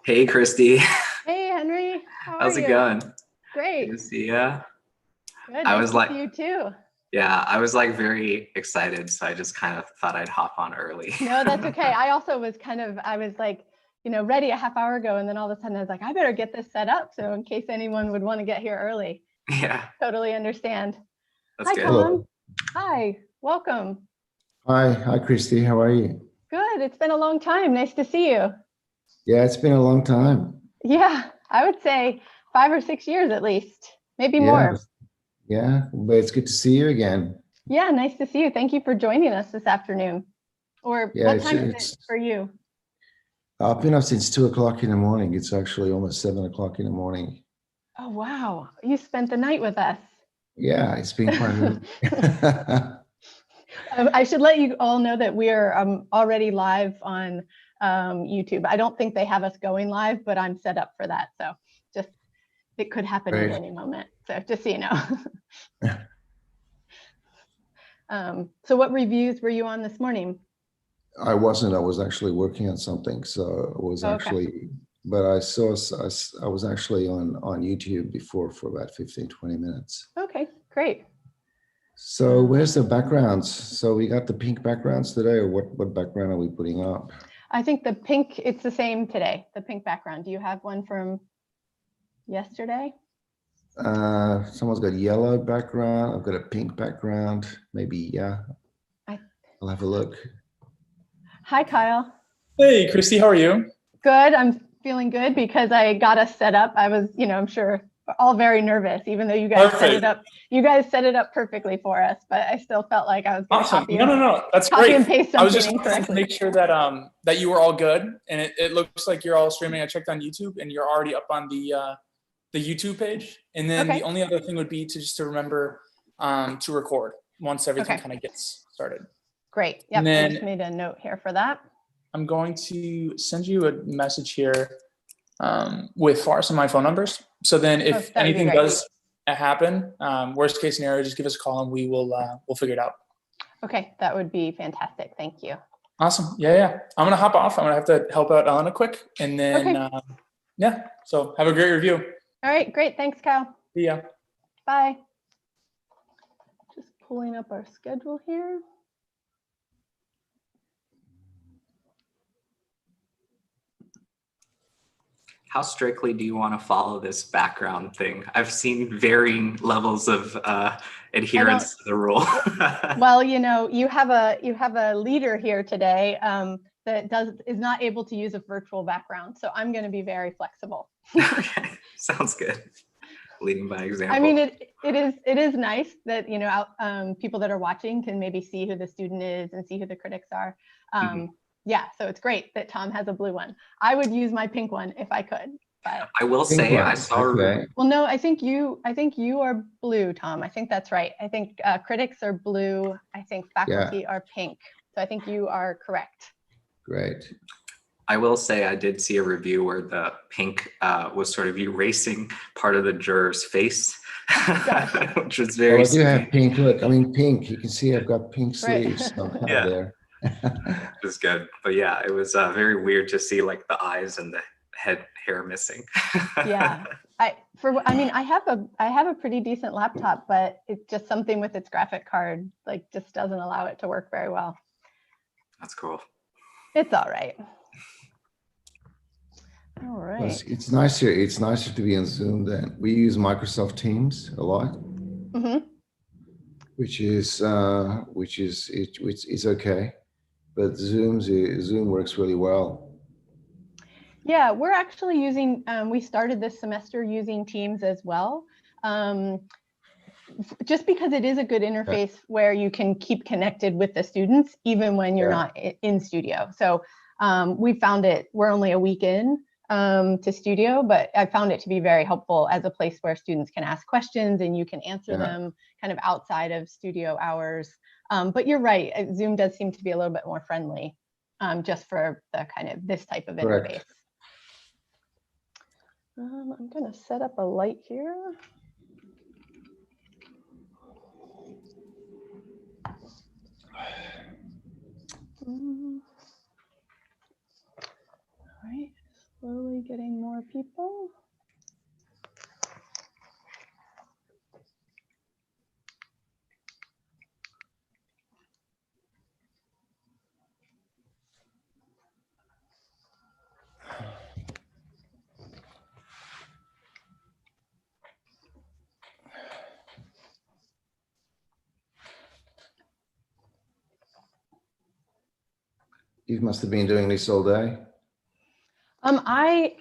Hey, Kristy. Hey, Henry. How are How's it you? going? Good to Great. see ya. Good. I Nice was to like, see you too. yeah, I was like very excited, so I just kind of thought I'd hop on early. No, that's okay. I also was I was like, ready a half hour ago. And then all of a sudden I was like, I better get this set up. So in case anyone would want to get here early. Yeah, Totally understand. that's Hi, good. Tom. Hello. Hi. Welcome. Hi, Kristy. How are you? Good. It's been a long time. Nice to see you. Yeah, it's been a long time. Yeah, I would say 5 or 6 years at least, maybe Yeah, more. yeah, but it's good to see you again. Yeah, nice to see you. Thank you for joining us this afternoon. Or Yeah, what time is it for you? I've been up since 2 o'clock in the morning. It's actually almost 7 o'clock in the morning. Oh, wow. You spent the night with us. Yeah, it's been quite a I should let you all know that we are already live on YouTube. I don't think they have us going live, but I'm set up for that. So just, it could happen at any moment. So just so you know. So what reviews were you on this morning? I wasn't. I was actually working on something. So I was actually, but I was actually on YouTube before for about 15, 20 minutes. Okay, great. So where's the backgrounds? So we got the pink backgrounds today, or what background are we putting up? I think the pink, it's the same today, the pink background. Do you have one from yesterday? Someone's got yellow background. I've got a pink background. Maybe, yeah. I'll have a look. Hi, Kyle. Hey, Kristy, how are you? Good. I'm feeling good because I got us set up. I was, I'm sure all very nervous, even though you guys set it up. You guys set it up perfectly for us, but I still felt like I was going to copy. No, that's copy great. And paste something I was just incorrectly. to make sure that that you were all good, and it looks like you're all streaming. I checked on YouTube, and you're already up on the YouTube page. And then the only other thing would be to remember to record once everything kind of gets started. Great. Yep. I just made a note here for that. I'm going to send you a message here with Forrest and my phone numbers. So then if anything does happen, worst case scenario, just give us a call and we'll figure it out. Okay, that would be fantastic. Thank you. Awesome. Yeah. I'm gonna hop off. I'm gonna have to help out Elena quick, and then yeah. So have a great review. All right, great. Thanks, Kyle. See ya. Bye. Just pulling up our schedule here. How strictly do you want to follow this background thing? I've seen varying levels of adherence to the rule. Well, you have a leader here today that is not able to use a virtual background, so I'm going to be very flexible. Okay, sounds good. Leading by example. I mean, it is nice that people that are watching can maybe see who the student is and see who the critics are. Yeah, so it's great that Tom has a blue one. I would use my pink one if I could. But I will say I saw. Well, no, I think you are blue, Tom. I think that's right. I think critics are blue. I think faculty are pink. So I think you are correct. Great. I will say I did see a review where the pink was sort of erasing part of the juror's face, which was very. I do have pink. Look, I mean pink. You can see I've got pink sleeves there. It was good, but yeah, it was very weird to see like the eyes and the hair missing. Yeah, I have a pretty decent laptop, but it's just something with its graphic card like just doesn't allow it to work very well. That's cool. It's all right. All right. Well, it's nicer. It's nicer to be on Zoom than we use Microsoft Teams a lot, which is okay. But Zoom works really well. Yeah, we're actually using, we started this semester using Teams as well. Just because it is a good interface where you can keep connected with the students, even when you're not in studio. So we found we're only a week in to studio, but I found it to be very helpful as a place where students can ask questions and you can answer them kind of outside of studio hours. But you're right, Zoom does seem to be a little bit more friendly just for the kind of this type of interface. I'm going to set up a light here. All right, slowly getting more people. You must have been doing this all day.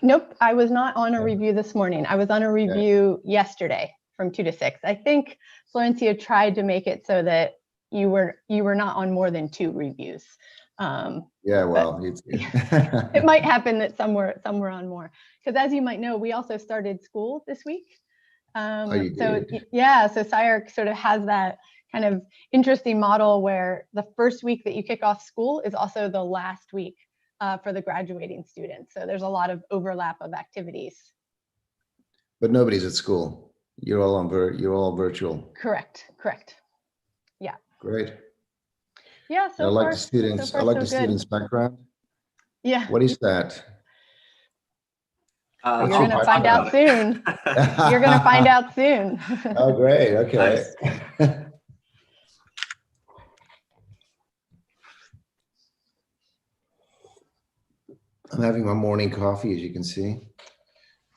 Nope, I was not on a review this morning. I was on a review yesterday from 2 to 6. I think Florencia tried to make it so that you were not on more than 2 reviews. Yeah, well, it might happen that some were on more. Because as you might know, we also started school this week. So yeah, so SCI-Arc sort of has that kind of interesting model where the first week that you kick off school is also the last week for the graduating students. So there's a lot of overlap of activities. But nobody's at school. You're all virtual. Correct. Yeah. Great. Yeah. So I like the students. I like the students' background. Yeah. What is that? You're gonna find out soon. You're gonna find out soon. Oh, great. Okay. Nice. I'm having my morning coffee, as you can see.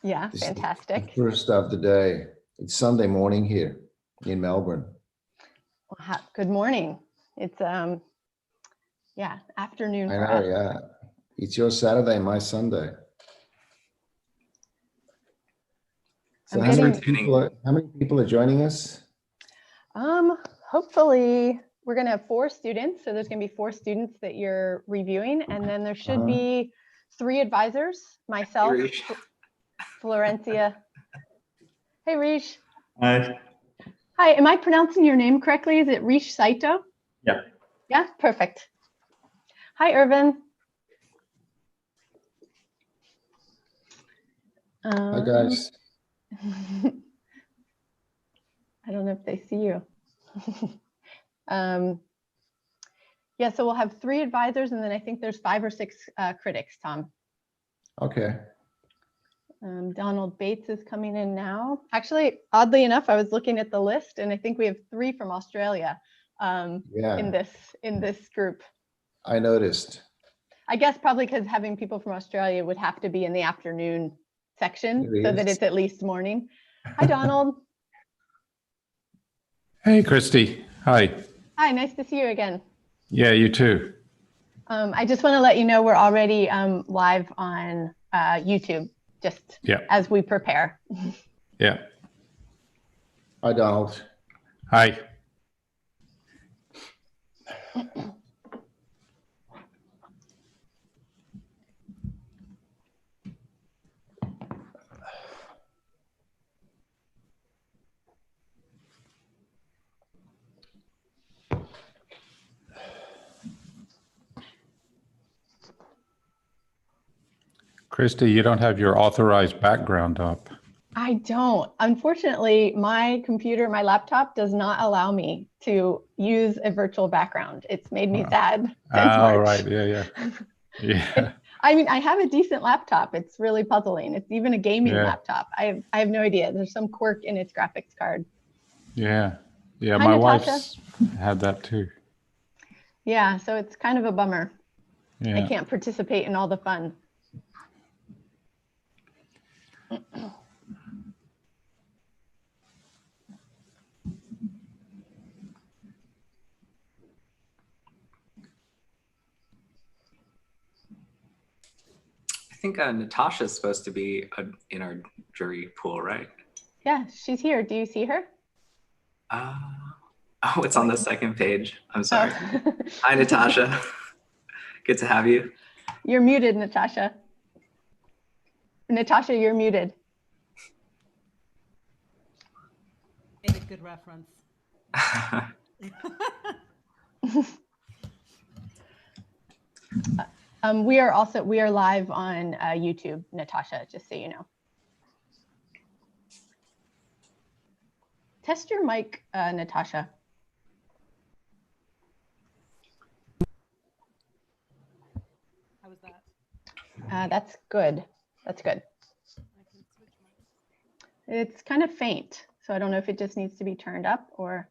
Yeah, This fantastic. Is the first of the day. It's Sunday morning here in Melbourne. Well, good morning. It's yeah, afternoon. I know, yeah. It's your Saturday, my Sunday. So how many people are joining us? Hopefully we're gonna have 4 students. So there's gonna be 4 students that you're reviewing, and then there should be 3 advisors, myself, Florencia. Hey, RISH. Hi. Hi, am I pronouncing your name correctly? Is it RISH SAITO? Yeah. Yeah, perfect. Hi, IRVIN. Hi, guys. I don't know if they see you. Yeah, so we'll have 3 advisors, and then I think there's 5 or 6 critics, Tom. Okay. Donald Bates is coming in now. Actually, oddly enough, I was looking at the list, and I think we have 3 from Australia in this group. I noticed. I guess probably because having people from Australia would have to be in the afternoon section so that it's at least morning. Hi, Donald. Hey, Kristy. Hi. Hi, nice to see you again. Yeah, you too. I just want to let you know we're already live on YouTube, just as we prepare. Yeah. Hi, Donald. Hi. Kristy, you don't have your authorized background up. I don't. Unfortunately, my computer, my laptop does not allow me to use a virtual background. It's made me sad. Oh, right. Yeah. Yeah. I mean, I have a decent laptop. It's really puzzling. It's even a gaming laptop. I have no idea. There's some quirk in its graphics card. Yeah. Yeah, Hi, my Natasha. wife's had that too. Yeah, so it's kind of a bummer. Yeah. I can't participate in all the fun. I think Natasha's supposed to be in our jury pool, right? Yeah, she's here. Do you see her? Oh, it's on the second page. I'm sorry. Oh. Hi, Natasha. Good to have you. You're muted, Natasha. Natasha, you're muted. Made a good reference. We are live on YouTube, Natasha, just so you know. Test your mic, Natasha. How was that? That's good. That's good. It's kind of faint, so I don't know if it just needs to be turned up or.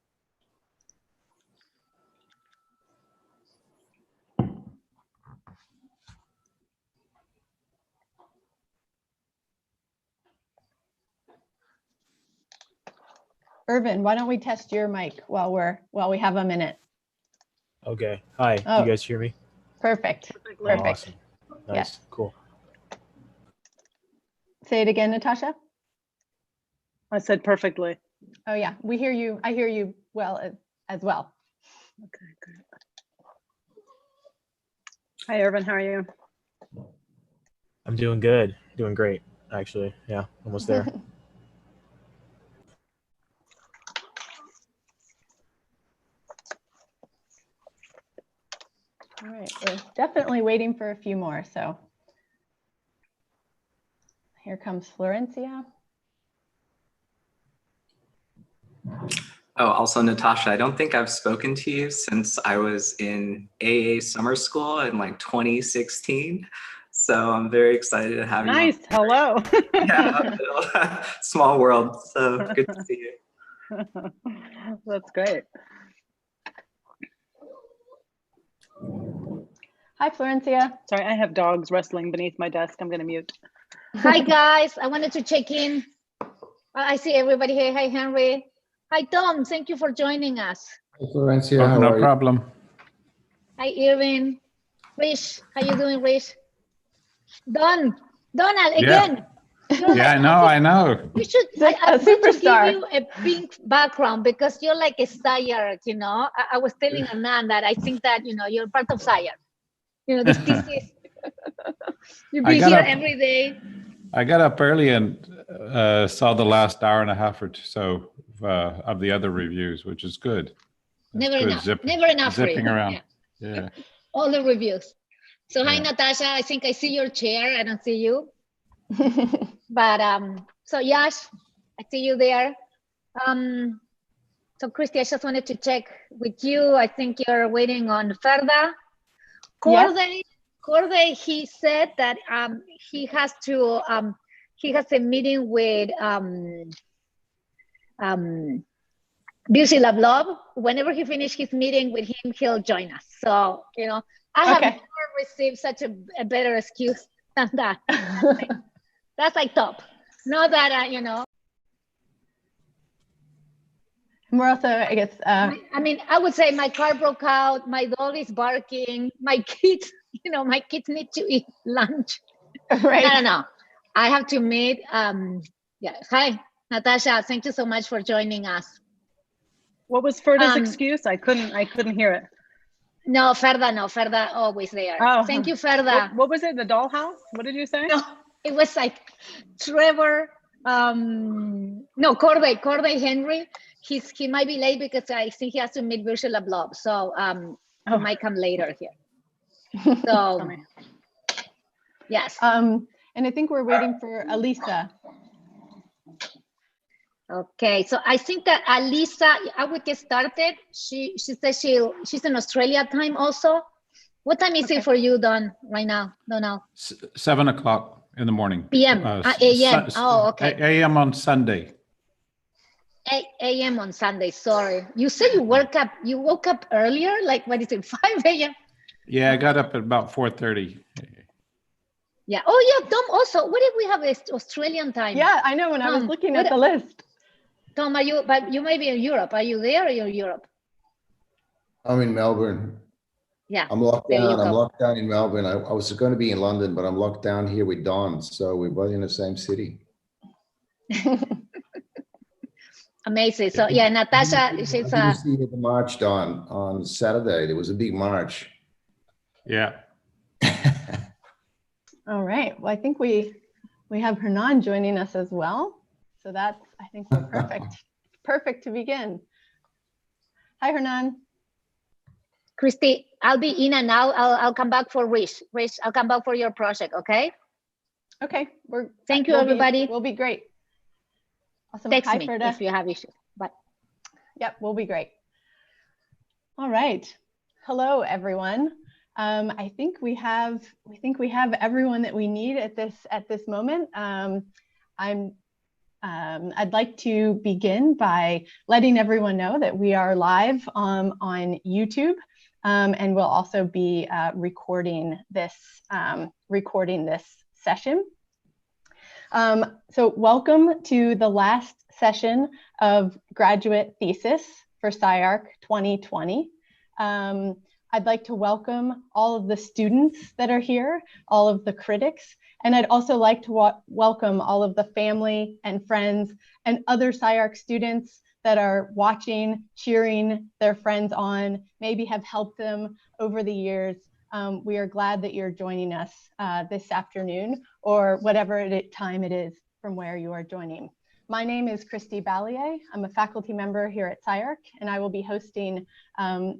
Irvin, why don't we test your mic while we have a minute? Okay. Hi. Oh. You guys hear me? Perfect. Oh, Perfect. awesome. Nice. Yes. Cool. Say it again, Natasha. I said perfectly. Oh yeah, we hear you. I hear you well as well. Okay, good. Hi, Irvin. How are you? I'm doing good. Doing great, actually. Yeah, almost there. All right, we're definitely waiting for a few more. So here comes Florencia. Oh, also Natasha, I don't think I've spoken to you since I was in AA summer school in like 2016. So I'm very excited to have you. Nice. Hello. Yeah, small world. So good to see you. That's great. Hi, Florencia. Sorry, I have dogs wrestling beneath my desk. I'm going to mute. Hi, guys. I wanted to check in. I see everybody here. Hi, Henry. Hi, Tom. Thank you for joining us. Hi, Florencia, Oh, how no are you? problem. Hi, Irvin. Rish, how you doing, Rish? Donald, again. Yeah, I know. You should. A I'm going to superstar. give you a pink background because you're like a SCI-Arc, you know. I was telling Hernan that I think that, you know, you're part of SCI-Arc. You know, this thesis. You be here every day. I got up early and saw the last hour and a half or so of the other reviews, which is good. That's Never good. enough. Never enough. Zipping Ray. around. Yeah. Yeah. All the reviews. So hi, Yeah. Natasha. I think I see your chair. I don't see you. But so Yash, I see you there. So Kristy, I just wanted to check with you. I think you're waiting on Ferda. Kordae, Kordae, he said that he has a meeting with Busy Love Love. Whenever he finishes his meeting with him, he'll join us. So, you know, I have never received such a better excuse than that. That's like top. Not that, you know. We're also, I guess. I mean, I would say my car broke out. My dog is barking. My kids, you know, my kids need to eat lunch. Right. I don't know. I have to meet. Yeah. Hi, Natasha. Thank you so much for joining us. What was Ferda's excuse? I couldn't hear it. No, Ferda always there. Oh. Thank you, Ferda. What was it? The dollhouse? What did you say? No, it was like Trevor. No, Kordae Henry. He might be late because I think he has to meet Virtual Blob. So he might come later here. So yes. And I think we're waiting for Alisa. Okay, so I think that Alisa, I would get started. She says she's in Australia time also. What time is it for you, Don, right now? No, no. 7 o'clock in the morning. PM, AM. Oh, okay. AM on Sunday. AM on Sunday. Sorry, you said you woke up earlier. Like what is it? 5 AM. Yeah, I got up at about 4:30. Yeah. Oh, yeah. Tom, also, what if we have Australian time? Yeah, I know. When I was looking at the list. Tom, but you may be in Europe. Are you there or you're in Europe? I'm in Melbourne. Yeah. I'm locked down. I'm locked down in Melbourne. I was going to be in London, but I'm locked down here with Don. So we're both in the same city. Amazing. So yeah, Natasha, she's Did you see the march, Don, on Saturday? There was a big march. Yeah. All right. Well, I think we have Hernan joining us as well. So that's, I think we're perfect. Perfect to begin. Hi, Hernan. Kristy, I'll be in and out. I'll come back for Rish. Rish, I'll come back for your project, okay? Okay. Thank you, everybody. We'll be great. Awesome. Text Hi, me Ferda. if you have issues. Bye. Yep, we'll be great. All right. Hello, everyone. I think we have everyone that we need at this moment. I'd like to begin by letting everyone know that we are live on YouTube, and we'll also be recording this session. So welcome to the last session of graduate thesis for SCI-Arc 2020. I'd like to welcome all of the students that are here, all of the critics, and I'd also like to welcome all of the family and friends and other SCI-Arc students that are watching, cheering their friends on, maybe have helped them over the years. We are glad that you're joining us this afternoon, or whatever time it is from where you are joining. My name is Kristy Balliet. I'm a faculty member here at SCI-Arc, and I will be hosting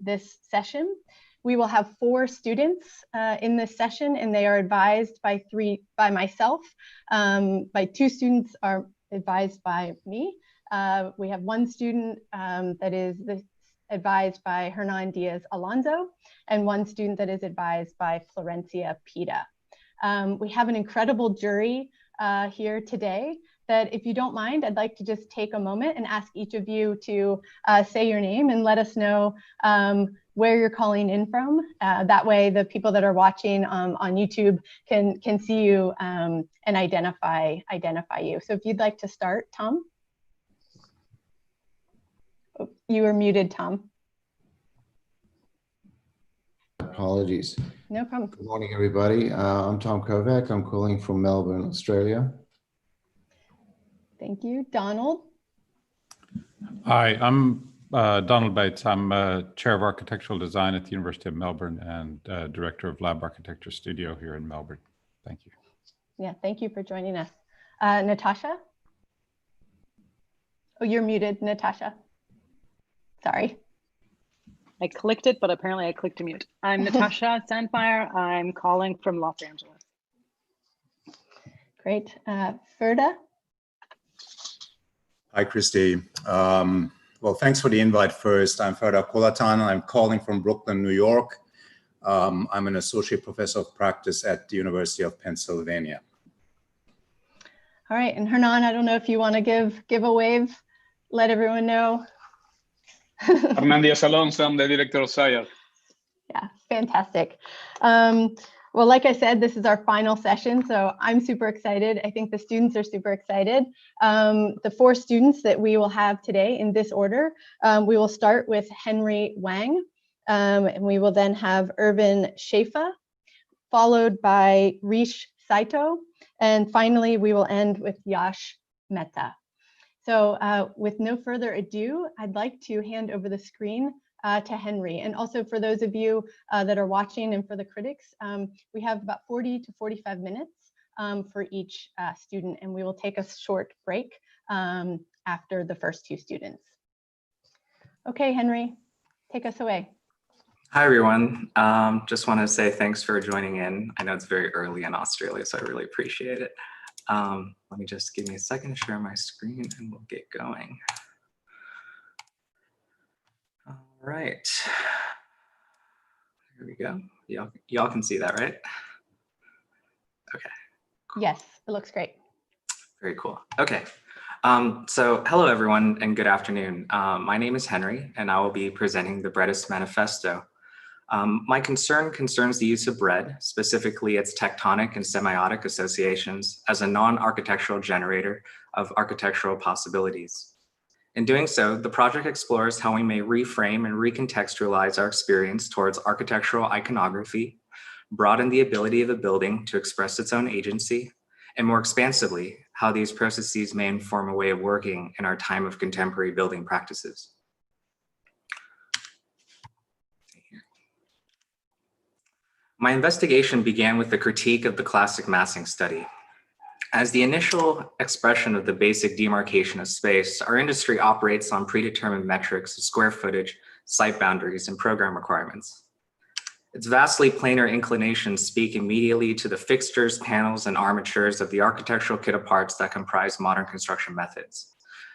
this session. We will have 4 students in this session, and they are advised by myself. By 2 students are advised by me. We have 1 student that is advised by Hernan, Diaz, Alonso, and 1 student that is advised by Florencia, Pita. We have an incredible jury here today that, if you don't mind, I'd like to just take a moment and ask each of you to say your name and let us know where you're calling in from. That way the people that are watching on YouTube can see you and identify you. So if you'd like to start, Tom. Oh, you were muted, Tom. Apologies. No problem. Good morning, everybody. I'm Tom Kovak. I'm calling from Melbourne, Australia. Thank you. Donald. Hi, I'm Donald Bates. I'm Chair of Architectural Design at the University of Melbourne and Director of Lab Architecture Studio here in Melbourne. Thank you. Yeah, thank you for joining us. Natasha? Oh, you're muted, Natasha. Sorry. I clicked it, but apparently I clicked to mute. I'm Natasha Sandmeier. I'm calling from Los Angeles. Great. Ferda? Hi, Kristy. Well, thanks for the invite first. I'm Ferda Kolatan. I'm calling from Brooklyn, New York. I'm an associate professor of practice at the University of Pennsylvania. All right, and Hernan, I don't know if you want to give a wave, let everyone know. Hernan Diaz Alonso, I'm the director of SCI-Arc. Yeah, fantastic. Well, like I said, this is our final session, so I'm super excited. I think the students are super excited. The 4 students that we will have today in this order, we will start with Henry Wang, and we will then have IRVIN SHAIFA, followed by RISH SAITO, and finally we will end with YASH MEHTA. So with no further ado, I'd like to hand over the screen to Henry. And also for those of you that are watching and for the critics, we have about 40 to 45 minutes for each student, and we will take a short break after the first 2 students. Okay, Henry, take us away. Hi, everyone. Just want to say thanks for joining in. I know it's very early in Australia, so I really appreciate it. Let me just give me a second to share my screen and we'll get going. All right. Here we go. Y'all can see that, right? Okay. Cool. Yes, it looks great. Very cool. Okay. So hello, everyone, and good afternoon. My name is Henry, and I will be presenting the Breadist Manifesto. My concern concerns the use of bread, specifically its tectonic and semiotic associations, as a non-architectural generator of architectural possibilities. In doing so, the project explores how we may reframe and recontextualize our experience towards architectural iconography, broaden the ability of a building to express its own agency, and more expansively, how these processes may inform a way of working in our time of contemporary building practices. My investigation began with the critique of the classic massing study. As the initial expression of the basic demarcation of space, our industry operates on predetermined metrics of square footage, site boundaries, and program requirements. Its vastly planar inclinations speak immediately to the fixtures, panels, and armatures of the architectural kit of parts that comprise modern construction methods.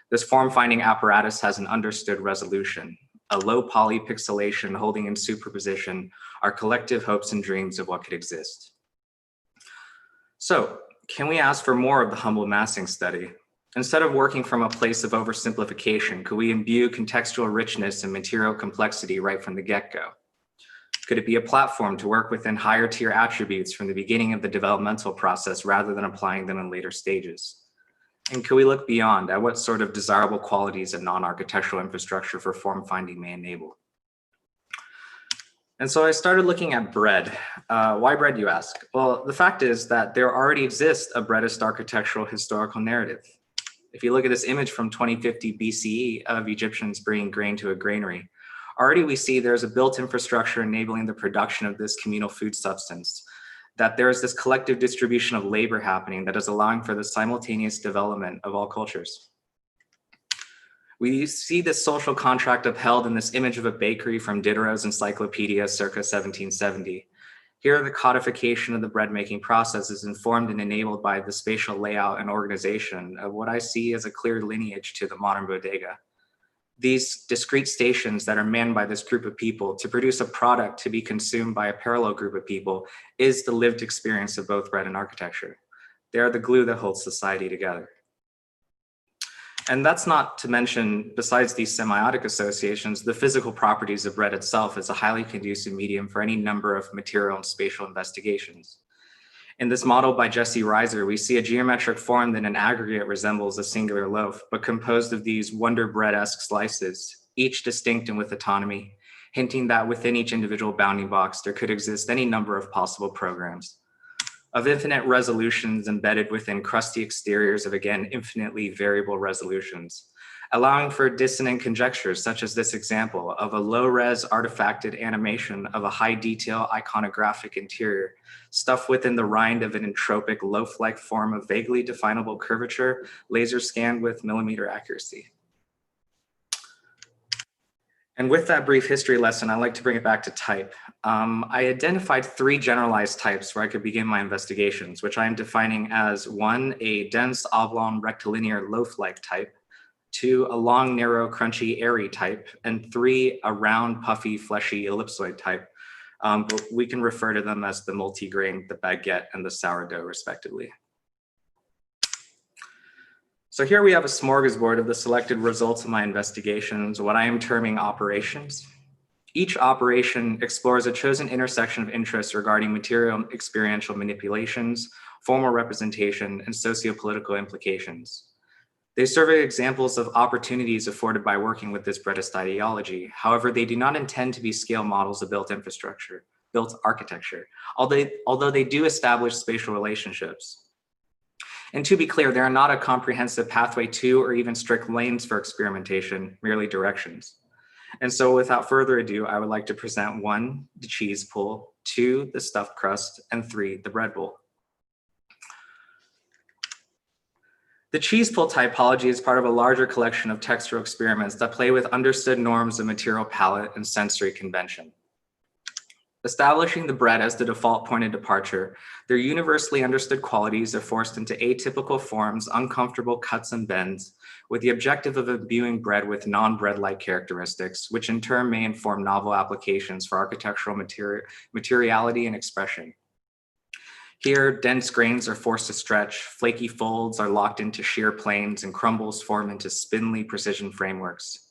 This form-finding apparatus has an understood resolution, a low poly pixelation holding in superposition our collective hopes and dreams of what could exist. So, can we ask for more of the humble massing study? Instead of working from a place of oversimplification, could we imbue contextual richness and material complexity right from the get-go? Could it be a platform to work within higher tier attributes from the beginning of the developmental process rather than applying them in later stages? And could we look beyond at what sort of desirable qualities a non-architectural infrastructure for form finding may enable? And so I started looking at bread. Why bread, you ask? Well, the fact is that there already exists a breadist architectural historical narrative. If you look at this image from 2050 BCE of Egyptians bringing grain to a granary, already we see there's a built infrastructure enabling the production of this communal food substance, that there is this collective distribution of labor happening that is allowing for the simultaneous development of all cultures. We see this social contract upheld in this image of a bakery from Diderot's Encyclopedia circa 1770. Here, the codification of the bread making process is informed and enabled by the spatial layout and organization of what I see as a clear lineage to the modern bodega. These discrete stations that are manned by this group of people to produce a product to be consumed by a parallel group of people is the lived experience of both bread and architecture. They are the glue that holds society together. And that's not to mention, besides these semiotic associations, the physical properties of bread itself is a highly conducive medium for any number of material and spatial investigations. In this model by Jesse Reiser, we see a geometric form that in aggregate resembles a singular loaf, but composed of these Wonder Bread-esque slices, each distinct and with autonomy, hinting that within each individual bounding box, there could exist any number of possible programs of infinite resolutions embedded within crusty exteriors of, again, infinitely variable resolutions, allowing for dissonant conjectures such as this example of a low-res artifacted animation of a high-detail iconographic interior stuffed within the rind of an entropic loaf-like form of vaguely definable curvature, laser scanned with millimeter accuracy. And with that brief history lesson, I'd like to bring it back to type. I identified 3 generalized types where I could begin my investigations, which I am defining as 1, a dense, oblong, rectilinear, loaf-like type, 2, a long, narrow, crunchy, airy type, and 3, a round, puffy, fleshy, ellipsoid type. But we can refer to them as the multigrain, the baguette, and the sourdough, respectively. So here we have a smorgasbord of the selected results of my investigations, what I am terming operations. Each operation explores a chosen intersection of interests regarding material and experiential manipulations, formal representation, and socio-political implications. They serve as examples of opportunities afforded by working with this breadist ideology. However, they do not intend to be scale models of built infrastructure, built architecture, although they do establish spatial relationships. And to be clear, they are not a comprehensive pathway to or even strict lanes for experimentation, merely directions. And so without further ado, I would like to present 1, the cheese pull, 2, the stuffed crust, and 3, the bread bowl. The cheese pull typology is part of a larger collection of textural experiments that play with understood norms of material palette and sensory convention. Establishing the bread as the default point of departure, their universally understood qualities are forced into atypical forms, uncomfortable cuts and bends, with the objective of imbuing bread with non-bread-like characteristics, which in turn may inform novel applications for architectural materiality and expression. Here, dense grains are forced to stretch, flaky folds are locked into sheer planes, and crumbles form into spindly precision frameworks.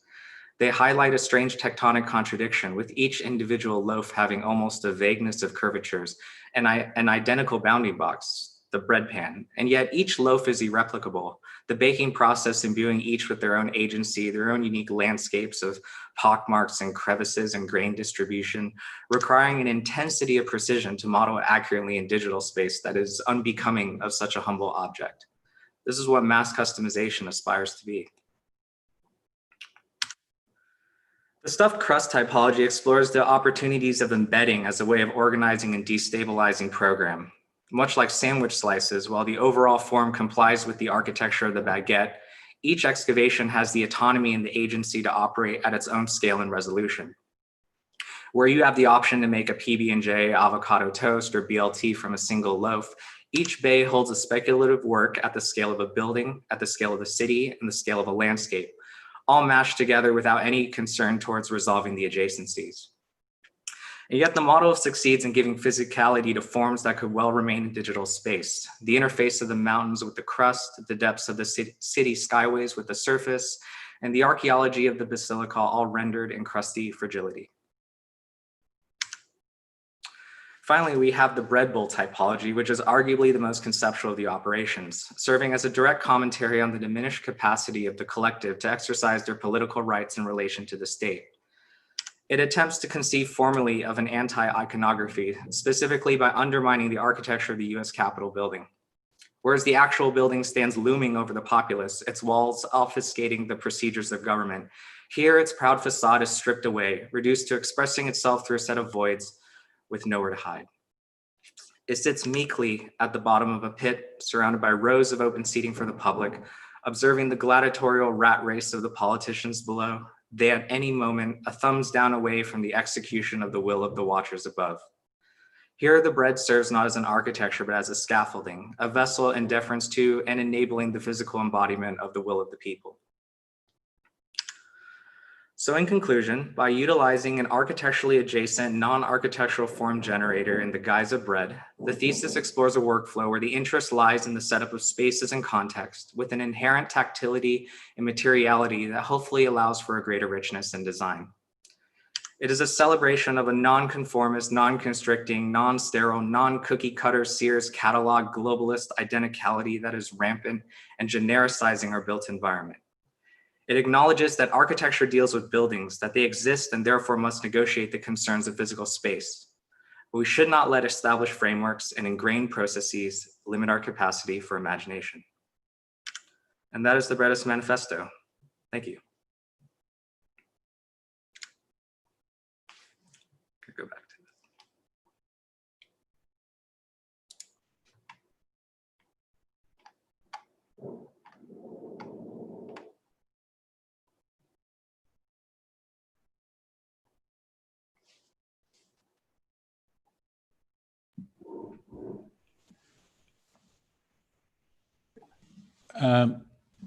They highlight a strange tectonic contradiction, with each individual loaf having almost a vagueness of curvatures and an identical bounding box, the bread pan, and yet each loaf is irreplicable, the baking process imbuing each with their own agency, their own unique landscapes of pockmarks and crevices and grain distribution, requiring an intensity of precision to model accurately in digital space that is unbecoming of such a humble object. This is what mass customization aspires to be. The stuffed crust typology explores the opportunities of embedding as a way of organizing and destabilizing program. Much like sandwich slices, while the overall form complies with the architecture of the baguette, each excavation has the autonomy and the agency to operate at its own scale and resolution. Where you have the option to make a PB&J, avocado toast, or BLT from a single loaf, each bay holds a speculative work at the scale of a building, at the scale of a city, and the scale of a landscape, all mashed together without any concern towards resolving the adjacencies. And yet the model succeeds in giving physicality to forms that could well remain in digital space. The interface of the mountains with the crust, the depths of the city skyways with the surface, and the archaeology of the basilica all rendered in crusty fragility. Finally, we have the bread bowl typology, which is arguably the most conceptual of the operations, serving as a direct commentary on the diminished capacity of the collective to exercise their political rights in relation to the state. It attempts to conceive formally of an anti-iconography, specifically by undermining the architecture of the US Capitol building. Whereas the actual building stands looming over the populace, its walls obfuscating the procedures of government, here its proud facade is stripped away, reduced to expressing itself through a set of voids with nowhere to hide. It sits meekly at the bottom of a pit, surrounded by rows of open seating for the public, observing the gladiatorial rat race of the politicians below. They at any moment a thumbs down away from the execution of the will of the watchers above. Here the bread serves not as an architecture, but as a scaffolding, a vessel in deference to and enabling the physical embodiment of the will of the people. So in conclusion, by utilizing an architecturally adjacent non-architectural form generator in the guise of bread, the thesis explores a workflow where the interest lies in the setup of spaces and context with an inherent tactility and materiality that hopefully allows for a greater richness in design. It is a celebration of a non-conformist, non-constricting, non-sterile, non-cookie cutter Sears catalog globalist identicality that is rampant and genericizing our built environment. It acknowledges that architecture deals with buildings, that they exist and therefore must negotiate the concerns of physical space. But we should not let established frameworks and ingrained processes limit our capacity for imagination. And that is the Breadist Manifesto. Thank you. Could go back to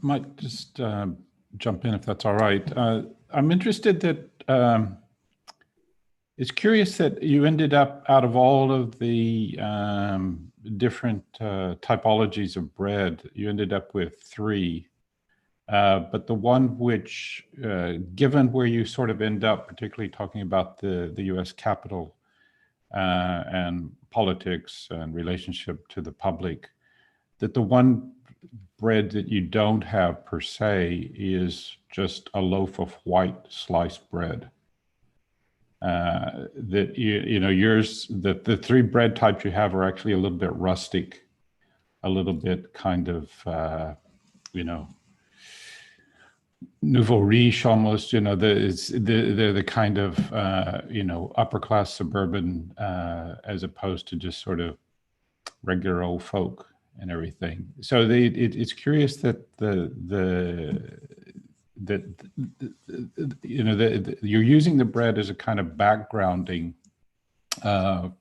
Might just jump in if that's all right. I'm interested that it's curious that you ended up, out of all of the different typologies of bread, you ended up with 3. But the one which, given where you sort of end up, particularly talking about the US Capitol and politics and relationship to the public, that the one bread that you don't have per se is just a loaf of white sliced bread. That you know, yours, that the 3 bread types you have are actually a little bit rustic, a little bit kind of, you know, nouveau riche almost, you know, they're the kind of, you know, upper class suburban, as opposed to just sort of regular old folk and everything. So it's curious that you know, you're using the bread as a kind of backgrounding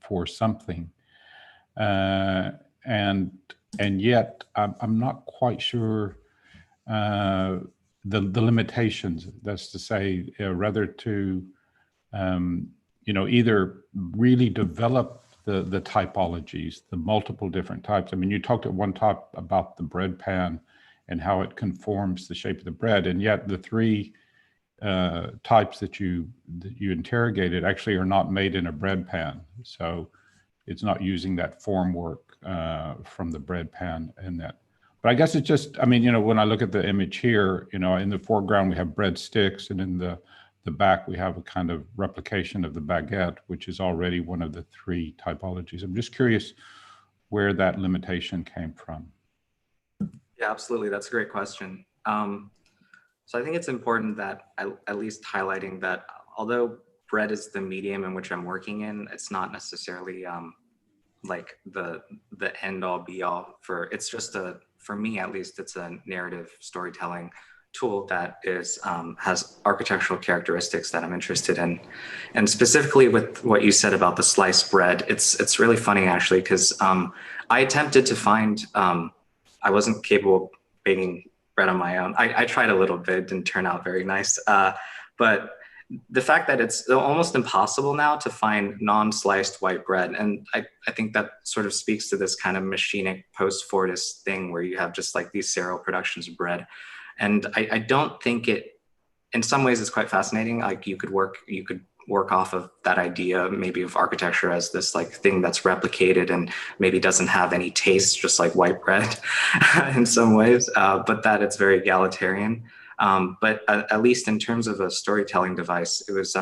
for something, and yet I'm not quite sure the limitations. That's to say, rather to you know, either really develop the typologies, the multiple different types. I mean, you talked at one top about the bread pan and how it conforms the shape of the bread, and yet the 3 types that you interrogated actually are not made in a bread pan. So it's not using that formwork from the bread pan in that. But I guess it's just, I mean, you know, when I look at the image here, you know, in the foreground we have bread sticks, and in the back we have a kind of replication of the baguette, which is already one of the 3 typologies. I'm just curious where that limitation came from. Yeah, absolutely. That's a great question. So I think it's important that at least highlighting that although bread is the medium in which I'm working in, it's not necessarily like the end all be all for, it's just for me at least, it's a narrative storytelling tool that is has architectural characteristics that I'm interested in. And specifically with what you said about the sliced bread, it's really funny actually, because I attempted to find, I wasn't capable of baking bread on my own. I tried a little bit, didn't turn out very nice. But the fact that it's almost impossible now to find non-sliced white bread. And I think that sort of speaks to this kind of machinic post-Fordist thing where you have just like these serial productions of bread. And I don't think it, in some ways it's quite fascinating. Like you could work off of that idea maybe of architecture as this like thing that's replicated and maybe doesn't have any taste, just like white bread in some ways, but that it's very egalitarian. But at least in terms of a storytelling device, it was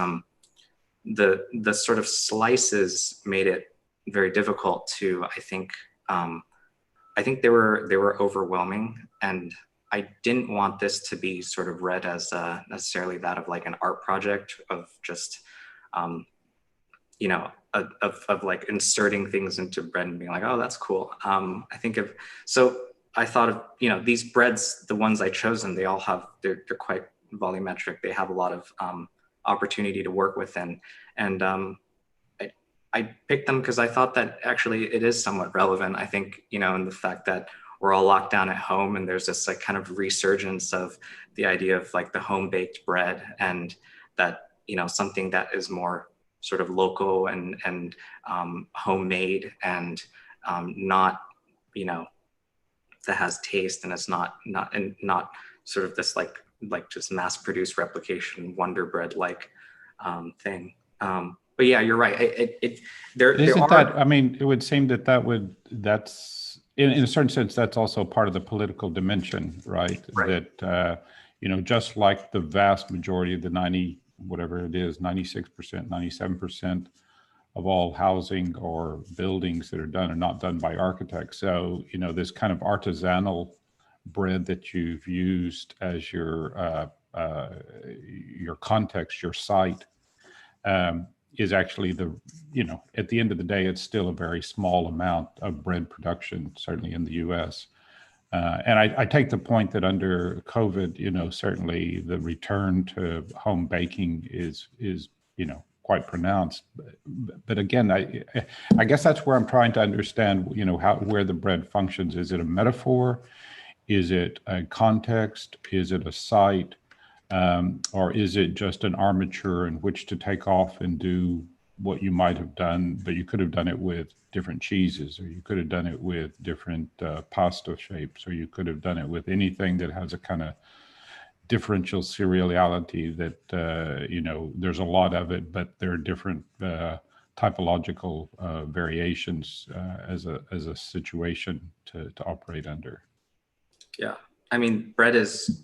the sort of slices made it very difficult to, I think they were overwhelming, and I didn't want this to be sort of read as necessarily that of like an art project of just, you know, of like inserting things into bread and being like, oh, that's cool. I thought of, you know, these breads, the ones I chosen, they all have, they're quite volumetric. They have a lot of opportunity to work within. And I picked them because I thought that actually it is somewhat relevant. I think, you know, in the fact that we're all locked down at home and there's this like kind of resurgence of the idea of like the home baked bread, and that, you know, something that is more sort of local and homemade and not, you know, that has taste, and it's not sort of this like just mass produced replication Wonder Bread like thing. But yeah, you're right. I mean, it would seem that's in a certain sense, that's also part of the political dimension, right? That, you know, just like the vast majority of the 96%, 97% of all housing or buildings that are done are not done by architects. So, you know, this kind of artisanal bread that you've used as your context, your site, is actually you know, at the end of the day, it's still a very small amount of bread production, certainly in the US. And I take the point that under COVID, you know, certainly the return to home baking is, you know, quite pronounced. But again, I guess that's where I'm trying to understand, you know, where the bread functions. Is it a metaphor? Is it a context? Is it a site? Or is it just an armature in which to take off and do what you might have done, but you could have done it with different cheeses, or you could have done it with different pasta shapes, or you could have done it with anything that has a kind of differential seriality that, you know, there's a lot of it, but there are different typological variations as a situation to operate under. Yeah, I mean, bread is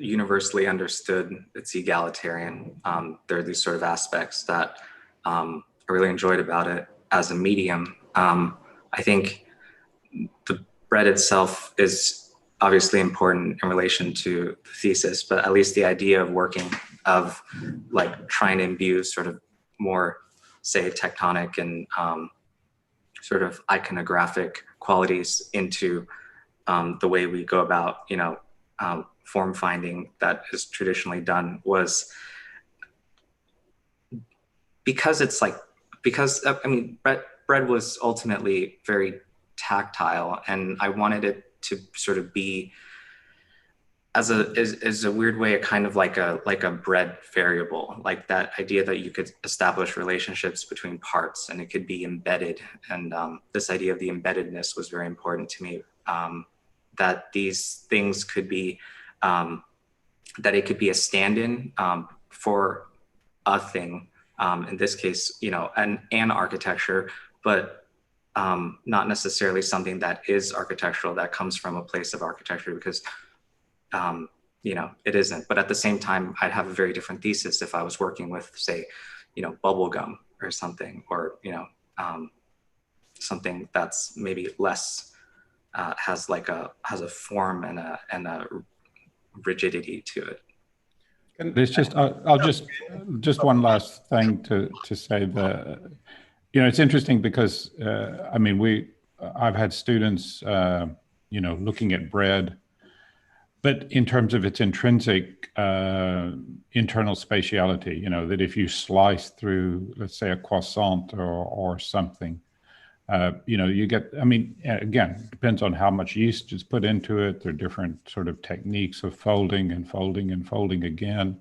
universally understood. It's egalitarian. There are these sort of aspects that I really enjoyed about it as a medium. I think the bread itself is obviously important in relation to the thesis, but at least the idea of working, of like trying to imbue sort of more, say, tectonic and sort of iconographic qualities into the way we go about, you know, form finding that is traditionally done, was because it's like, because I mean, bread was ultimately very tactile, and I wanted it to sort of be as a weird way, a kind of like a bread variable, like that idea that you could establish relationships between parts and it could be embedded. And this idea of the embeddedness was very important to me, that these things could be, that it could be a stand-in for a thing, in this case, you know, an architecture, but not necessarily something that is architectural, that comes from a place of architecture, because, you know, it isn't. But at the same time, I'd have a very different thesis if I was working with, say, you know, bubble gum or something, or, you know, something that's maybe less, has a form and a rigidity to it. There's just, I'll just one last thing to say that, you know, it's interesting because, I mean, I've had students, you know, looking at bread, but in terms of its intrinsic internal spatiality, you know, that if you slice through, let's say, a croissant or something, you know, you get, I mean, again, depends on how much yeast is put into it. There are different sort of techniques of folding and folding and folding again.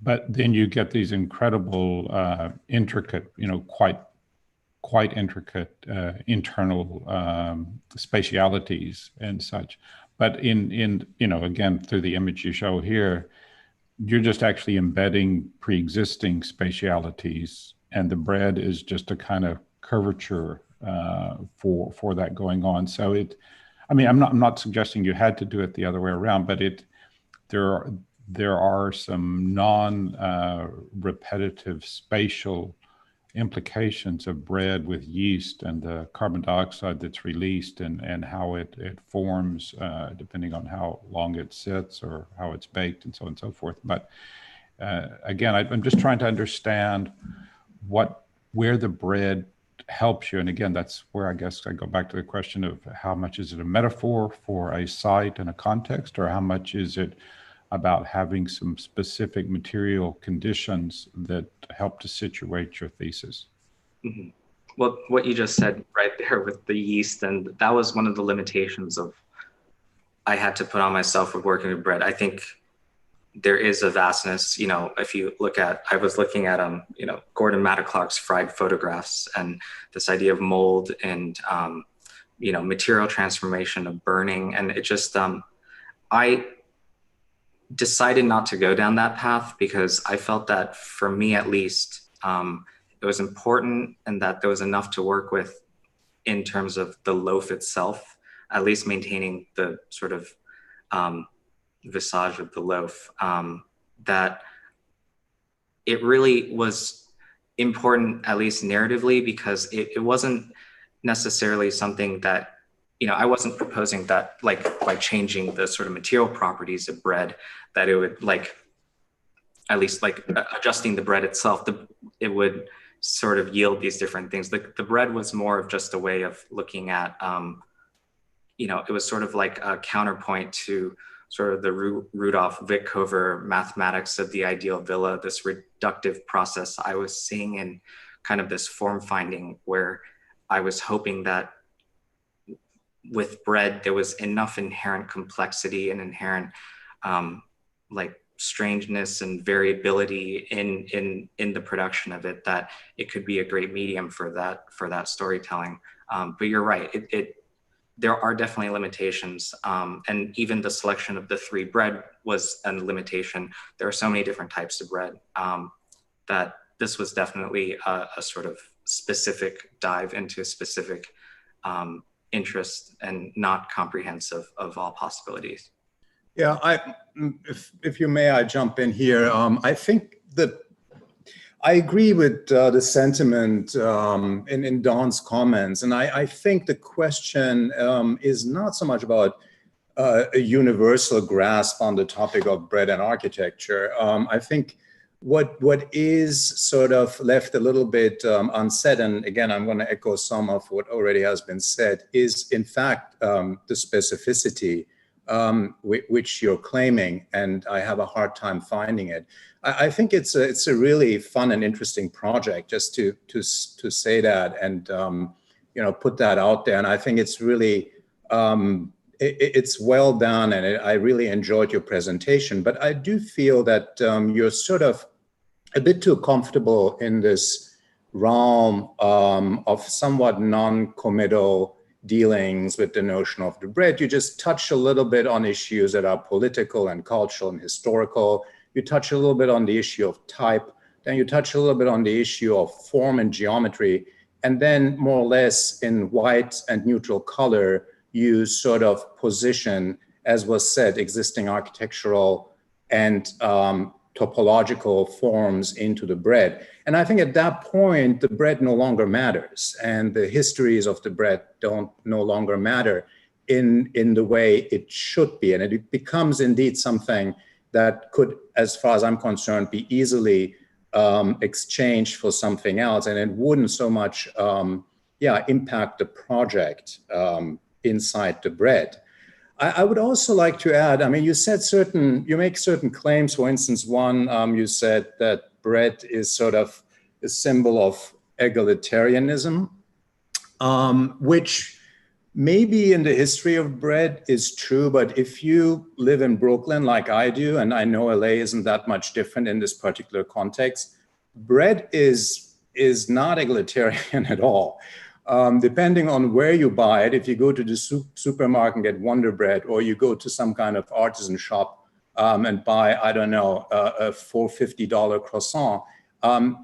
But then you get these incredible, intricate, quite intricate internal spatialities and such. But again, through the image you show here, you're just actually embedding pre-existing spatialities, and the bread is just a kind of curvature for that going on. So I'm not suggesting you had to do it the other way around, but there are some non-repetitive spatial implications of bread with yeast and the carbon dioxide that's released and how it forms depending on how long it sits or how it's baked and so on and so forth. But again, I'm just trying to understand where the bread helps you. And again, that's where I guess I go back to the question of how much is it a metaphor for a site and a context, or how much is it about having some specific material conditions that help to situate your thesis. Mm-hmm. Well, what you just said right there with the yeast, and that was one of the limitations I had to put on myself with working with bread. I think there is a vastness, if you look at, I was looking at, Gordon Matta-Clark's fried photographs, and this idea of mold and, material transformation of burning. And it just, I decided not to go down that path because I felt that for me, at least, it was important and that there was enough to work with in terms of the loaf itself, at least maintaining the sort of visage of the loaf, that it really was important, at least narratively, because it wasn't necessarily something that, I wasn't proposing that by changing the sort of material properties of bread, that it would at least adjusting the bread itself, it would sort of yield these different things. The bread was more of just a way of looking at, it was sort of like a counterpoint to sort of the Rudolf Wittkover mathematics of the ideal villa, this reductive process I was seeing in kind of this form finding, where I was hoping that with bread, there was enough inherent complexity and inherent strangeness and variability in the production of it, that it could be a great medium for that storytelling. But you're right, there are definitely limitations, and even the selection of the 3 bread was a limitation. There are so many different types of bread that this was definitely a sort of specific dive into a specific interest and not comprehensive of all possibilities. Yeah, if you may, I jump in here. I think that I agree with the sentiment in Don's comments, and I think the question is not so much about a universal grasp on the topic of bread and architecture. I think what is sort of left a little bit unsaid, and again, I'm going to echo some of what already has been said, is in fact the specificity which you're claiming, and I have a hard time finding it. I think it's a really fun and interesting project, just to say that and put that out there. And I think it's really it's well done, and I really enjoyed your presentation. But I do feel that you're sort of a bit too comfortable in this realm of somewhat non-committal dealings with the notion of the bread. You just touch a little bit on issues that are political and cultural and historical. You touch a little bit on the issue of type. Then you touch a little bit on the issue of form and geometry. And then more or less in white and neutral color, you sort of position, as was said, existing architectural and topological forms into the bread. And I think at that point, the bread no longer matters, and the histories of the bread don't no longer matter in the way it should be. And it becomes indeed something that could, as far as I'm concerned, be easily exchanged for something else, and it wouldn't so much impact the project inside the bread. I would also like to add, I mean, you make certain claims. For instance, one, you said that bread is sort of a symbol of egalitarianism, which maybe in the history of bread is true, but if you live in Brooklyn like I do, and I know LA isn't that much different in this particular context, bread is not egalitarian at all. Depending on where you buy it, if you go to the supermarket and get Wonder Bread, or you go to some kind of artisan shop and buy, I don't know, a $4.50 croissant,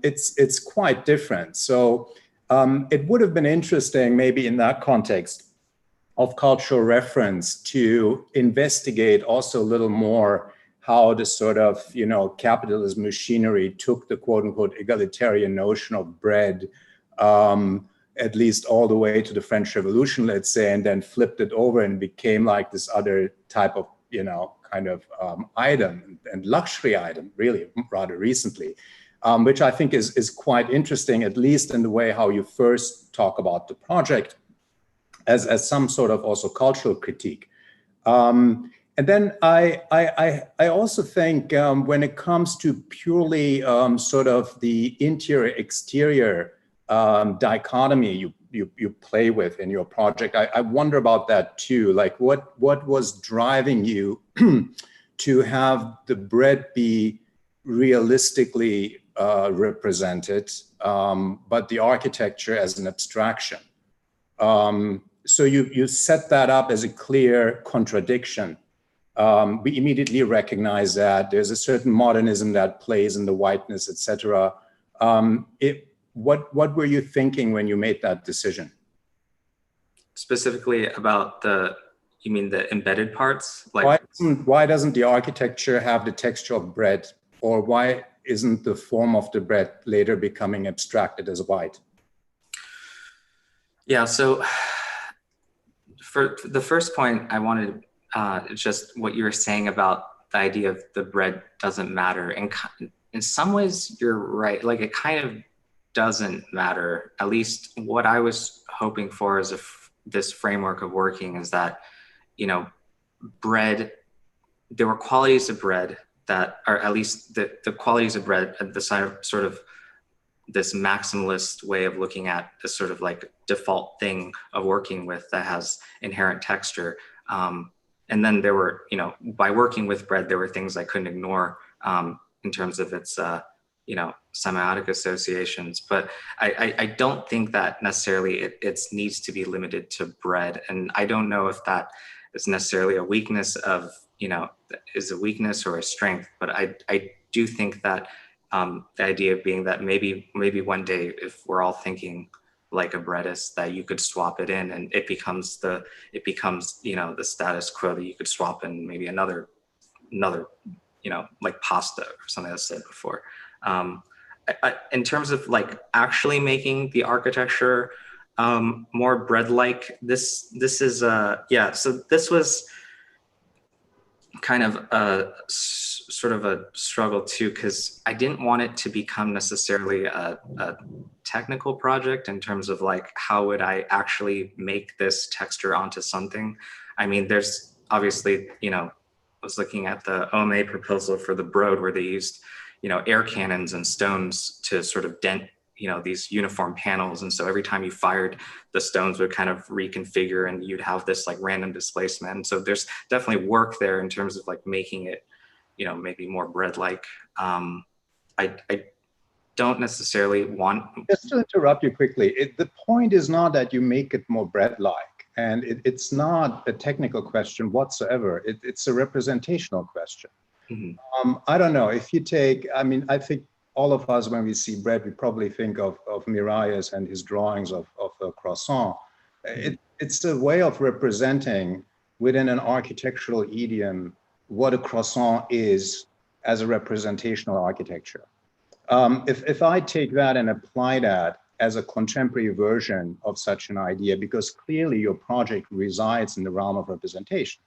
it's quite different. So it would have been interesting maybe in that context of cultural reference to investigate also a little more how the sort of, capitalist machinery took the quote unquote egalitarian notion of bread, at least all the way to the French Revolution, let's say, and then flipped it over and became like this other type of, kind of item and luxury item, really, rather recently, which I think is quite interesting, at least in the way how you first talk about the project as some sort of also cultural critique. And then I also think when it comes to purely sort of the interior-exterior dichotomy you play with in your project, I wonder about that too. Like what was driving you to have the bread be realistically represented, but the architecture as an abstraction? So you set that up as a clear contradiction. We immediately recognize that there's a certain modernism that plays in the whiteness, etc. What were you thinking when you made that decision? Specifically about you mean the embedded parts? Like why doesn't the architecture have the texture of bread, or why isn't the form of the bread later becoming abstracted as white? Yeah, so for the first point, I wanted just what you were saying about the idea of the bread doesn't matter. And in some ways, you're right. Like it kind of doesn't matter. At least what I was hoping for is this framework of working is that, bread, there were qualities of bread that, or at least the qualities of bread at the sort of this maximalist way of looking at this sort of like default thing of working with that has inherent texture. And then there were, by working with bread, there were things I couldn't ignore in terms of its, semiotic associations. But I don't think that necessarily it needs to be limited to bread. And I don't know if that is necessarily a weakness of, is a weakness or a strength. But I do think that the idea being that maybe one day, if we're all thinking like a breadist, that you could swap it in and it becomes the status quo, that you could swap in maybe another like pasta or something I said before. In terms of like actually making the architecture more bread-like, this is so this was kind of a sort of a struggle too, because I didn't want it to become necessarily a technical project in terms of like, how would I actually make this texture onto something? I mean, there's obviously, I was looking at the OMA proposal for the Broad where they used, air cannons and stones to sort of dent, these uniform panels. And so every time you fired, the stones would kind of reconfigure and you'd have this like random displacement. And so there's definitely work there in terms of like making it, maybe more bread-like. I don't necessarily want... Just to interrupt you quickly, the point is not that you make it more bread-like, and it's not a technical question whatsoever. It's a representational question. Mm-hmm. I don't know, if you take, I think all of us, when we see bread, we probably think of Miralles and his drawings of a croissant. It's a way of representing within an architectural idiom what a croissant is as a representational architecture. If I take that and apply that as a contemporary version of such an idea, because clearly your project resides in the realm of representation,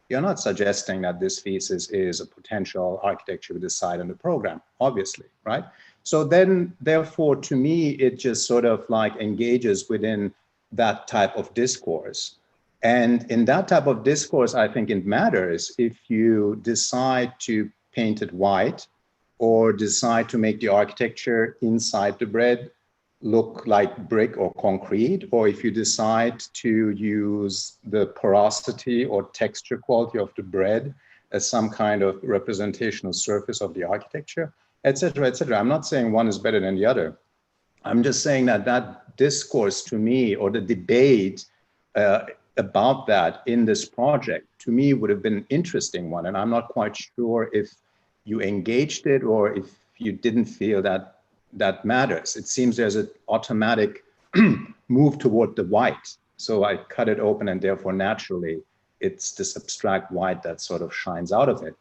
you're not suggesting that this thesis is a potential architecture we decide on the program, obviously, right? So then, therefore, to me, it just sort of like engages within that type of discourse. And in that type of discourse, I think it matters if you decide to paint it white or decide to make the architecture inside the bread look like brick or concrete, or if you decide to use the porosity or texture quality of the bread as some kind of representational surface of the architecture, etc., etc. I'm not saying one is better than the other. I'm just saying that that discourse to me, or the debate about that in this project, to me would have been an interesting one. And I'm not quite sure if you engaged it or if you didn't feel that that matters. It seems there's an automatic move toward the white. So I cut it open and therefore naturally it's this abstract white that sort of shines out of it.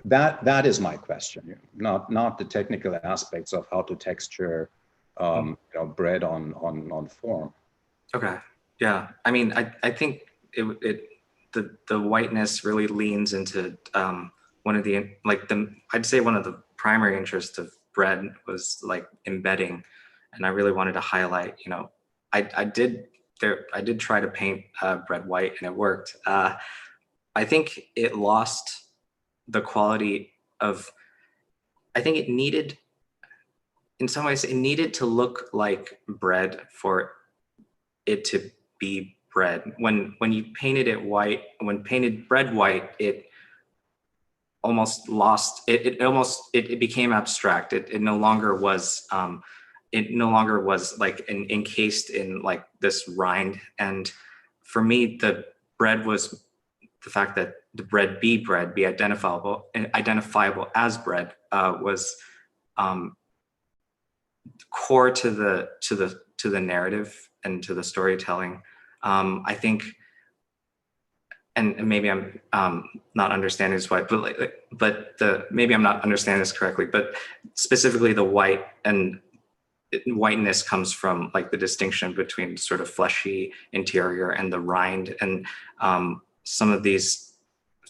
That is my question, not the technical aspects of how to texture bread on form. Okay, yeah. I mean, I think the whiteness really leans into one of the I'd say one of the primary interests of bread was like embedding, and I really wanted to highlight. I did try to paint bread white, and it worked. I think it lost the quality of. I think it needed. In some ways, it needed to look like bread for it to be bread. When you painted it white, when painted bread white, it almost lost. It became abstract. It no longer was. It no longer was like encased in like this rind. And for me, the bread was the fact that the bread be identifiable as bread was. Core to the narrative and to the storytelling. I think, and maybe I'm not understanding this right, maybe I'm not understanding this correctly, but specifically the white and whiteness comes from like the distinction between sort of fleshy interior and the rind. And some of these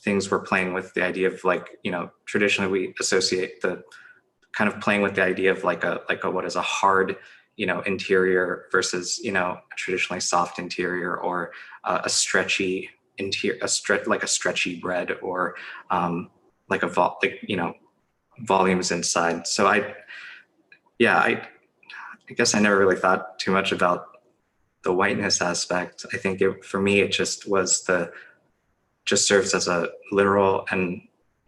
things we're playing with the idea of like, traditionally we associate the kind of playing with the idea of like a what is a hard interior versus a traditionally soft interior, or a stretchy interior, like a stretchy bread, or like volumes inside. So I guess I never really thought too much about the whiteness aspect. I think for me it just serves as a literal and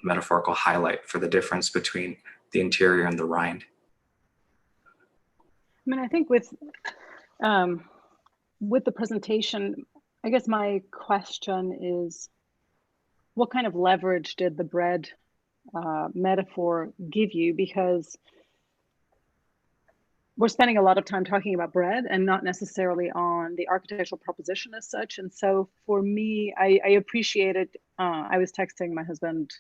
metaphorical highlight for the difference between the interior and the rind. I mean, I think with the presentation, I guess my question is, what kind of leverage did the bread metaphor give you? Because we're spending a lot of time talking about bread and not necessarily on the architectural proposition as such. And so for me, I appreciated, I was texting my husband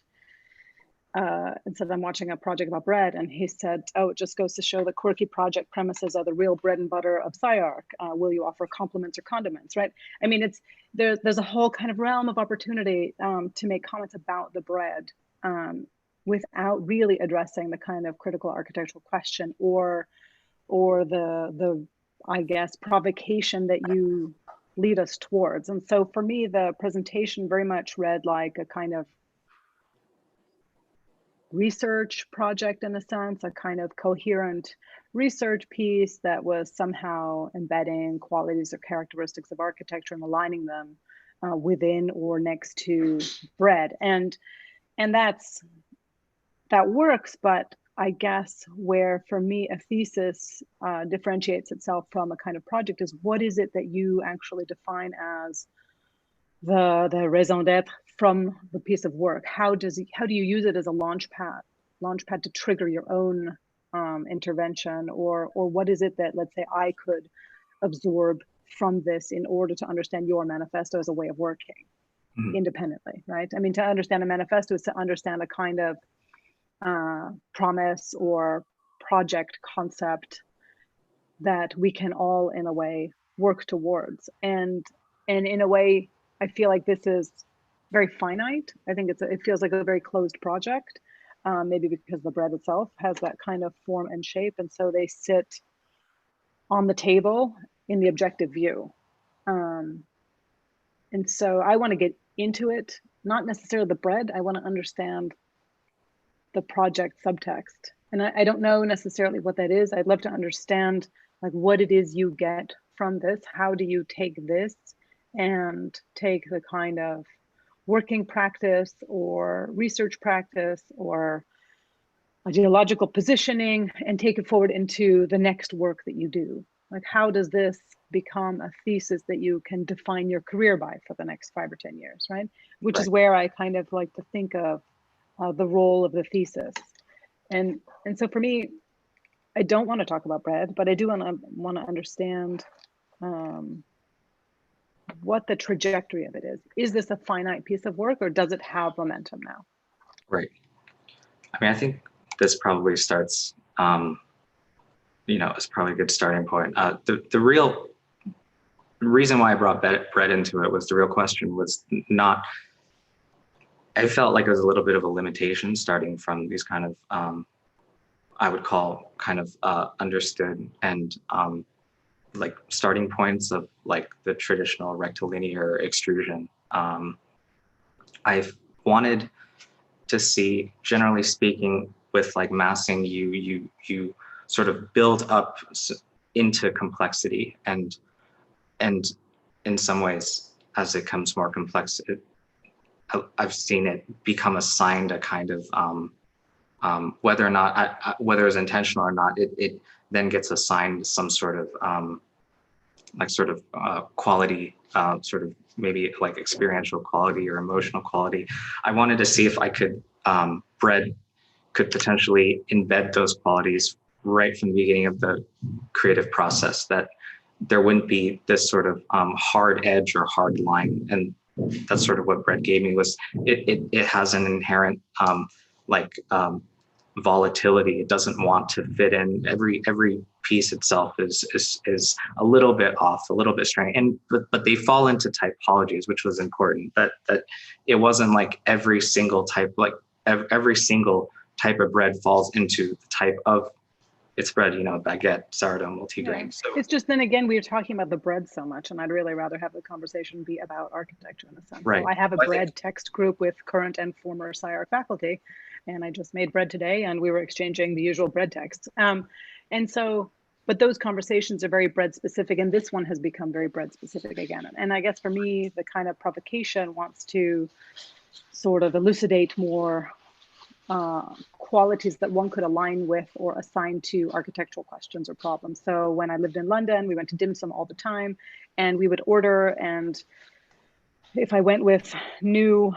and said, I'm watching a project about bread. And he said, oh, it just goes to show the quirky project premises are the real bread and butter of SCI-Arc. Will you offer compliments or condiments, right? I mean, there's a whole kind of realm of opportunity to make comments about the bread without really addressing the kind of critical architectural question or the I guess, provocation that you lead us towards. And so for me, the presentation very much read like a kind of research project in a sense, a kind of coherent research piece that was somehow embedding qualities or characteristics of architecture and aligning them within or next to bread. And that works, but I guess where for me a thesis differentiates itself from a kind of project is, what is it that you actually define as the raison d'etre from the piece of work? How do you use it as a launch pad to trigger your own intervention, or what is it that, let's say, I could absorb from this in order to understand your manifesto as a way of working independently, right? I mean, to understand a manifesto is to understand a kind of promise or project concept that we can all, in a way, work towards. And in a way, I feel like this is very finite. I think it feels like a very closed project, maybe because the bread itself has that kind of form and shape, and so they sit on the table in the objective view. And so I want to get into it, not necessarily the bread. I want to understand the project subtext. And I don't know necessarily what that is. I'd love to understand like what it is you get from this. How do you take this and take the kind of working practice or research practice or ideological positioning and take it forward into the next work that you do? Like, how does this become a thesis that you can define your career by for the next 5 or 10 years, right? Which is where I kind of like to think of the role of the thesis. And so for me, I don't want to talk about bread, but I do want to understand what the trajectory of it is. Is this a finite piece of work, or does it have momentum now? Right. I mean, I think this probably starts, it's probably a good starting point. The real reason why I brought bread into it was the real question was not, I felt like it was a little bit of a limitation starting from these kind of, I would call kind of understood and like starting points of like the traditional rectilinear extrusion. I've wanted to see, generally speaking, with like massing, you sort of build up into complexity, and in some ways, as it becomes more complex, I've seen it become assigned a kind of whether or not whether it's intentional or not, it then gets assigned some sort of quality, sort of maybe like experiential quality or emotional quality. I wanted to see if I could, bread could potentially embed those qualities right from the beginning of the creative process, that there wouldn't be this sort of hard edge or hard line. And that's sort of what bread gave me, was it has an inherent volatility. It doesn't want to fit in. Every piece itself is a little bit off, a little bit strange, but they fall into typologies, which was important. That it wasn't like every single type, like every single type of bread falls into the type of its bread, baguette, sourdough, multigrain. Right. So it's just, then again, we were talking about the bread so much, and I'd really rather have the conversation be about architecture in a sense. Right. So I have a bread text group with current and former SCI-Arc faculty, and I just made bread today, and we were exchanging the usual bread texts. And so, but those conversations are very bread specific, and this one has become very bread specific again. And I guess for me, the kind of provocation wants to sort of elucidate more qualities that one could align with or assign to architectural questions or problems. So when I lived in London, we went to dim sum all the time, and we would order, and if I went with new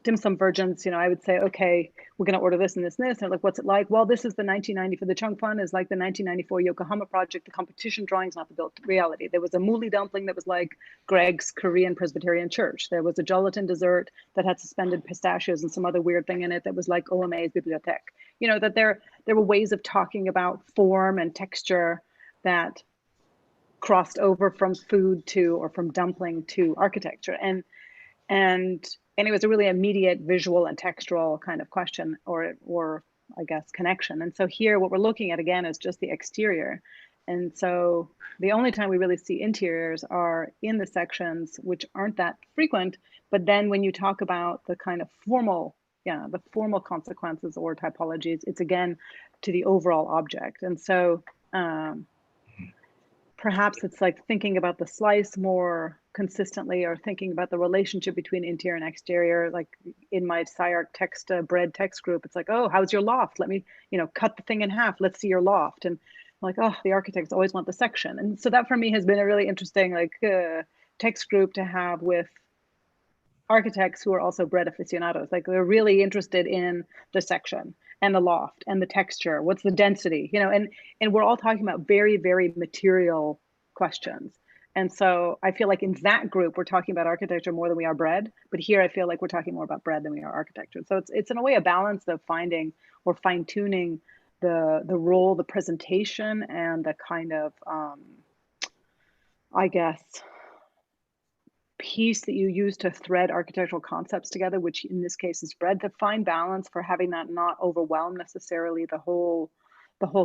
dim sum virgins, I would say, okay, we're going to order this and this and this. And like, what's it like? Well, this is the 1990 for the Chung Fun is like the 1994 Yokohama project. The competition drawings, not the built reality. There was a mouli dumpling that was like Greg's Korean Presbyterian Church. There was a gelatin dessert that had suspended pistachios and some other weird thing in it that was like OMA's Bibliothèque. That there were ways of talking about form and texture that crossed over from food to, or from dumpling to architecture. And it was a really immediate visual and textural kind of question, or I guess connection. And so here, what we're looking at again is just the exterior. And so the only time we really see interiors are in the sections, which aren't that frequent. But then when you talk about the kind of formal consequences or typologies, it's again to the overall object. And so perhaps it's like thinking about the slice more consistently, or thinking about the relationship between interior and exterior. Like in my SCI-Arc bread text group, it's like, oh, how's your loft? Let me, cut the thing in half. Let's see your loft. And I'm like, oh, the architects always want the section. And so that for me has been a really interesting text group to have with architects who are also bread aficionados. Like they're really interested in the section and the loft and the texture. What's the density? And we're all talking about very, very material questions. And so I feel like in that group, we're talking about architecture more than we are bread. But here I feel like we're talking more about bread than we are architecture. So it's in a way a balance of finding or fine tuning the role, the presentation, and the kind of, I guess, piece that you use to thread architectural concepts together, which in this case is bread, to find balance for having that not overwhelm necessarily the whole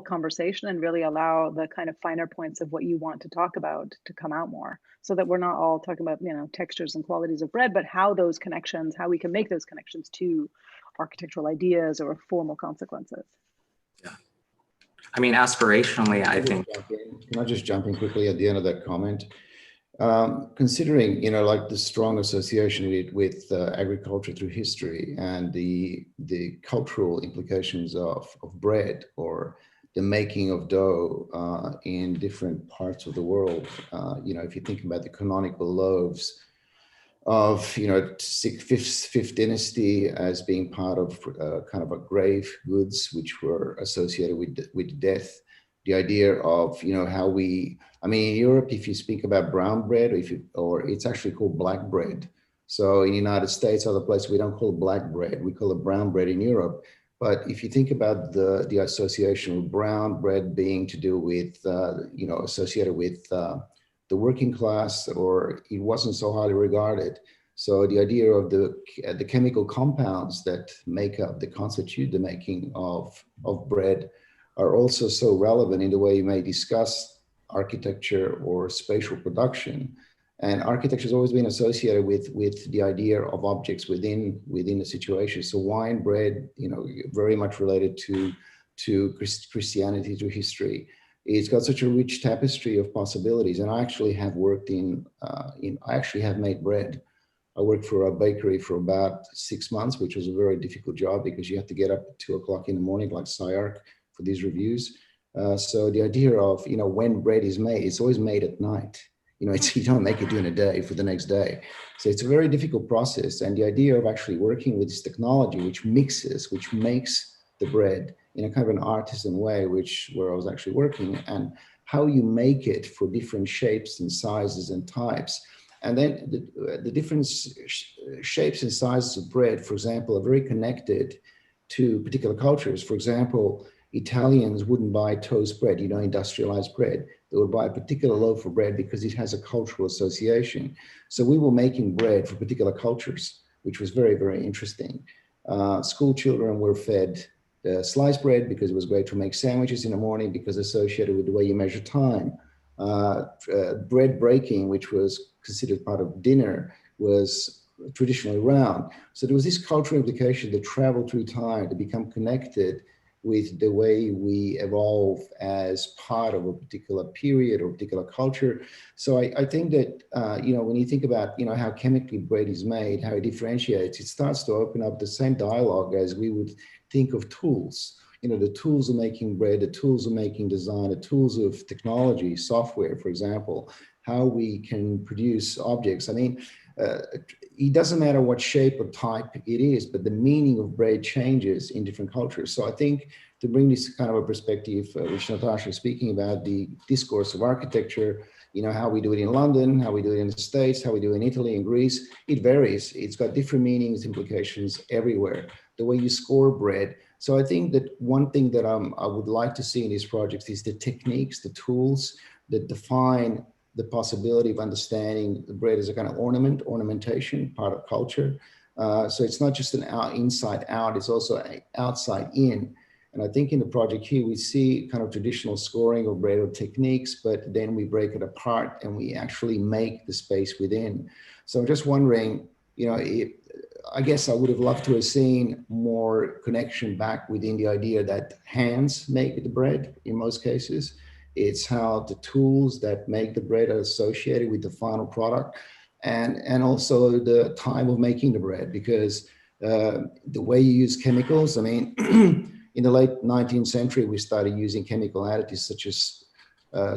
conversation, and really allow the kind of finer points of what you want to talk about to come out more, so that we're not all talking about, textures and qualities of bread, but how we can make those connections to architectural ideas or formal consequences. Yeah. I mean, aspirationally, I think. Can I just jump in quickly at the end of that comment? Considering, like the strong association with agriculture through history and the cultural implications of bread or the making of dough in different parts of the world, if you think about the canonical loaves of, fifth dynasty as being part of kind of a grave goods which were associated with death. The idea of, how we, in Europe, if you speak about brown bread, or it's actually called black bread. So in the United States, other places, we don't call it black bread, we call it brown bread in Europe. But if you think about the association with brown bread being to do with, associated with the working class, or it wasn't so highly regarded. So the idea of the chemical compounds that constitute the making of bread are also so relevant in the way you may discuss architecture or spatial production. And architecture has always been associated with the idea of objects within the situation. So wine, bread, very much related to Christianity, to history. It's got such a rich tapestry of possibilities. And I actually have worked I actually have made bread. I worked for a bakery for about 6 months, which was a very difficult job because you have to get up at 2 o'clock in the morning, like SCI-Arc, for these reviews. So the idea of, when bread is made, it's always made at night. You don't make it during the day for the next day. So it's a very difficult process. And the idea of actually working with this technology, which makes the bread in a kind of an artisan way, where I was actually working, and how you make it for different shapes and sizes and types. And then the different shapes and sizes of bread, for example, are very connected to particular cultures. For example, Italians wouldn't buy toast bread, industrialized bread. They would buy a particular loaf of bread because it has a cultural association. So we were making bread for particular cultures, which was very, very interesting. School children were fed sliced bread because it was great to make sandwiches in the morning because associated with the way you measure time. Bread breaking, which was considered part of dinner, was traditionally round. So there was this cultural implication that traveled through time to become connected with the way we evolve as part of a particular period or particular culture. So I think that, when you think about, how chemically bread is made, how it differentiates, it starts to open up the same dialogue as we would think of tools. The tools of making bread, the tools of making design, the tools of technology, software, for example, how we can produce objects. It doesn't matter what shape or type it is, but the meaning of bread changes in different cultures. So I think to bring this kind of a perspective, which Natasha is speaking about, the discourse of architecture, how we do it in London, how we do it in the States, how we do it in Italy and Greece, it varies. It's got different meanings, implications everywhere. The way you score bread. So I think that one thing that I would like to see in these projects is the techniques, the tools that define the possibility of understanding the bread as a kind of ornamentation, part of culture. So it's not just an inside out, it's also an outside in. And I think in the project here, we see kind of traditional scoring of bread or techniques, but then we break it apart and we actually make the space within. So I'm just wondering, I guess I would have loved to have seen more connection back within the idea that hands make the bread in most cases. It's how the tools that make the bread are associated with the final product, and also the time of making the bread, because the way you use chemicals, in the late 19th century, we started using chemical additives such as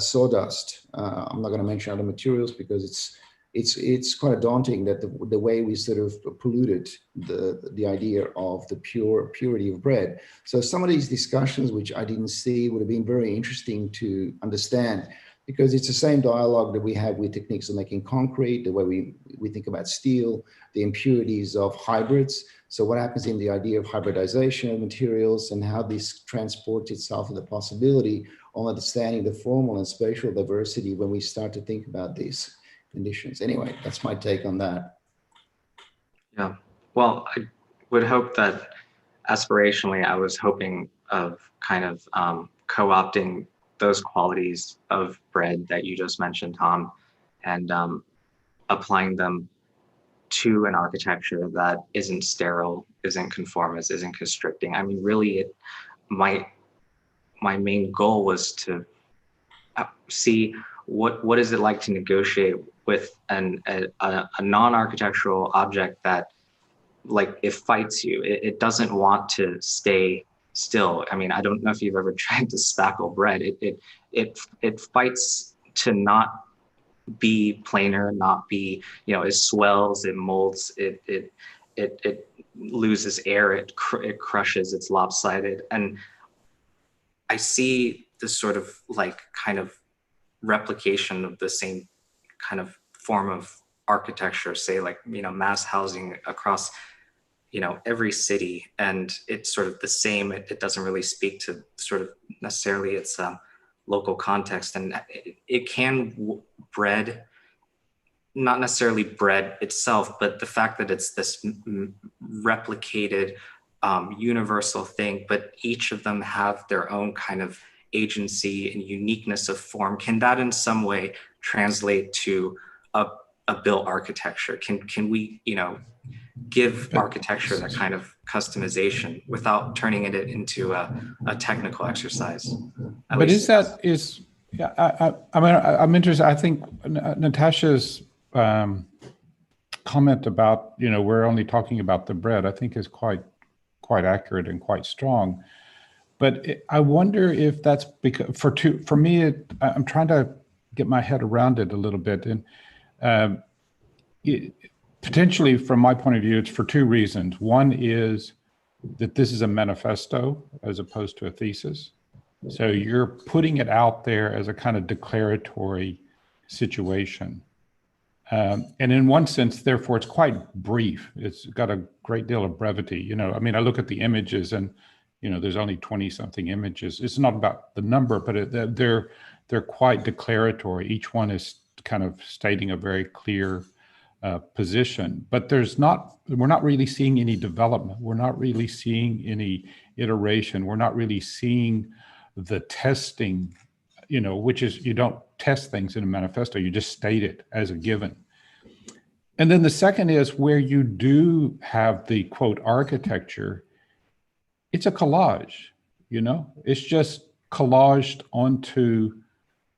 sawdust. I'm not going to mention other materials because it's quite daunting that the way we sort of polluted the idea of the purity of bread. So some of these discussions, which I didn't see, would have been very interesting to understand, because it's the same dialogue that we have with techniques of making concrete, the way we think about steel, the impurities of hybrids. So what happens in the idea of hybridization of materials and how this transports itself to the possibility of understanding the formal and spatial diversity when we start to think about these conditions. Anyway, that's my take on that. Yeah, well, I would hope that aspirationally, I was hoping of kind of co-opting those qualities of bread that you just mentioned, Tom, and applying them to an architecture that isn't sterile, isn't conformist, isn't constricting. Really, it might my main goal was to see what is it like to negotiate with a non-architectural object that, like, it fights you. It doesn't want to stay still. I mean, I don't know if you've ever tried to spackle bread. It fights to not be planar, not be, you know, it swells, it molds, it loses air, it crushes, it's lopsided. And I see this sort of like kind of replication of the same kind of form of architecture, say like, you know, mass housing across, you know, every city, and it's sort of the same. It doesn't really speak to sort of necessarily its local context, and it can bread, not necessarily bread itself, but the fact that it's this replicated universal thing, but each of them have their own kind of agency and uniqueness of form. Can that in some way translate to a built architecture? Can we, you know, give architecture that kind of customization without turning it into a technical exercise? But yeah, I mean, I'm interested. I think Natasha's comment about, you know, we're only talking about the bread, I think is quite accurate and quite strong. But I wonder if that's because for me, I'm trying to get my head around it a little bit. And potentially, from my point of view, it's for two reasons. One is that this is a manifesto as opposed to a thesis. So you're putting it out there as a kind of declaratory situation. And in one sense, therefore, it's quite brief. It's got a great deal of brevity. You know, I mean, I look at the images and, you know, there's only 20-something images. It's not about the number, but they're quite declaratory. Each one is kind of stating a very clear position, but we're not really seeing any development. We're not really seeing any iteration. We're not really seeing the testing, you know, which is, you don't test things in a manifesto, you just state it as a given. And then the second is where you do have the quote architecture, it's a collage, you know, it's just collaged onto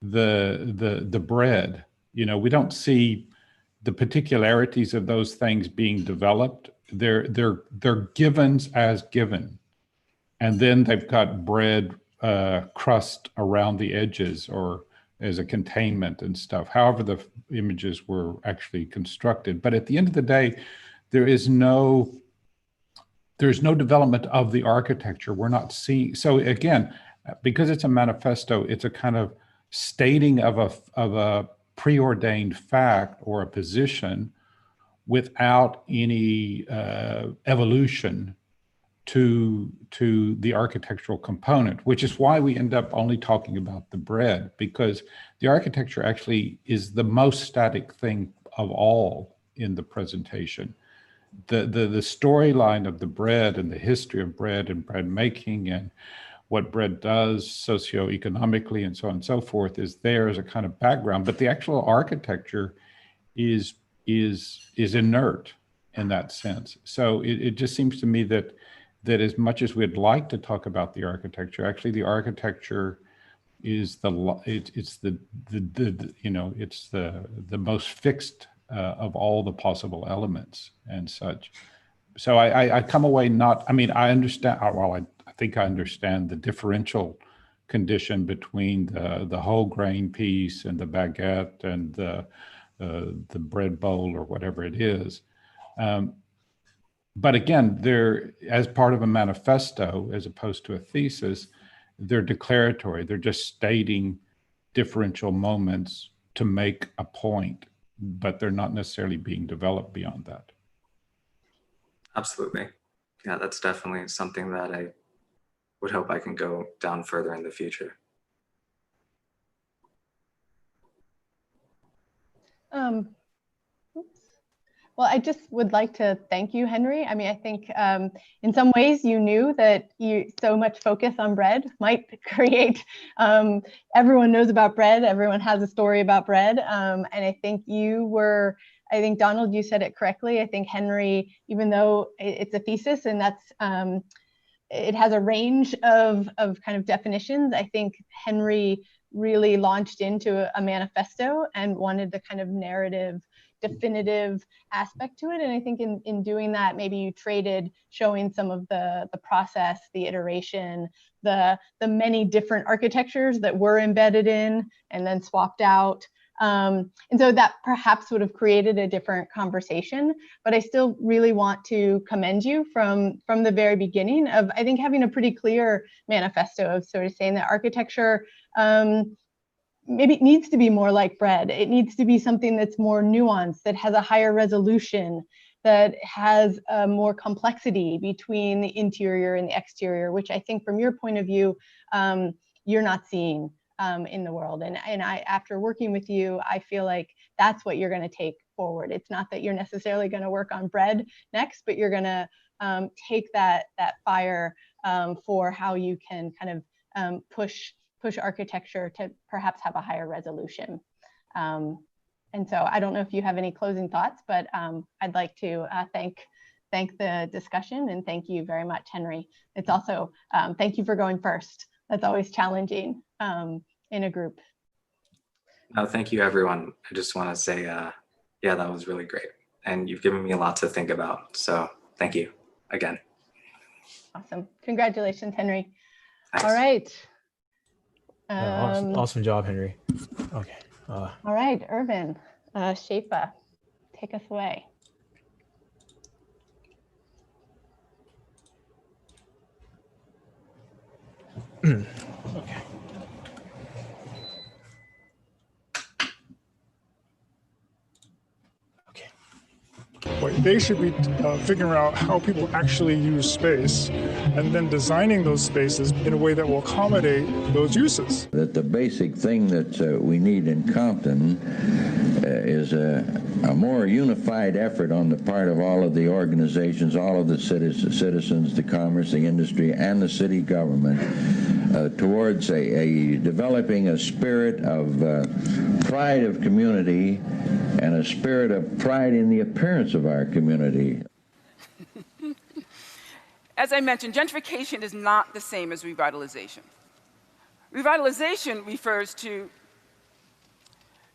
the bread. You know, we don't see the particularities of those things being developed. They're givens as given. And then they've got bread crust around the edges or as a containment and stuff, however the images were actually constructed. But at the end of the day, there's no development of the architecture. We're not seeing, so again, because it's a manifesto, it's a kind of stating of a preordained fact or a position without any evolution to the architectural component, which is why we end up only talking about the bread, because the architecture actually is the most static thing of all in the presentation. The storyline of the bread and the history of bread and bread making and what bread does socioeconomically and so on and so forth is there as a kind of background, but the actual architecture is inert in that sense. So it just seems to me that as much as we'd like to talk about the architecture, actually the architecture is the most fixed of all the possible elements and such. So I come away not, I mean, I understand, well, I think I understand the differential condition between the whole grain piece and the baguette and the bread bowl or whatever it is. But again, they're, as part of a manifesto, as opposed to a thesis, they're declaratory. They're just stating differential moments to make a point, but they're not necessarily being developed beyond that. Absolutely. Yeah, that's definitely something that I would hope I can go down further in the future. Well, I just would like to thank you, Henry. I mean, I think in some ways you knew that so much focus on bread might create, everyone knows about bread, everyone has a story about bread. And I think I think Donald, you said it correctly. I think Henry, even though it's a thesis and that's it has a range of kind of definitions. I think Henry really launched into a manifesto and wanted the kind of narrative, definitive aspect to it. And I think in doing that, maybe you traded showing some of the process, the iteration, the many different architectures that were embedded in and then swapped out. And so that perhaps would have created a different conversation, but I still really want to commend you from the very beginning of, I think, having a pretty clear manifesto of sort of saying that architecture maybe it needs to be more like bread. It needs to be something that's more nuanced, that has a higher resolution, that has more complexity between the interior and the exterior, which I think from your point of view, you're not seeing in the world. And I, after working with you, I feel like that's what you're going to take forward. It's not that you're necessarily going to work on bread next, but you're going to take that fire for how you can kind of push architecture to perhaps have a higher resolution. And so I don't know if you have any closing thoughts, but I'd like to thank the discussion, and thank you very much, Henry. It's also, thank you for going first. That's always challenging in a group. No, thank you, everyone. I just want to say, yeah, that was really great. And you've given me a lot to think about. So thank you again. Awesome. Congratulations, Henry. Thanks. All right. Awesome job, Henry. Okay. All right, IRVIN SHAIFA, take us away. Okay. They should be figuring out how people actually use space and then designing those spaces in a way that will accommodate those uses. That the basic thing that we need in Compton is a more unified effort on the part of all of the organizations, all of the citizens, the commerce, the industry, and the city government towards developing a spirit of pride of community and a spirit of pride in the appearance of our community. As I mentioned, gentrification is not the same as revitalization. Revitalization refers to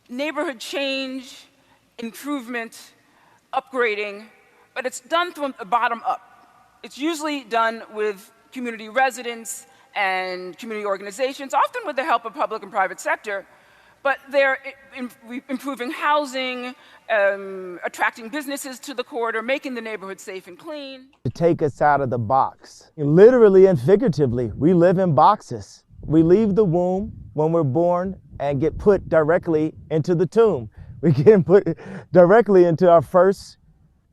neighborhood change, improvement, upgrading, but it's done from the bottom up. It's usually done with community residents and community organizations, often with the help of public and private sector, but they're improving housing, attracting businesses to the corridor, making the neighborhood safe and clean. To take us out of the box. Literally and figuratively, we live in boxes. We leave the womb when we're born and get put directly into the tomb. We get put directly into our first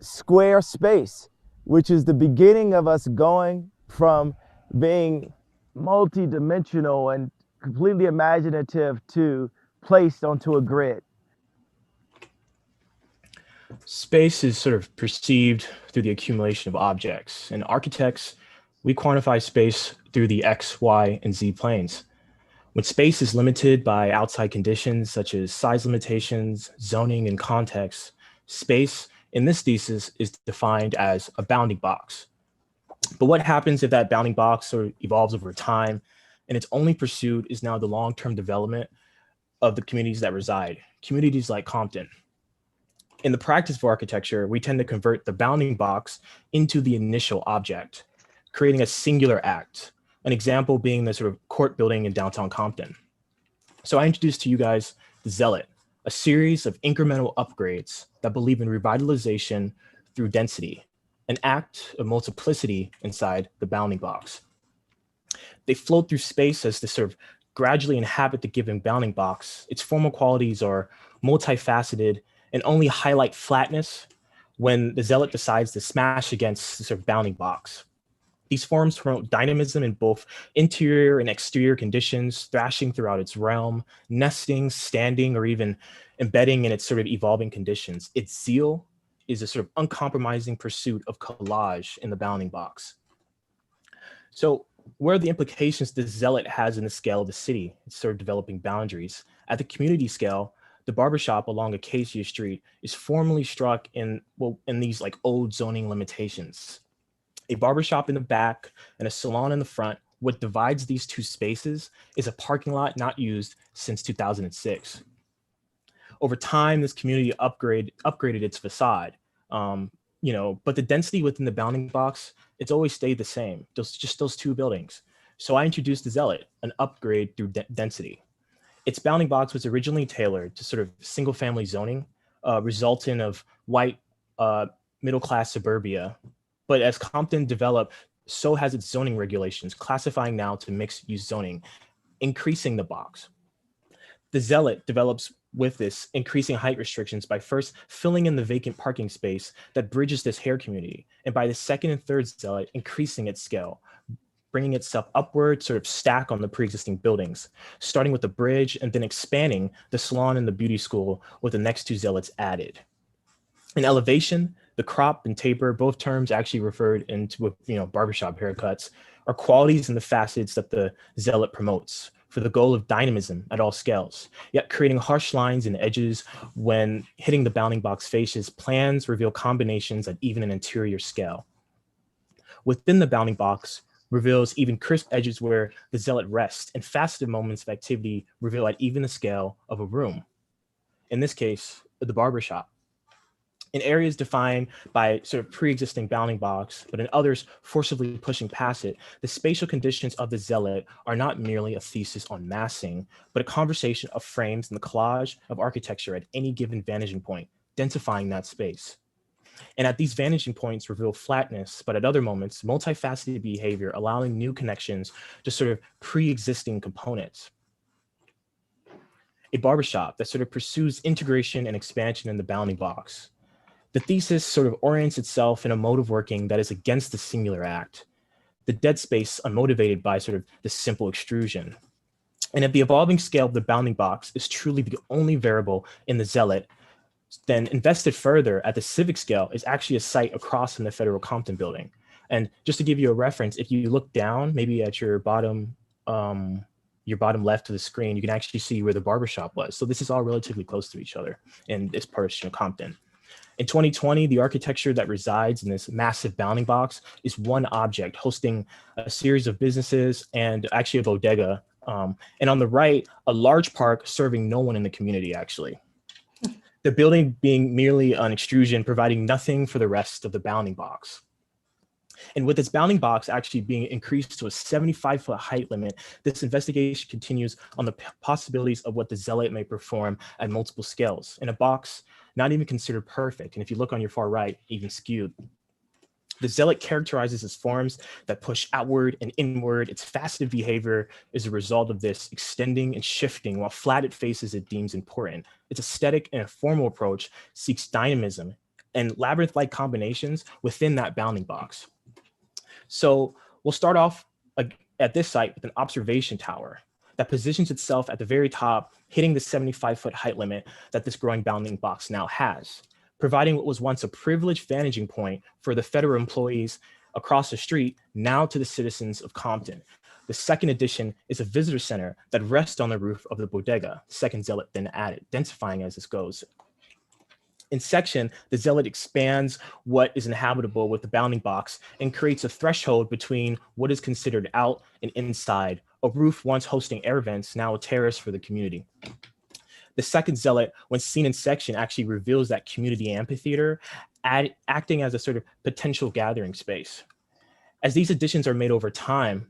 square space, which is the beginning of us going from being multi-dimensional and completely imaginative to placed onto a grid. Space is sort of perceived through the accumulation of objects. And architects, we quantify space through the X, Y, and Z planes. When space is limited by outside conditions such as size limitations, zoning, and context, space in this thesis is defined as a bounding box. But what happens if that bounding box sort of evolves over time and its only pursuit is now the long-term development of the communities that reside, communities like Compton? In the practice of architecture, we tend to convert the bounding box into the initial object, creating a singular act, an example being the sort of court building in downtown Compton. So I introduced to you guys the Zealot, a series of incremental upgrades that believe in revitalization through density, an act of multiplicity inside the bounding box. They float through space as they sort of gradually inhabit the given bounding box. Its formal qualities are multifaceted and only highlight flatness when the Zealot decides to smash against the sort of bounding box. These forms promote dynamism in both interior and exterior conditions, thrashing throughout its realm, nesting, standing, or even embedding in its sort of evolving conditions. Its zeal is a sort of uncompromising pursuit of collage in the bounding box. So where are the implications the Zealot has in the scale of the city? It's sort of developing boundaries. At the community scale, the barbershop along Acacia Street is formally struck in these like old zoning limitations. A barbershop in the back and a salon in the front. What divides these two spaces is a parking lot not used since 2006. Over time, this community upgraded its facade, but the density within the bounding box, it's always stayed the same, just those two buildings. So I introduced the Zealot, an upgrade through density. Its bounding box was originally tailored to sort of single family zoning, resultant of white middle-class suburbia. But as Compton developed, so has its zoning regulations, classifying now to mixed-use zoning, increasing the box. The Zealot develops with this, increasing height restrictions by first filling in the vacant parking space that bridges this hair community, and by the second and third Zealot, increasing its scale, bringing itself upward, sort of stack on the pre-existing buildings, starting with the bridge and then expanding the salon and the beauty school with the next two Zealots added. In elevation, the crop and taper, both terms actually referred into barbershop haircuts, are qualities and the facets that the Zealot promotes for the goal of dynamism at all scales, yet creating harsh lines and edges when hitting the bounding box faces. Plans reveal combinations at even an interior scale. Within the bounding box reveals even crisp edges where the Zealot rests, and faceted moments of activity reveal at even the scale of a room. In this case, the barbershop. In areas defined by sort of pre-existing bounding box, but in others forcibly pushing past it, the spatial conditions of the Zealot are not merely a thesis on massing, but a conversation of frames and the collage of architecture at any given vanishing point, densifying that space. And at these vanishing points reveal flatness, but at other moments, multifaceted behavior, allowing new connections to sort of pre-existing components. A barbershop that sort of pursues integration and expansion in the bounding box. The thesis sort of orients itself in a mode of working that is against the singular act, the dead space unmotivated by sort of the simple extrusion. And if the evolving scale of the bounding box is truly the only variable in the Zealot, then invested further at the civic scale is actually a site across from the Federal Compton building. And just to give you a reference, if you look down, maybe at your bottom left of the screen, you can actually see where the barbershop was. So this is all relatively close to each other in this part of Compton. In 2020, the architecture that resides in this massive bounding box is one object hosting a series of businesses and actually a bodega. And on the right, a large park serving no one in the community, actually. The building being merely an extrusion, providing nothing for the rest of the bounding box. And with its bounding box actually being increased to a 75-foot height limit, this investigation continues on the possibilities of what the Zealot may perform at multiple scales in a box not even considered perfect. And if you look on your far right, even skewed. The Zealot characterizes its forms that push outward and inward. Its faceted behavior is a result of this extending and shifting, while flatted faces it deems important. Its aesthetic and formal approach seeks dynamism and labyrinth-like combinations within that bounding box. So we'll start off at this site with an observation tower that positions itself at the very top, hitting the 75-foot height limit that this growing bounding box now has, providing what was once a privileged vanishing point for the federal employees across the street, now to the citizens of Compton. The second addition is a visitor center that rests on the roof of the bodega, second Zealot then added, densifying as this goes. In section, the Zealot expands what is inhabitable with the bounding box and creates a threshold between what is considered out and inside, a roof once hosting air vents, now a terrace for the community. The second Zealot, when seen in section, actually reveals that community amphitheater, acting as a sort of potential gathering space. As these additions are made over time,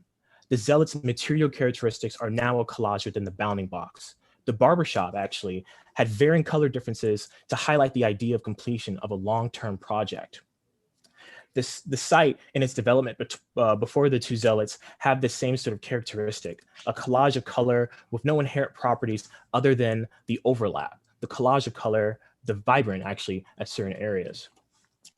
the Zealot's material characteristics are now a collage within the bounding box. The barbershop actually had varying color differences to highlight the idea of completion of a long-term project. The site in its development before the two Zealots have the same sort of characteristic, a collage of color with no inherent properties other than the overlap, the collage of color, the vibrant actually at certain areas.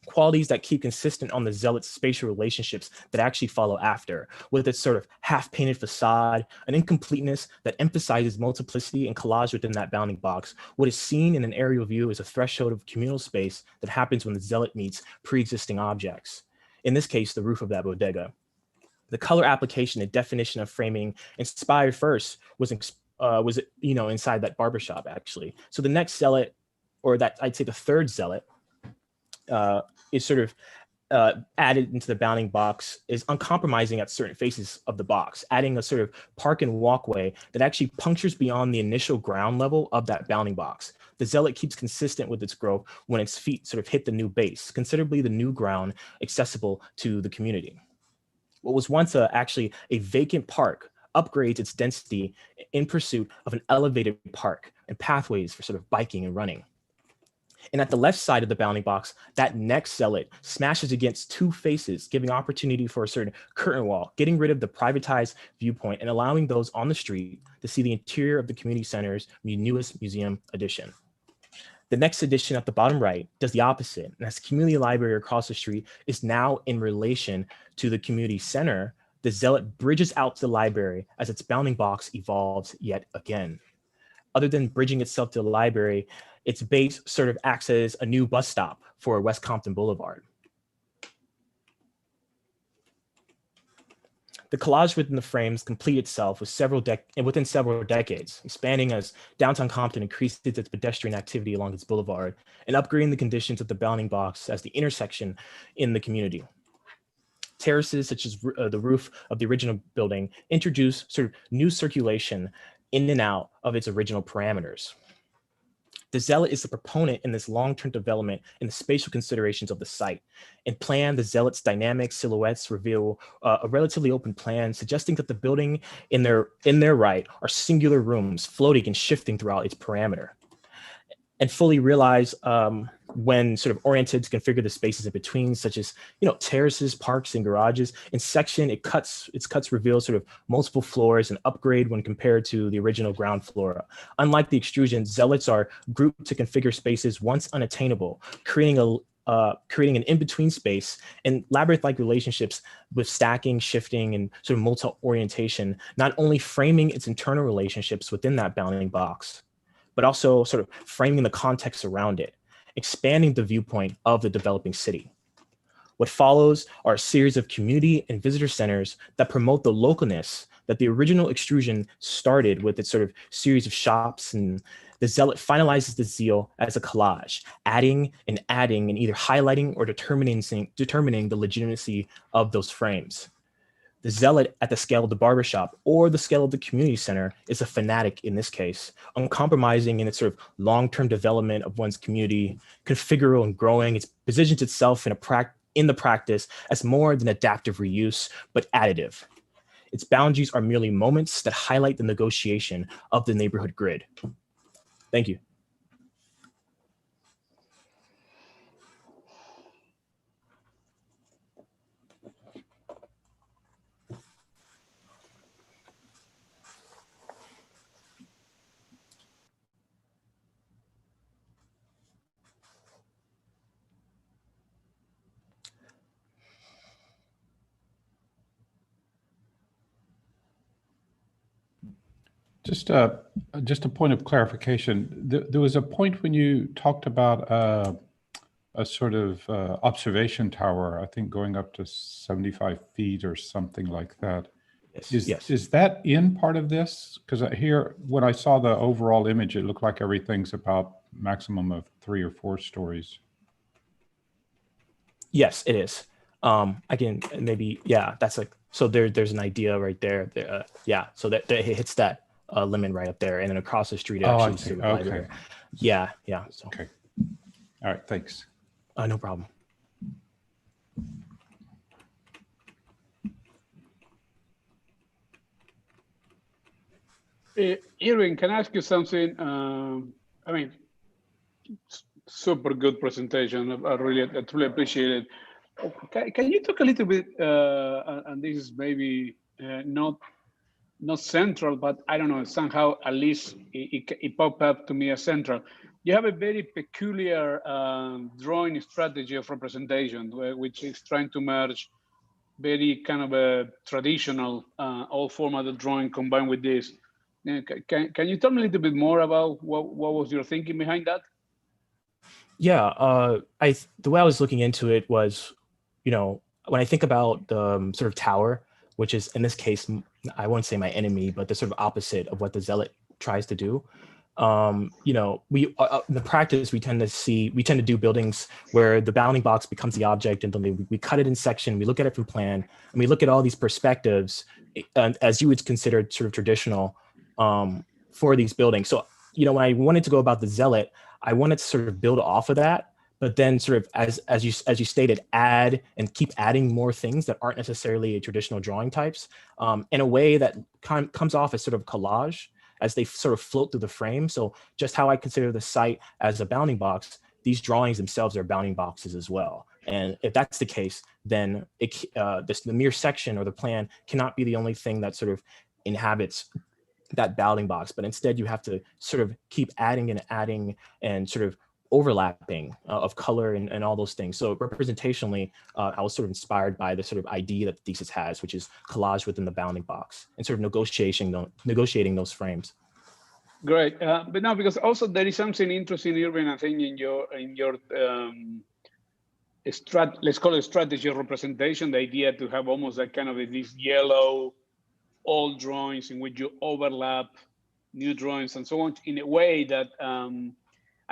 Qualities that keep consistent on the Zealot's spatial relationships that actually follow after, with its sort of half-painted facade, an incompleteness that emphasizes multiplicity and collage within that bounding box. What is seen in an aerial view is a threshold of communal space that happens when the Zealot meets pre-existing objects. In this case, the roof of that bodega. The color application and definition of framing inspired first was inside that barbershop actually. So the next Zealot, or that I'd say the third Zealot, is sort of added into the bounding box is uncompromising at certain faces of the box, adding a sort of park and walkway that actually punctures beyond the initial ground level of that bounding box. The zealot keeps consistent with its growth when its feet sort of hit the new base, considerably the new ground accessible to the community. What was once actually a vacant park upgrades its density in pursuit of an elevated park and pathways for sort of biking and running. And at the left side of the bounding box, that next zealot smashes against two faces, giving opportunity for a certain curtain wall, getting rid of the privatized viewpoint and allowing those on the street to see the interior of the community center's newest museum addition. The next edition at the bottom right does the opposite, and as the community library across the street is now in relation to the community center, the zealot bridges out to the library as its bounding box evolves yet again. Other than bridging itself to the library, its base sort of acts as a new bus stop for West Compton Boulevard. The collage within the frames complete itself with within several decades, expanding as downtown Compton increases its pedestrian activity along its boulevard and upgrading the conditions of the bounding box as the intersection in the community. Terraces such as the roof of the original building introduce sort of new circulation in and out of its original parameters. The zealot is the proponent in this long-term development in the spatial considerations of the site. In plan, the zealot's dynamic silhouettes reveal a relatively open plan, suggesting that the building in their right are singular rooms floating and shifting throughout its parameter. And fully realize when sort of oriented to configure the spaces in between, such as terraces, parks, and garages. In section, its cuts reveal sort of multiple floors and upgrade when compared to the original ground floor. Unlike the extrusion, zealots are grouped to configure spaces once unattainable, creating an in-between space and labyrinth-like relationships with stacking, shifting, and sort of multi-orientation, not only framing its internal relationships within that bounding box, but also sort of framing the context around it, expanding the viewpoint of the developing city. What follows are a series of community and visitor centers that promote the localness that the original extrusion started with its sort of series of shops, and the zealot finalizes the zeal as a collage, adding and either highlighting or determining the legitimacy of those frames. The zealot at the scale of the barbershop or the scale of the community center is a fanatic in this case, uncompromising in its sort of long-term development of one's community, configural and growing. It positions itself in the practice as more than adaptive reuse, but additive. Its boundaries are merely moments that highlight the negotiation of the neighborhood grid. Thank you. Just a point of clarification. There was a point when you talked about a sort of observation tower, I think going up to 75 feet or something like that. Yes. Is that in part of this? Because here, when I saw the overall image, it looked like everything's about maximum of 3 or 4 stories. Yes, it is. I can maybe, yeah, that's like, so there's an idea right there. Yeah, so that it hits that limit right up there, and then across the street, actually, to the library. Yeah. So. Okay. All right, thanks. No problem. Irvin, can I ask you something? I mean, super good presentation. I truly appreciate it. Can you talk a little bit, and this is maybe not central, but I don't know, somehow at least it popped up to me as central. You have a very peculiar drawing strategy of representation, which is trying to merge very kind of a traditional old format of drawing combined with this. Can you tell me a little bit more about what was your thinking behind that? Yeah, the way I was looking into it was, when I think about the sort of tower, which is in this case, I won't say my enemy, but the sort of opposite of what the zealot tries to do. You know, we in the practice we tend to do buildings where the bounding box becomes the object, and then we cut it in section. We look at it from plan, and we look at all these perspectives as you would consider sort of traditional for these buildings. So, you know, when I wanted to go about the Zealot, I wanted to sort of build off of that, but then sort of as you stated, add and keep adding more things that aren't necessarily traditional drawing types in a way that comes off as sort of collage as they sort of float through the frame. So just how I consider the site as a bounding box, these drawings themselves are bounding boxes as well. And if that's the case, then the mere section or the plan cannot be the only thing that sort of inhabits that bounding box, but instead you have to sort of keep adding and sort of overlapping of color and all those things. So representationally, I was sort of inspired by the sort of idea that the thesis has, which is collage within the bounding box and sort of negotiating those frames. Great, but now because also there is something interesting, Irvin, I think in your let's call it strategy of representation, the idea to have almost like kind of these yellow old drawings in which you overlap new drawings and so on in a way that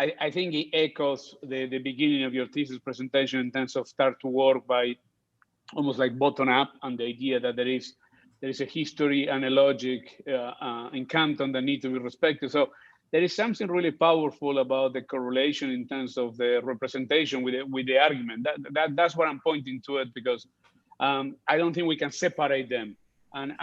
I think it echoes the beginning of your thesis presentation in terms of start to work by almost like bottom up, and the idea that there is a history and a logic in Canton that need to be respected. So there is something really powerful about the correlation in terms of the representation with the argument. That's what I'm pointing to it, because I don't think we can separate them. And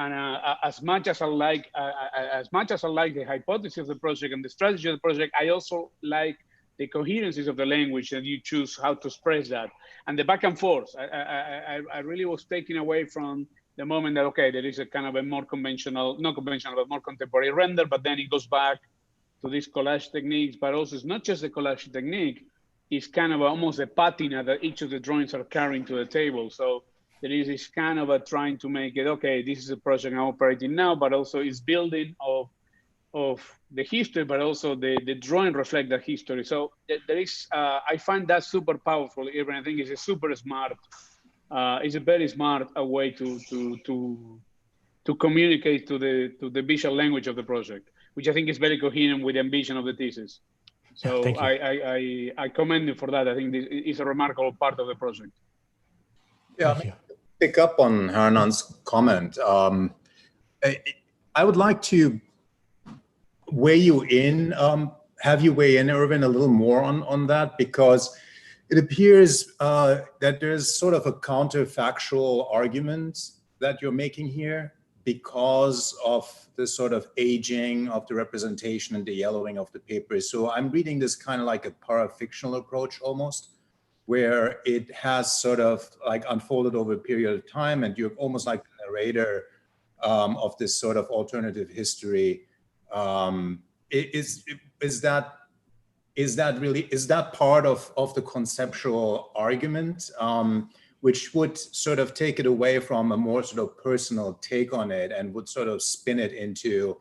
as much as I like the hypothesis of the project and the strategy of the project, I also like the coherencies of the language that you choose how to express that, and the back and forth. I really was taken away from the moment that, okay, there is a kind of a more conventional, not conventional, but more contemporary render, but then it goes back to these collage techniques. But also, it's not just the collage technique; it's kind of almost a patina that each of the drawings are carrying to the table. So there is this kind of a trying to make it, okay, this is a project I'm operating now, but also it's building of the history, but also the drawing reflect that history. So there is, I find that super powerful, Irvin. I think it's a super smart, it's a very smart way to communicate to the visual language of the project, which I think is very coherent with the ambition of the thesis. So I commend you for that. I think this is a remarkable part of the project. Yeah, pick up on Hernan's comment. I would like to weigh you in, have you weigh in, Irvin, a little more on that, because it appears that there's sort of a counterfactual argument that you're making here because of the sort of aging of the representation and the yellowing of the paper. So I'm reading this kind of like a parafictional approach almost, where it has sort of like unfolded over a period of time, and you're almost like the narrator of this sort of alternative history. Is that part of the conceptual argument, which would sort of take it away from a more sort of personal take on it and would sort of spin it into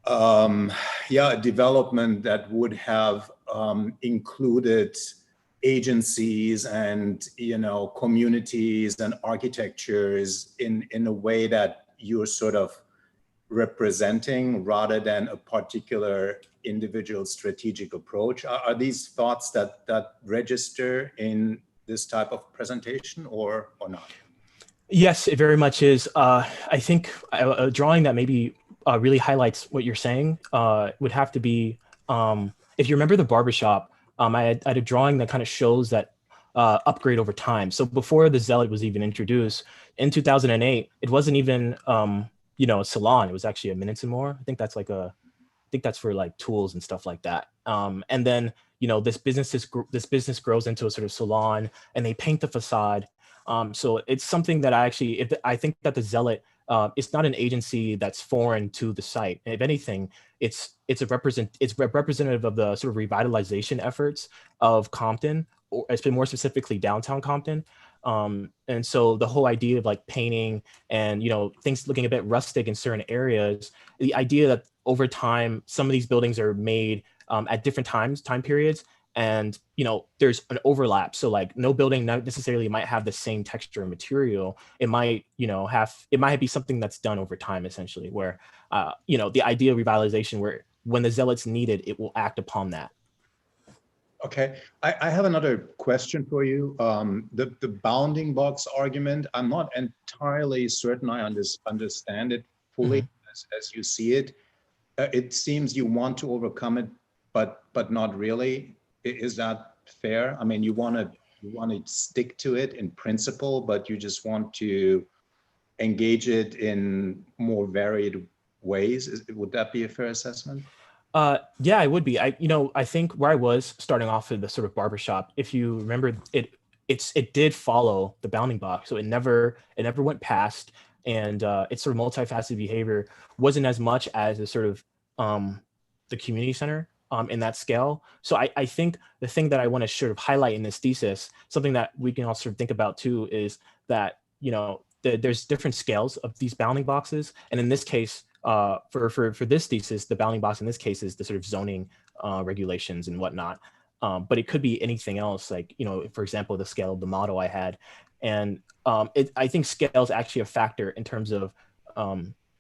a development that would have included agencies and, you know, communities and architectures in a way that you're sort of representing rather than a particular individual strategic approach? Are these thoughts that register in this type of presentation or not? Yes, it very much is. I think a drawing that maybe really highlights what you're saying would have to be, if you remember the barbershop, I had a drawing that kind of shows that upgrade over time. So before the Zealot was even introduced in 2008, it wasn't even you know, a salon. It was actually a Minutes and More. I think that's for like tools and stuff like that. And then, you know, this business grows into a sort of salon, and they paint the facade. So it's something that I think that the Zealot, it's not an agency that's foreign to the site. If anything, it's representative of the sort of revitalization efforts of Compton, or it's been more specifically downtown Compton. And so the whole idea of like painting and, you know, things looking a bit rustic in certain areas, the idea that over time, some of these buildings are made at different time periods, and, you know, there's an overlap. So like no building not necessarily might have the same texture and material. It might, you know, it might be something that's done over time, essentially, where, you know, the idea of revitalization where when the zealots need it, it will act upon that. Okay, I have another question for you. The bounding box argument, I'm not entirely certain I understand it fully as you see it. It seems you want to overcome it, but not really. Is that fair? I mean, you want to stick to it in principle, but you just want to engage it in more varied ways. Would that be a fair assessment? Yeah, it would be. I think where I was starting off in the sort of barbershop, if you remember, it did follow the bounding box, so it never went past, and its sort of multifaceted behavior wasn't as much as the sort of the community center in that scale. So I think the thing that I want to sort of highlight in this thesis, something that we can also think about too, is that there's different scales of these bounding boxes, and in this case, for this thesis, the bounding box in this case is the sort of zoning regulations and whatnot. But it could be anything else, like, for example, the scale of the model I had. And I think scale is actually a factor in terms of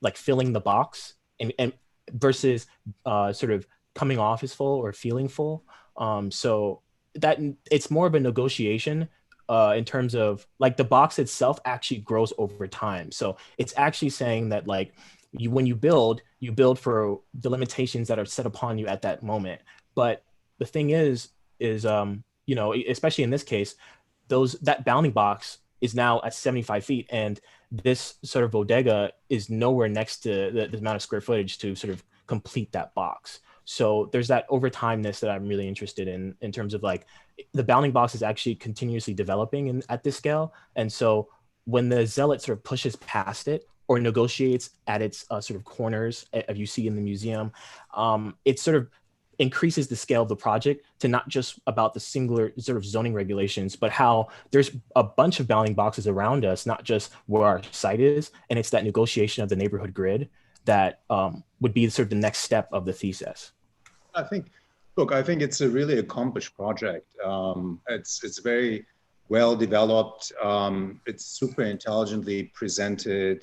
like filling the box and versus sort of coming off as full or feeling full. So that it's more of a negotiation in terms of like the box itself actually grows over time. So it's actually saying that like, when you build for the limitations that are set upon you at that moment. But the thing is, especially in this case, that bounding box is now at 75 feet, and this sort of bodega is nowhere next to the amount of square footage to sort of complete that box. So there's that overtimeness that I'm really interested in terms of like the bounding box is actually continuously developing at this scale. And so when the zealot sort of pushes past it, or negotiates at its sort of corners, as you see in the museum, it sort of increases the scale of the project to not just about the singular sort of zoning regulations, but how there's a bunch of bounding boxes around us, not just where our site is. And it's that negotiation of the neighborhood grid that would be sort of the next step of the thesis. I think it's a really accomplished project. It's very well developed. It's super intelligently presented.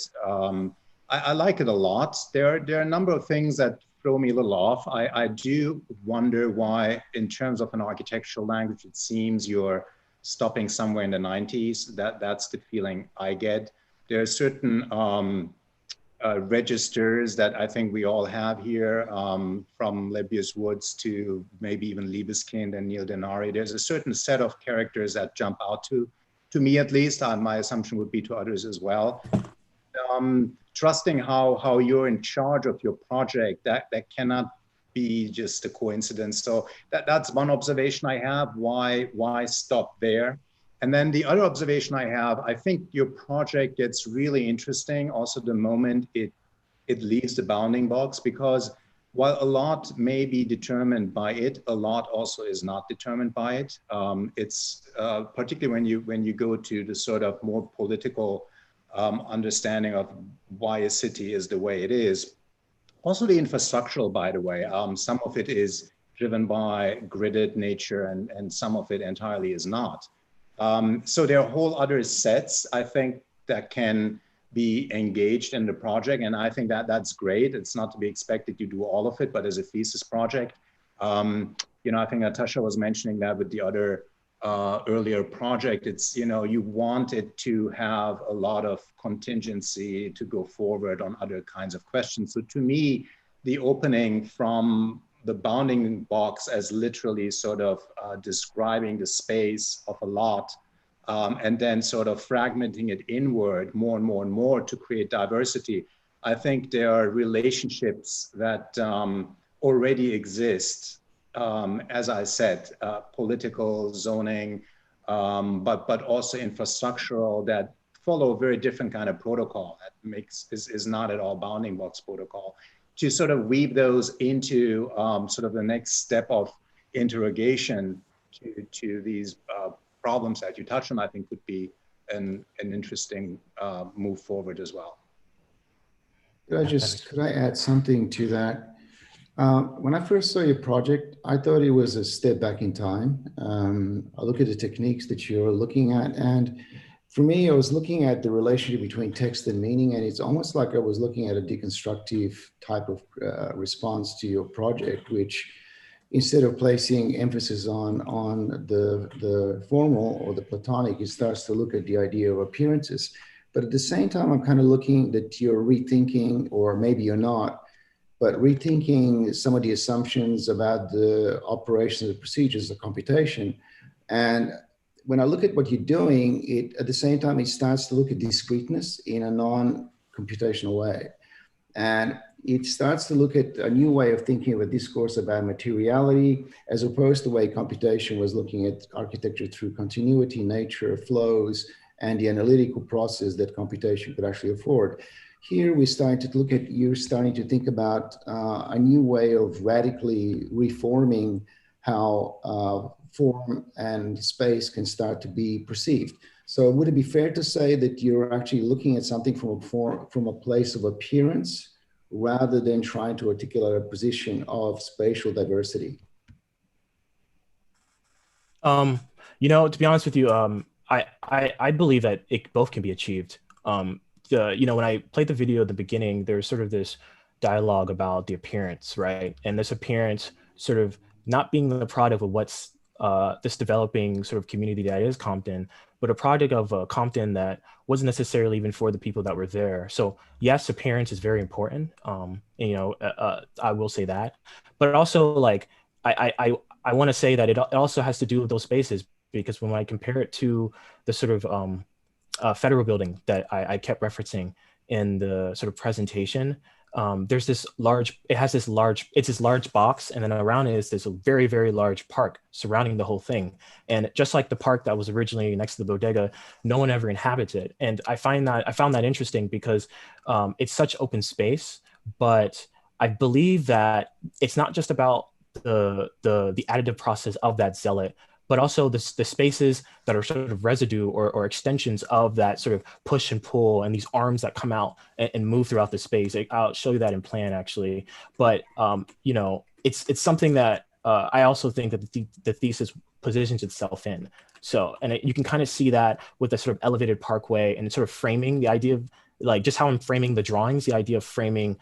I like it a lot. There are a number of things that throw me a little off. I do wonder why, in terms of an architectural language, it seems you're stopping somewhere in the 90s. That's the feeling I get. There are certain registers that I think we all have here, from Lebbeus Woods to maybe even Liebeskind and Neil Denari. There's a certain set of characters that jump out to me at least, and my assumption would be to others as well. Trusting how you're in charge of your project, that cannot be just a coincidence. So that's one observation I have. Why stop there? And then the other observation I have, I think your project gets really interesting also the moment it leaves the bounding box, because while a lot may be determined by it, a lot also is not determined by it. It's particularly when you go to the sort of more political understanding of why a city is the way it is. Also the infrastructural, by the way, some of it is driven by gridded nature and some of it entirely is not. So there are whole other sets, I think, that can be engaged in the project. And I think that's great. It's not to be expected you do all of it, but as a thesis project, I think Natasha was mentioning that with the other earlier project, it's, you want it to have a lot of contingency to go forward on other kinds of questions. So to me, the opening from the bounding box as literally sort of describing the space of a lot, and then sort of fragmenting it inward more and more and more to create diversity. I think there are relationships that already exist, as I said, political, zoning, but also infrastructural, that follow a very different kind of protocol that is not at all bounding box protocol. To sort of weave those into sort of the next step of interrogation to these problems that you touched on, I think would be an interesting move forward as well. Could I add something to that? When I first saw your project, I thought it was a step back in time. I look at the techniques that you're looking at, and for me, I was looking at the relationship between text and meaning, and it's almost like I was looking at a deconstructive type of response to your project, which instead of placing emphasis on the formal or the platonic, it starts to look at the idea of appearances. But at the same time, I'm kind of looking that you're rethinking, or maybe you're not, but rethinking some of the assumptions about the operations and procedures of computation. And when I look at what you're doing, it at the same time, it starts to look at discreteness in a non-computational way. And it starts to look at a new way of thinking of a discourse about materiality, as opposed to the way computation was looking at architecture through continuity, nature, flows, and the analytical process that computation could actually afford. Here, we're starting to look at, you're starting to think about a new way of radically reforming how form and space can start to be perceived. So would it be fair to say that you're actually looking at something from a place of appearance rather than trying to articulate a position of spatial diversity? You know, to be honest with you, I believe that it both can be achieved. You know, when I played the video at the beginning, there's sort of this dialogue about the appearance, right? And this appearance sort of not being the product of what's this developing sort of community that is Compton, but a product of Compton that wasn't necessarily even for the people that were there. So yes, appearance is very important. You know, I will say that, but also like, I want to say that it also has to do with those spaces, because when I compare it to the sort of federal building that I kept referencing in the sort of presentation, there's this large, it's this large box, and then around it is this very, very large park surrounding the whole thing. And just like the park that was originally next to the bodega, no one ever inhabits it. And I found that interesting because it's such open space, but I believe that it's not just about the additive process of that zealot, but also the spaces that are sort of residue or extensions of that sort of push and pull, and these arms that come out and move throughout the space. I'll show you that in plan actually. But you know, it's something that I also think that the thesis positions itself in. So, and you can kind of see that with the sort of elevated parkway and sort of framing the idea of like just how I'm framing the drawings, the idea of framing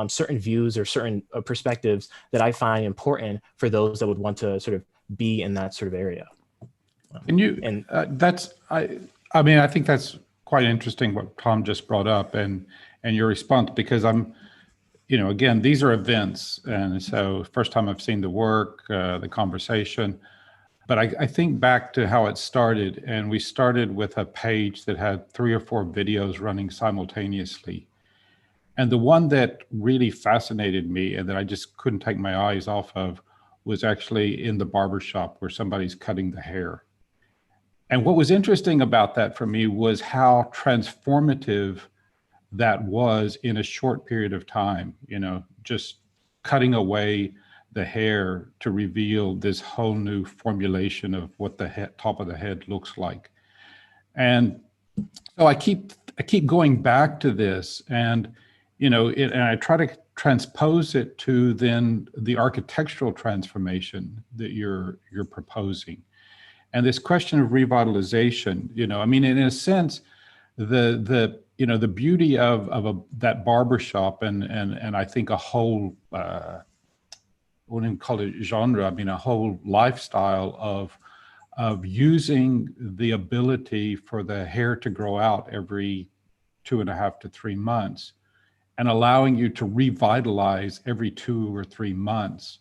certain views or certain perspectives that I find important for those that would want to sort of be in that sort of area. And you, and I mean, I think that's quite interesting what Tom just brought up and your response, because I'm, you know, again, these are events. And so first time I've seen the work, the conversation, but I think back to how it started, and we started with a page that had 3 or 4 videos running simultaneously. And the one that really fascinated me and that I just couldn't take my eyes off of was actually in the barbershop where somebody's cutting the hair. And what was interesting about that for me was how transformative that was in a short period of time, you know, just cutting away the hair to reveal this whole new formulation of what the top of the head looks like. And so I keep going back to this, and, you know, and I try to transpose it to then the architectural transformation that you're proposing. And this question of revitalization, you know, I mean, in a sense, the you know, the beauty of that barbershop and I think a whole, I wouldn't even call it genre, I mean, a whole lifestyle of using the ability for the hair to grow out every 2.5 to 3 months, and allowing you to revitalize every 2 or 3 months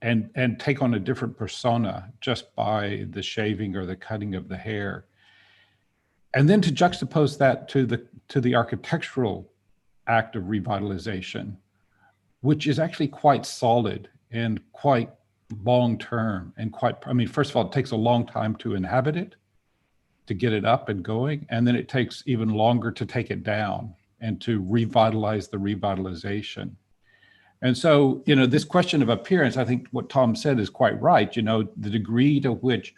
and take on a different persona just by the shaving or the cutting of the hair. And then to juxtapose that to the architectural act of revitalization, which is actually quite solid and quite long-term and quite, I mean, first of all, it takes a long time to inhabit it, to get it up and going, and then it takes even longer to take it down and to revitalize the revitalization. And so, you know, this question of appearance, I think what Tom said is quite right. You know, the degree to which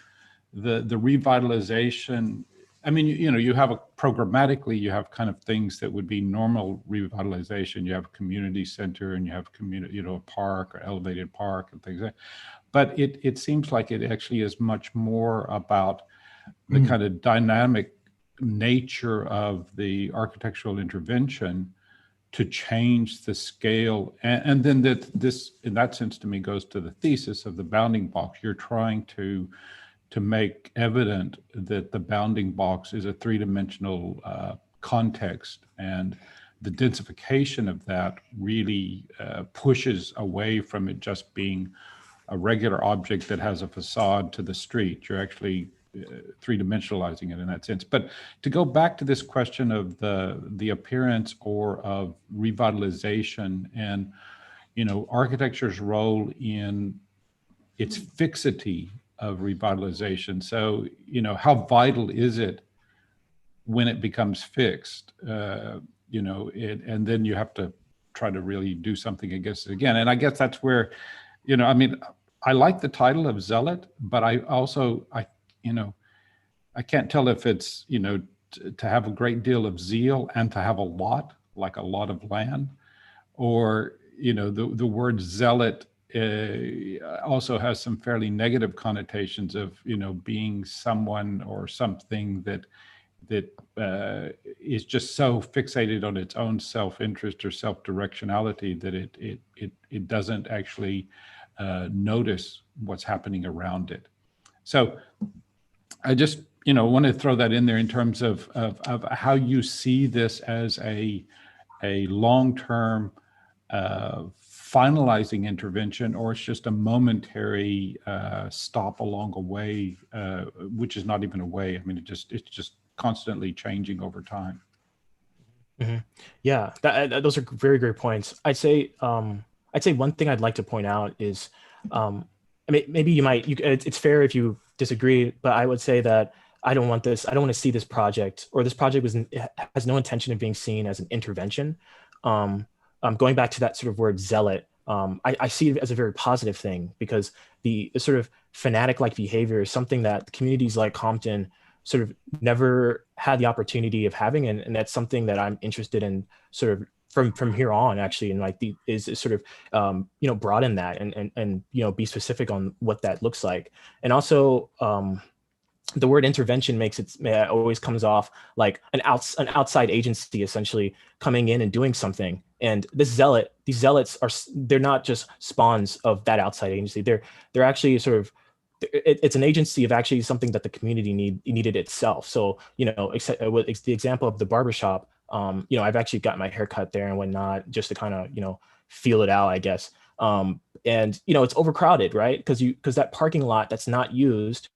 the revitalization, I mean, you know, you have programmatically, you have kind of things that would be normal revitalization. You have a community center and you have community, you know, a park or elevated park and things like that. But it seems like it actually is much more about the kind of dynamic nature of the architectural intervention to change the scale. And then this, in that sense, to me, goes to the thesis of the bounding box. You're trying to make evident that the bounding box is a three-dimensional context, and the densification of that really pushes away from it just being a regular object that has a facade to the street. You're actually three-dimensionalizing it in that sense. But to go back to this question of the appearance or of revitalization and, you know, architecture's role in its fixity of revitalization. So, you know, how vital is it when it becomes fixed? You know, and then you have to try to really do something against it again. And I guess that's where, you know, I mean, I like the title of zealot, but I you know, I can't tell if it's, you know, to have a great deal of zeal and to have a lot, like a lot of land, or, you know, the word zealot also has some fairly negative connotations of, you know, being someone or something that is just so fixated on its own self-interest or self-directionality that it doesn't actually notice what's happening around it. So I just, you know, want to throw that in there in terms of how you see this as a long-term finalizing intervention, or it's just a momentary stop along a way, which is not even a way. I mean, it's just constantly changing over time. Mm-hmm. Yeah, those are very great points. I'd say one thing I'd like to point out is, I mean, maybe it's fair if you disagree, but I would say that I don't want to see this project, or this project has no intention of being seen as an intervention. Going back to that sort of word zealot, I see it as a very positive thing, because the sort of fanatic-like behavior is something that communities like Compton sort of never had the opportunity of having, and that's something that I'm interested in sort of from here on, actually, and like is sort of you know, broaden that and you know, be specific on what that looks like. And also the word intervention always comes off like an outside agency essentially coming in and doing something. And these zealots they're not just spawns of that outside agency. They're actually sort of, it's an agency of actually something that the community needed itself. So, you know, it's the example of the barbershop. You know, I've actually got my hair cut there and whatnot, just to kind of, you know, feel it out, I guess. And, you know, it's overcrowded, right? Because that parking lot that's not used,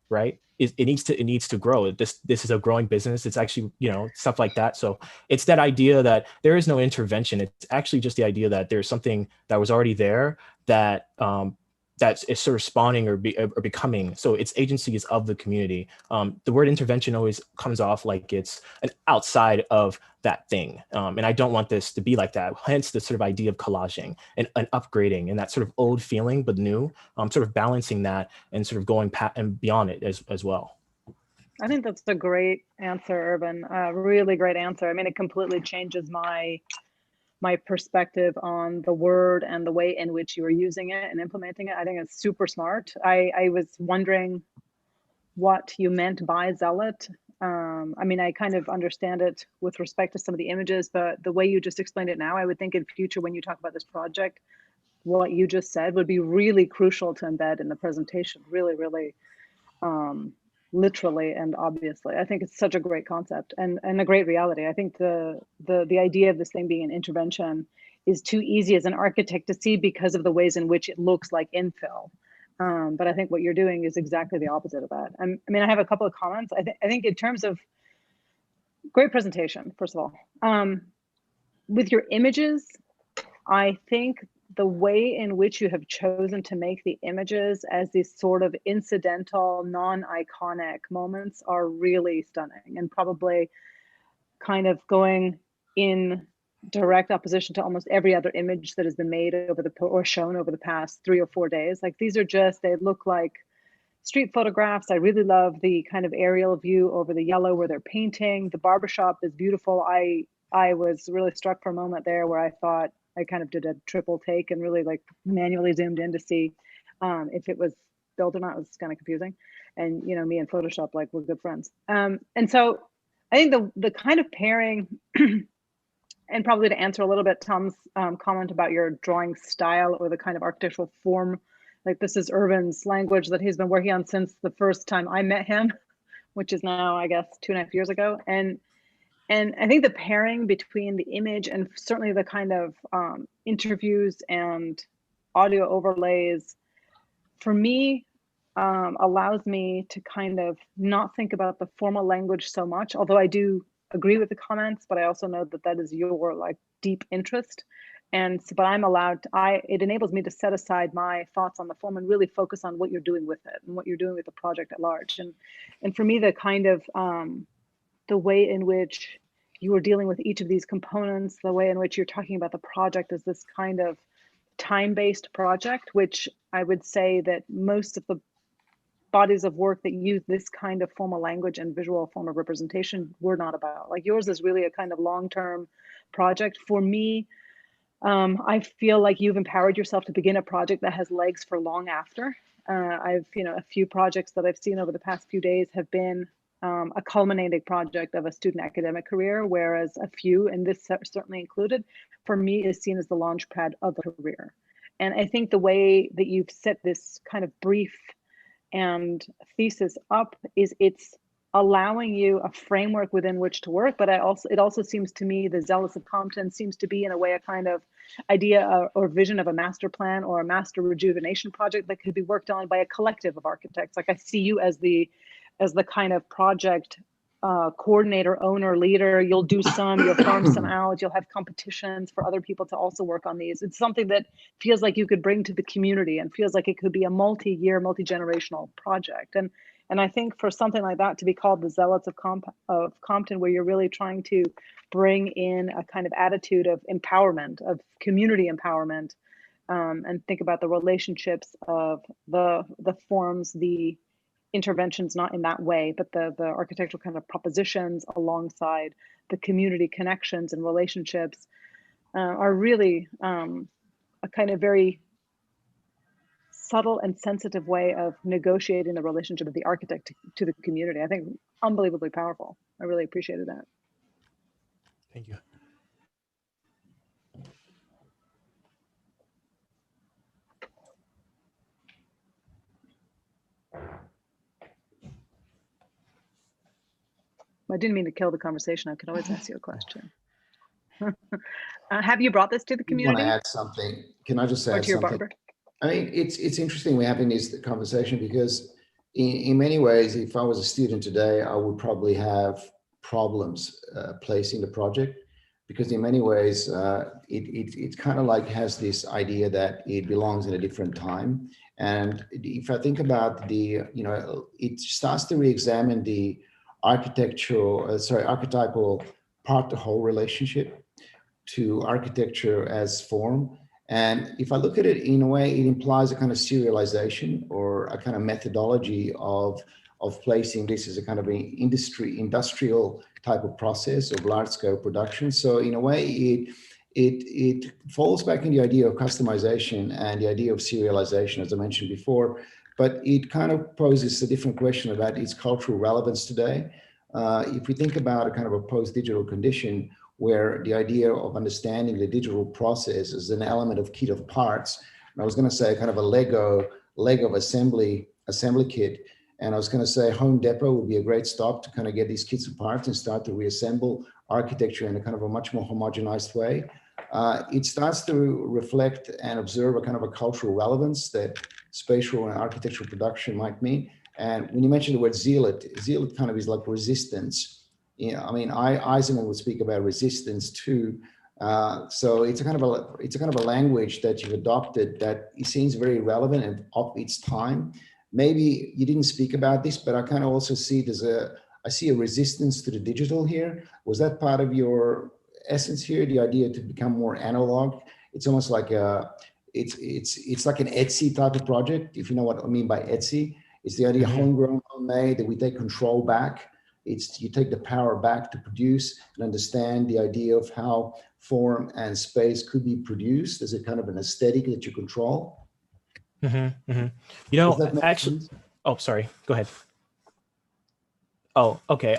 right, it needs to grow. This is a growing business. It's actually, you know, stuff like that. So it's that idea that there is no intervention. It's actually just the idea that there's something that was already there that that is sort of spawning or becoming. So it's agencies of the community. The word intervention always comes off like it's an outside of that thing. And I don't want this to be like that. Hence the sort of idea of collaging and upgrading and that sort of old feeling, but new, sort of balancing that and sort of going and beyond it as well. I think that's a great answer, Urban. Really great answer. I mean, it completely changes my perspective on the word and the way in which you are using it and implementing it. I think it's super smart. I was wondering what you meant by zealot. I mean, I kind of understand it with respect to some of the images, but the way you just explained it now, I would think in future when you talk about this project, what you just said would be really crucial to embed in the presentation, really, really literally and obviously. I think it's such a great concept and a great reality. I think the idea of this thing being an intervention is too easy as an architect to see because of the ways in which it looks like infill. But I think what you're doing is exactly the opposite of that. I mean, I have a couple of comments. I think in terms of great presentation, first of all, with your images, I think the way in which you have chosen to make the images as these sort of incidental, non-iconic moments are really stunning and probably kind of going in direct opposition to almost every other image that has been made or shown over the past 3 or 4 days. Like these are just, they look like street photographs. I really love the kind of aerial view over the yellow where they're painting. The barbershop is beautiful. I was really struck for a moment there where I thought, I kind of did a triple take and really like manually zoomed in to see if it was built or not. It was kind of confusing. And, you know, me and Photoshop, like we're good friends. And so I think the kind of pairing, and probably to answer a little bit Tom's comment about your drawing style or the kind of architectural form, like this is IRVIN's language that he's been working on since the first time I met him, which is now, I guess, 2.5 years ago. And I think the pairing between the image and certainly the kind of interviews and audio overlays, for me, allows me to kind of not think about the formal language so much, although I do agree with the comments, but I also know that that is your like deep interest. And so, but I'm allowed to, it enables me to set aside my thoughts on the form and really focus on what you're doing with it and what you're doing with the project at large. And for me, the kind of the way in which you are dealing with each of these components, the way in which you're talking about the project as this kind of time-based project, which I would say that most of the bodies of work that use this kind of formal language and visual form of representation were not about. Like yours is really a kind of long-term project. For me, I feel like you've empowered yourself to begin a project that has legs for long after. I've, a few projects that I've seen over the past few days have been a culminating project of a student academic career, whereas a few, and this certainly included, for me is seen as the launch pad of a career. And I think the way that you've set this kind of brief and thesis up is it's allowing you a framework within which to work, but it also seems to me the zealots of Compton seems to be in a way a kind of idea or vision of a master plan or a master rejuvenation project that could be worked on by a collective of architects. Like I see you as the kind of project coordinator, owner, leader. You'll do some, you'll farm some out, you'll have competitions for other people to also work on these. It's something that feels like you could bring to the community and feels like it could be a multi-year, multi-generational project. And I think for something like that to be called the Zealots of Compton, where you're really trying to bring in a kind of attitude of empowerment, of community empowerment, and think about the relationships of the forms, the interventions, not in that way, but the architectural kind of propositions alongside the community connections and relationships are really a kind of very subtle and sensitive way of negotiating the relationship of the architect to the community. I think unbelievably powerful. I really appreciated that. Thank you. I didn't mean to kill the conversation. I could always ask you a question. Have you brought this to the community? I want to add something. Can I just add something? Barber? I mean, it's interesting we're having this conversation because in many ways, if I was a student today, I would probably have problems placing the project because in many ways, it kind of like has this idea that it belongs in a different time. And if I think about it starts to re-examine the architectural part to whole relationship to architecture as form. And if I look at it in a way, it implies a kind of serialization or a kind of methodology of placing this as a kind of an industrial type of process of large scale production. So in a way, it falls back in the idea of customization and the idea of serialization, as I mentioned before, but it kind of poses a different question about its cultural relevance today. If we think about a kind of a post-digital condition where the idea of understanding the digital process as an element of kit of parts, and I was going to say kind of a Lego assembly kit, and I was going to say Home Depot would be a great stop to kind of get these kits of parts and start to reassemble architecture in a kind of a much more homogenized way. It starts to reflect and observe a kind of a cultural relevance that spatial and architectural production might mean. And when you mention the word zealot kind of is like resistance. I mean, Eisenman would speak about resistance too. So it's a kind of a language that you've adopted that it seems very relevant and of its time. Maybe you didn't speak about this, but I kind of also see it I see a resistance to the digital here. Was that part of your essence here? The idea to become more analog? It's almost like it's like an Etsy type of project, if you know what I mean by Etsy. It's the idea homegrown, homemade, that we take control back. You take the power back to produce and understand the idea of how form and space could be produced as a kind of an aesthetic that you control. Actually, oh, sorry, go ahead. Oh, okay.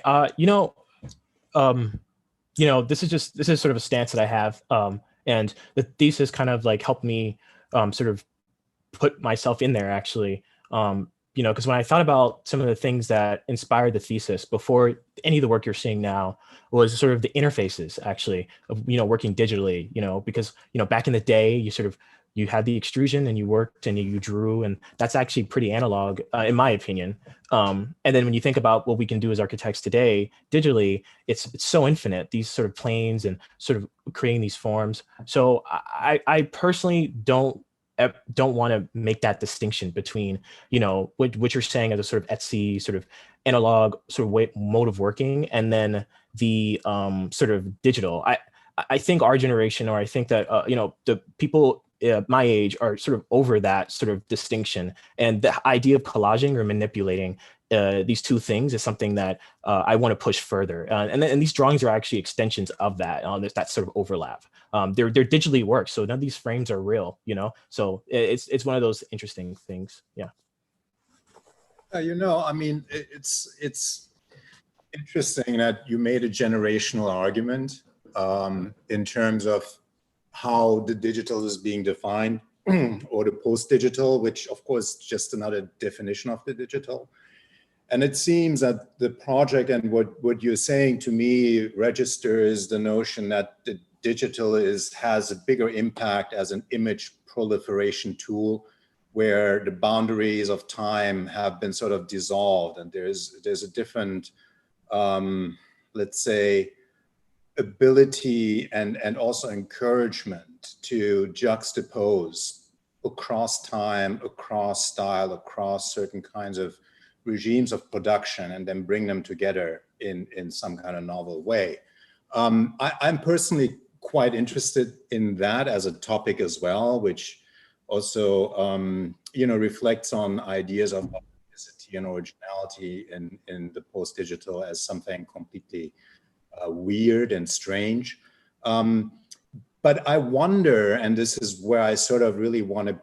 you know, this is sort of a stance that I have, and the thesis kind of like helped me sort of put myself in there actually. You know, because when I thought about some of the things that inspired the thesis before any of the work you're seeing now was sort of the interfaces actually of, you know, working digitally, you know, because, you know, back in the day, you had the extrusion and you worked and you drew, and that's actually pretty analog in my opinion. And then when you think about what we can do as architects today digitally, it's so infinite, these sort of planes and sort of creating these forms. So I personally don't want to make that distinction between, you know, what you're saying as a sort of Etsy sort of analog sort of mode of working, and then the sort of digital. I think our generation, or I think that you know, the people my age are sort of over that sort of distinction, and the idea of collaging or manipulating these two things is something that I want to push further. And these drawings are actually extensions of that. There's that sort of overlap. They're digitally worked, so none of these frames are real, you know. So it's one of those interesting things. Yeah. You know, I mean, it's interesting that you made a generational argument in terms of how the digital is being defined, or the post-digital, which of course is just another definition of the digital. And it seems that the project and what you're saying to me registers the notion that the digital has a bigger impact as an image proliferation tool, where the boundaries of time have been sort of dissolved, and there's a different, let's say, ability and also encouragement to juxtapose across time, across style, across certain kinds of regimes of production, and then bring them together in some kind of novel way. I'm personally quite interested in that as a topic as well, which also you know, reflects on ideas of authenticity and originality in the post-digital as something completely weird and strange. But I wonder, and this is where I sort of really want to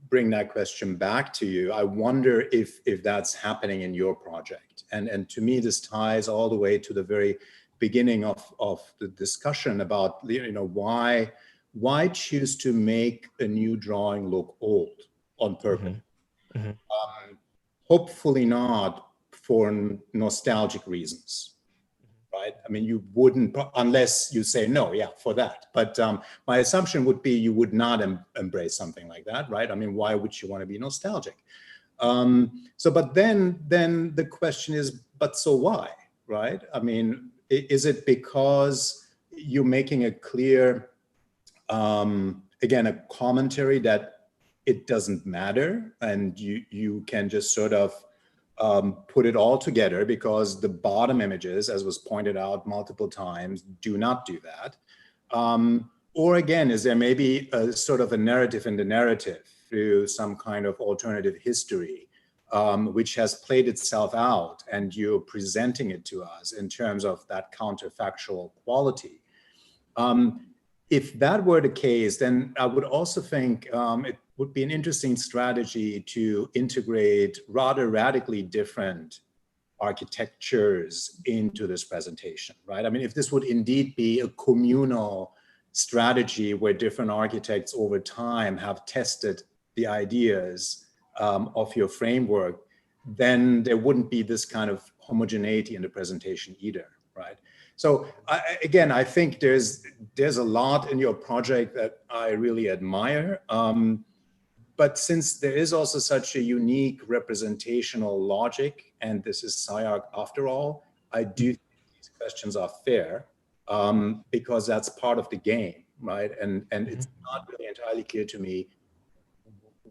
bring that question back to you, I wonder if that's happening in your project. And to me, this ties all the way to the very beginning of the discussion about, you know, why choose to make a new drawing look old on purpose? Mm-hmm. Hopefully not for nostalgic reasons. Right? I mean, you wouldn't, unless you say no, yeah, for that. But my assumption would be you would not embrace something like that, right? I mean, why would you want to be nostalgic? But then the question is, but so why, right? I mean, is it because you're making a clear, again, a commentary that it doesn't matter, and you can just sort of put it all together, because the bottom images, as was pointed out multiple times, do not do that? Or again, is there maybe a sort of a narrative in the narrative through some kind of alternative history, which has played itself out, and you're presenting it to us in terms of that counterfactual quality? If that were the case, then I would also think it would be an interesting strategy to integrate rather radically different architectures into this presentation, right? I mean, if this would indeed be a communal strategy where different architects over time have tested the ideas of your framework, then there wouldn't be this kind of homogeneity in the presentation either, right? So again, I think there's a lot in your project that I really admire. But since there is also such a unique representational logic, and this is SCI-Arc after all, I do think these questions are fair, because that's part of the game, right? And it's not really entirely clear to me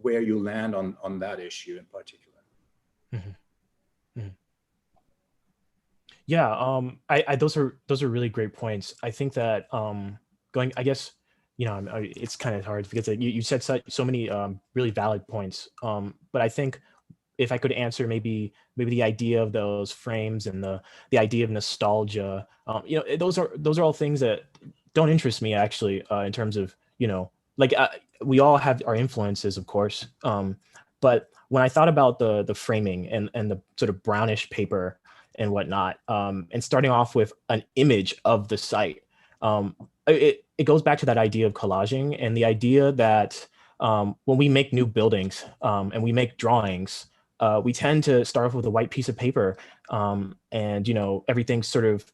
where you land on that issue in particular. Mm-hmm. Mm-hmm. Yeah, those are really great points. I think that I guess, you know, it's kind of hard because you said so many really valid points. But I think if I could answer maybe the idea of those frames and the idea of nostalgia, you know, those are all things that don't interest me actually, in terms of, you know, like we all have our influences, of course. But when I thought about the framing and the sort of brownish paper, and whatnot. And starting off with an image of the site. It goes back to that idea of collaging and the idea that when we make new buildings and we make drawings, we tend to start off with a white piece of paper, and everything's sort of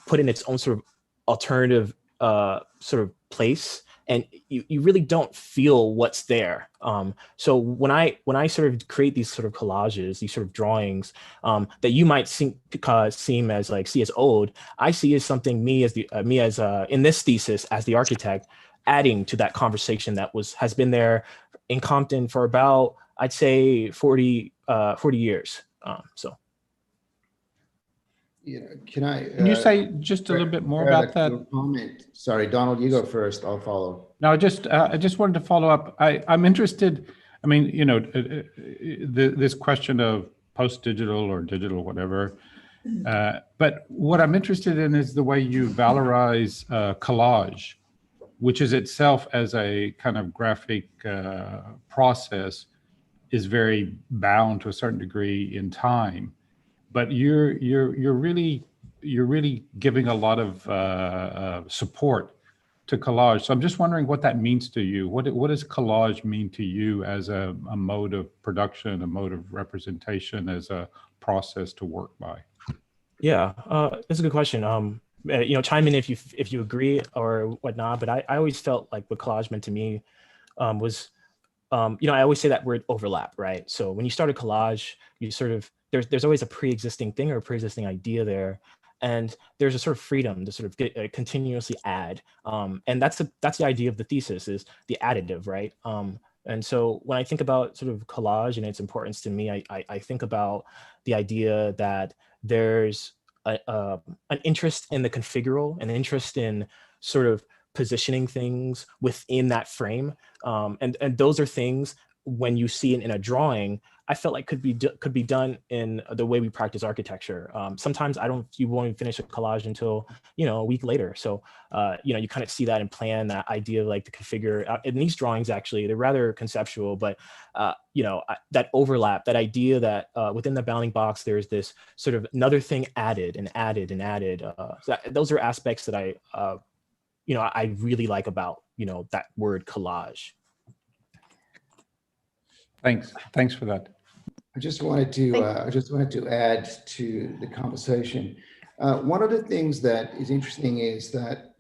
put in its own sort of alternative sort of place, and you really don't feel what's there. So when I sort of create these sort of collages, these sort of drawings that you might seem as old, I see as something me as in this thesis as the architect, adding to that conversation that has been there in Compton for about, I'd say 40 years. So. Yeah, can you say just a little bit more about that? Comment. Sorry, Donald, you go first. I'll follow. No, I just wanted to follow up. I'm interested. I mean, this question of post-digital or digital, whatever. But what I'm interested in is the way you valorize collage, which is itself as a kind of graphic process is very bound to a certain degree in time. But you're really giving a lot of support to collage. So I'm just wondering what that means to you. What does collage mean to you as a mode of production, a mode of representation, as a process to work by? Yeah, that's a good question. Chime in if you agree or whatnot. But I always felt like what collage meant to me was, I always say that word overlap, right? So when you start a collage, you sort of there's always a pre-existing thing or a pre-existing idea there, and there's a sort of freedom to sort of continuously add. And that's the idea of the thesis, is the additive, right? And so when I think about sort of collage and its importance to me, I think about the idea that there's an interest in the configural, an interest in sort of positioning things within that frame. And those are things, when you see it in a drawing, I felt like could be done in the way we practice architecture. Sometimes you won't even finish a collage until, a week later. So, you kind of see that and plan that idea of like the configure. In these drawings, actually, they're rather conceptual, but, that overlap, that idea that within the bounding box, there's this sort of another thing added and added and added. Those are aspects that I really like about, that word collage. Thanks for that. I just wanted to add to the conversation. One of the things that is interesting is that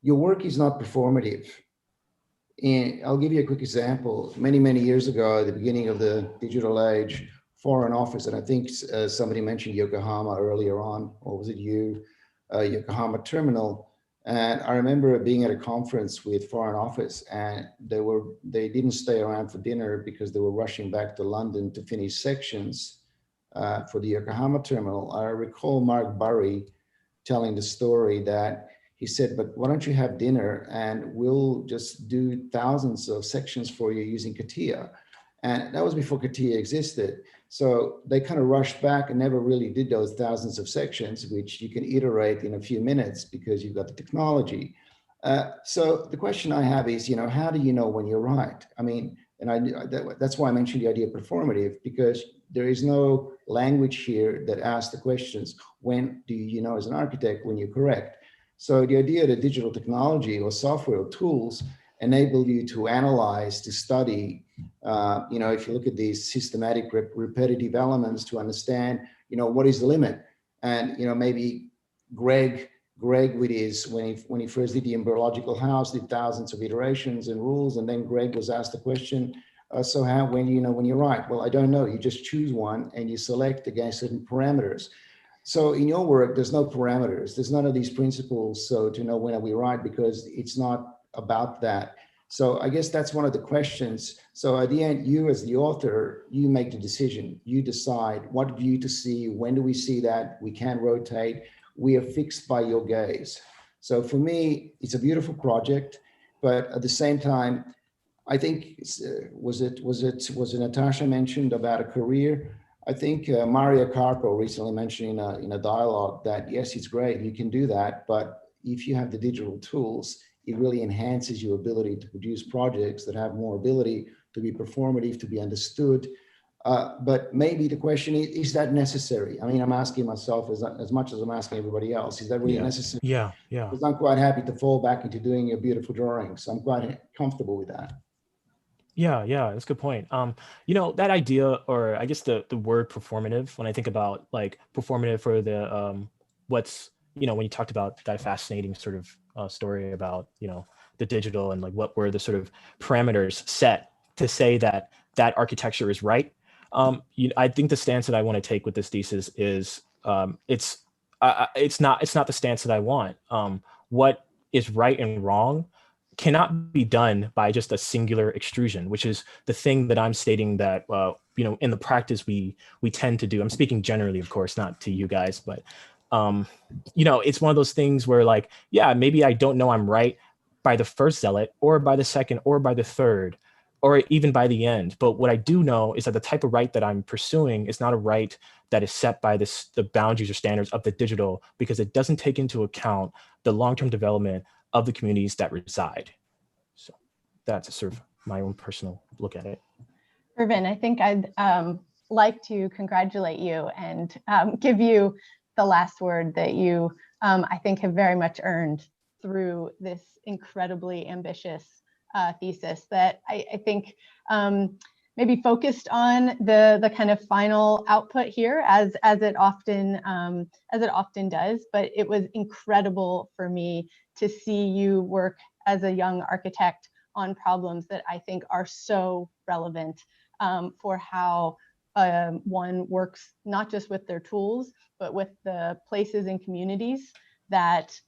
your work is not performative. And I'll give you a quick example. Many, many years ago, at the beginning of the digital age, Foreign Office, and I think somebody mentioned Yokohama earlier on, or was it you, Yokohama Terminal. And I remember being at a conference with Foreign Office, and they didn't stay around for dinner because they were rushing back to London to finish sections for the Yokohama terminal. I recall Mark Burry telling the story that he said, "But why don't you have dinner and we'll just do thousands of sections for you using CATIA." And that was before CATIA existed. So they kind of rushed back and never really did those thousands of sections, which you can iterate in a few minutes because you've got the technology. So the question I have is, how do you know when you're right? I mean, that's why I mentioned the idea of performative, because there is no language here that asks the questions, when do you know as an architect when you're correct? So the idea that digital technology or software or tools enable you to analyze, to study, if you look at these systematic repetitive elements to understand, what is the limit? And, maybe Greg with his, when he first did the embryological house, did thousands of iterations and rules. And then Greg was asked the question, so when do you know when you're right? Well, I don't know. You just choose one and you select against certain parameters. So in your work, there's no parameters. There's none of these principles. So to know when are we right, because it's not about that. So I guess that's one of the questions. So at the end, you as the author, you make the decision. You decide what view to see. When do we see that? We can rotate. We are fixed by your gaze. So for me, it's a beautiful project, but at the same time, I think was it Natasha mentioned about a career? I think Maria Carpo recently mentioned in a dialogue that yes, it's great, you can do that, but if you have the digital tools, it really enhances your ability to produce projects that have more ability to be performative, to be understood. But maybe the question is that necessary? I mean, I'm asking myself as much as I'm asking everybody else, is that really necessary? Yeah. Because I'm quite happy to fall back into doing a beautiful drawing. So I'm quite comfortable with that. Yeah, that's a good point. That idea, or I guess the word performative, when I think about like performative for the what's, when you talked about that fascinating sort of story about, the digital and like what were the sort of parameters set to say that architecture is right. I think the stance that I want to take with this thesis is it's not the stance that I want. What is right and wrong cannot be done by just a singular extrusion, which is the thing that I'm stating that in the practice we tend to do. I'm speaking generally, of course, not to you guys, but it's one of those things where like, maybe I don't know I'm right by the first zealot or by the second or by the third or even by the end. But what I do know is that the type of right that I'm pursuing is not a right that is set by the boundaries or standards of the digital, because it doesn't take into account the long-term development of the communities that reside. So that's sort of my own personal look at it. Irvin, I think I'd like to congratulate you and give you the last word that you, I think, have very much earned through this incredibly ambitious thesis that I think maybe focused on the kind of final output here as it often does, but it was incredible for me to see you work as a young architect on problems that I think are so relevant for how one works, not just with their tools, but with the places and communities that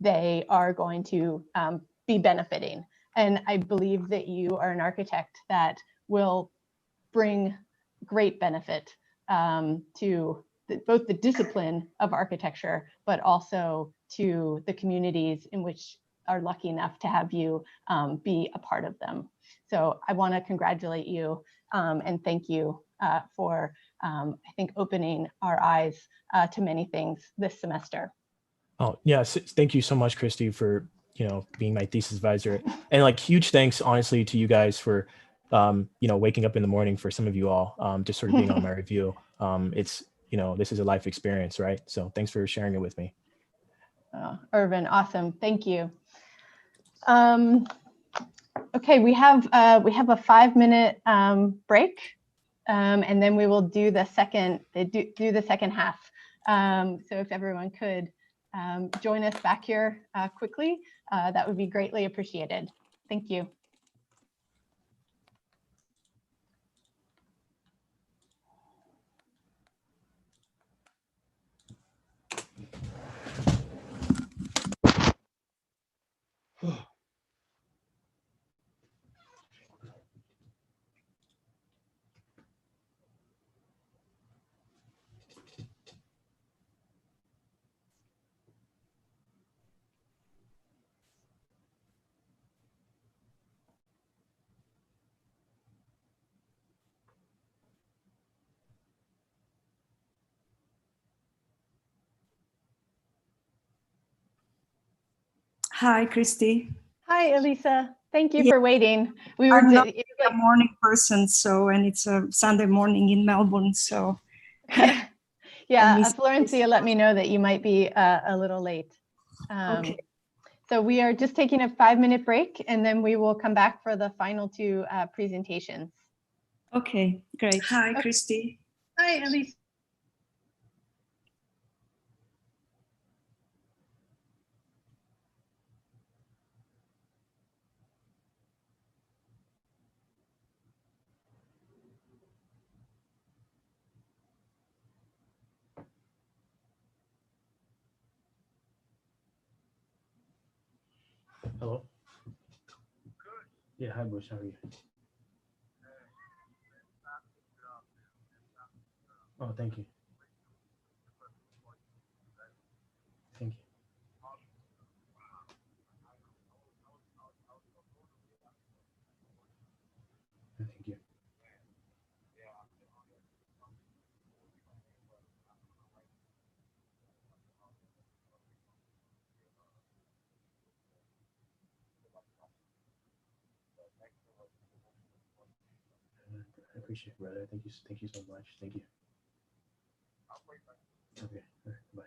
they are going to be benefiting. And I believe that you are an architect that will bring great benefit to both the discipline of architecture, but also to the communities in which are lucky enough to have you be a part of them. So I want to congratulate you and thank you for, I think, opening our eyes to many things this semester. Oh, yes. Thank you so much, Kristy, for being my thesis advisor. And like huge thanks, honestly, to you guys for waking up in the morning, for some of you all, just sort of being on my review. It's, this is a life experience, right? So thanks for sharing it with me. Irvin, awesome. Thank you. Okay, we have a 5-minute break, and then we will do the second half. So if everyone could join us back here quickly, that would be greatly appreciated. Thank you. Hi, Kristy. Hi, Alisa. Thank you for waiting. I'm not a morning person, and it's a Sunday morning in Melbourne, so. Yeah, Florencia let me know that you might be a little late. Okay. So we are just taking a 5-minute break, and then we will come back for the final 2 presentations. Okay, great. Hi, Kristy. Hi, Alisa. Hello. Yeah, hi, Bush. How are you? Oh, thank you. Thank you. Thank you. I appreciate it, brother. Thank you so much. Thank you. Okay, all right, bye.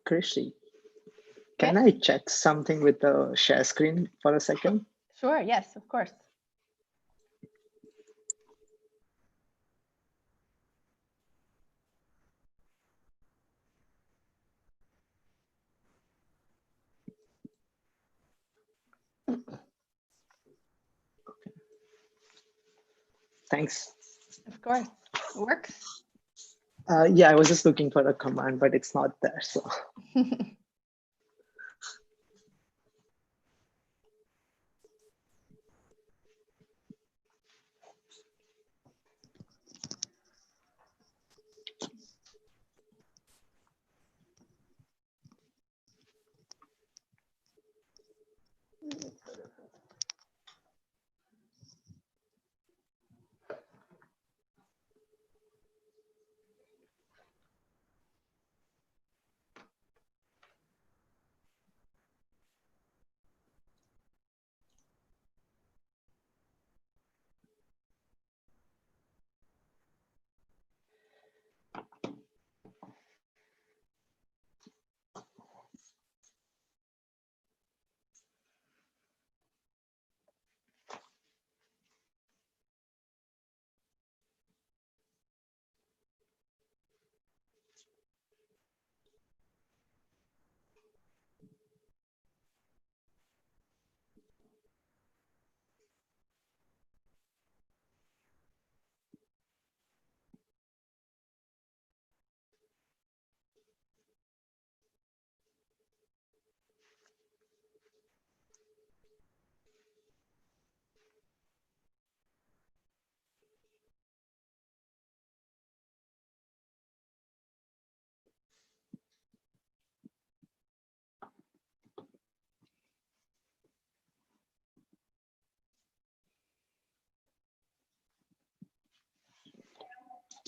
Kristy, can I check something with the share screen for a second? Sure, yes, of course. Thanks. Of course, it works. Yeah, I was just looking for a command, but it's not there, so.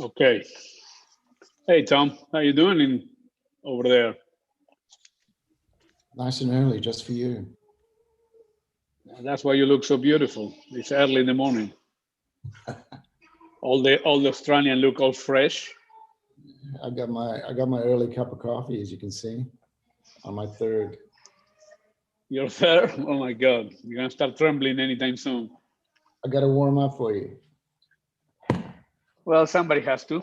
Okay. Hey, Tom, how you doing over there? Nice and early, just for you. That's why you look so beautiful. It's early in the morning. all the Australian look all fresh. I got my early cup of coffee, as you can see, on my third. Your third? Oh my God, you're gonna start trembling anytime soon. I got to warm up for you. Well, somebody has to.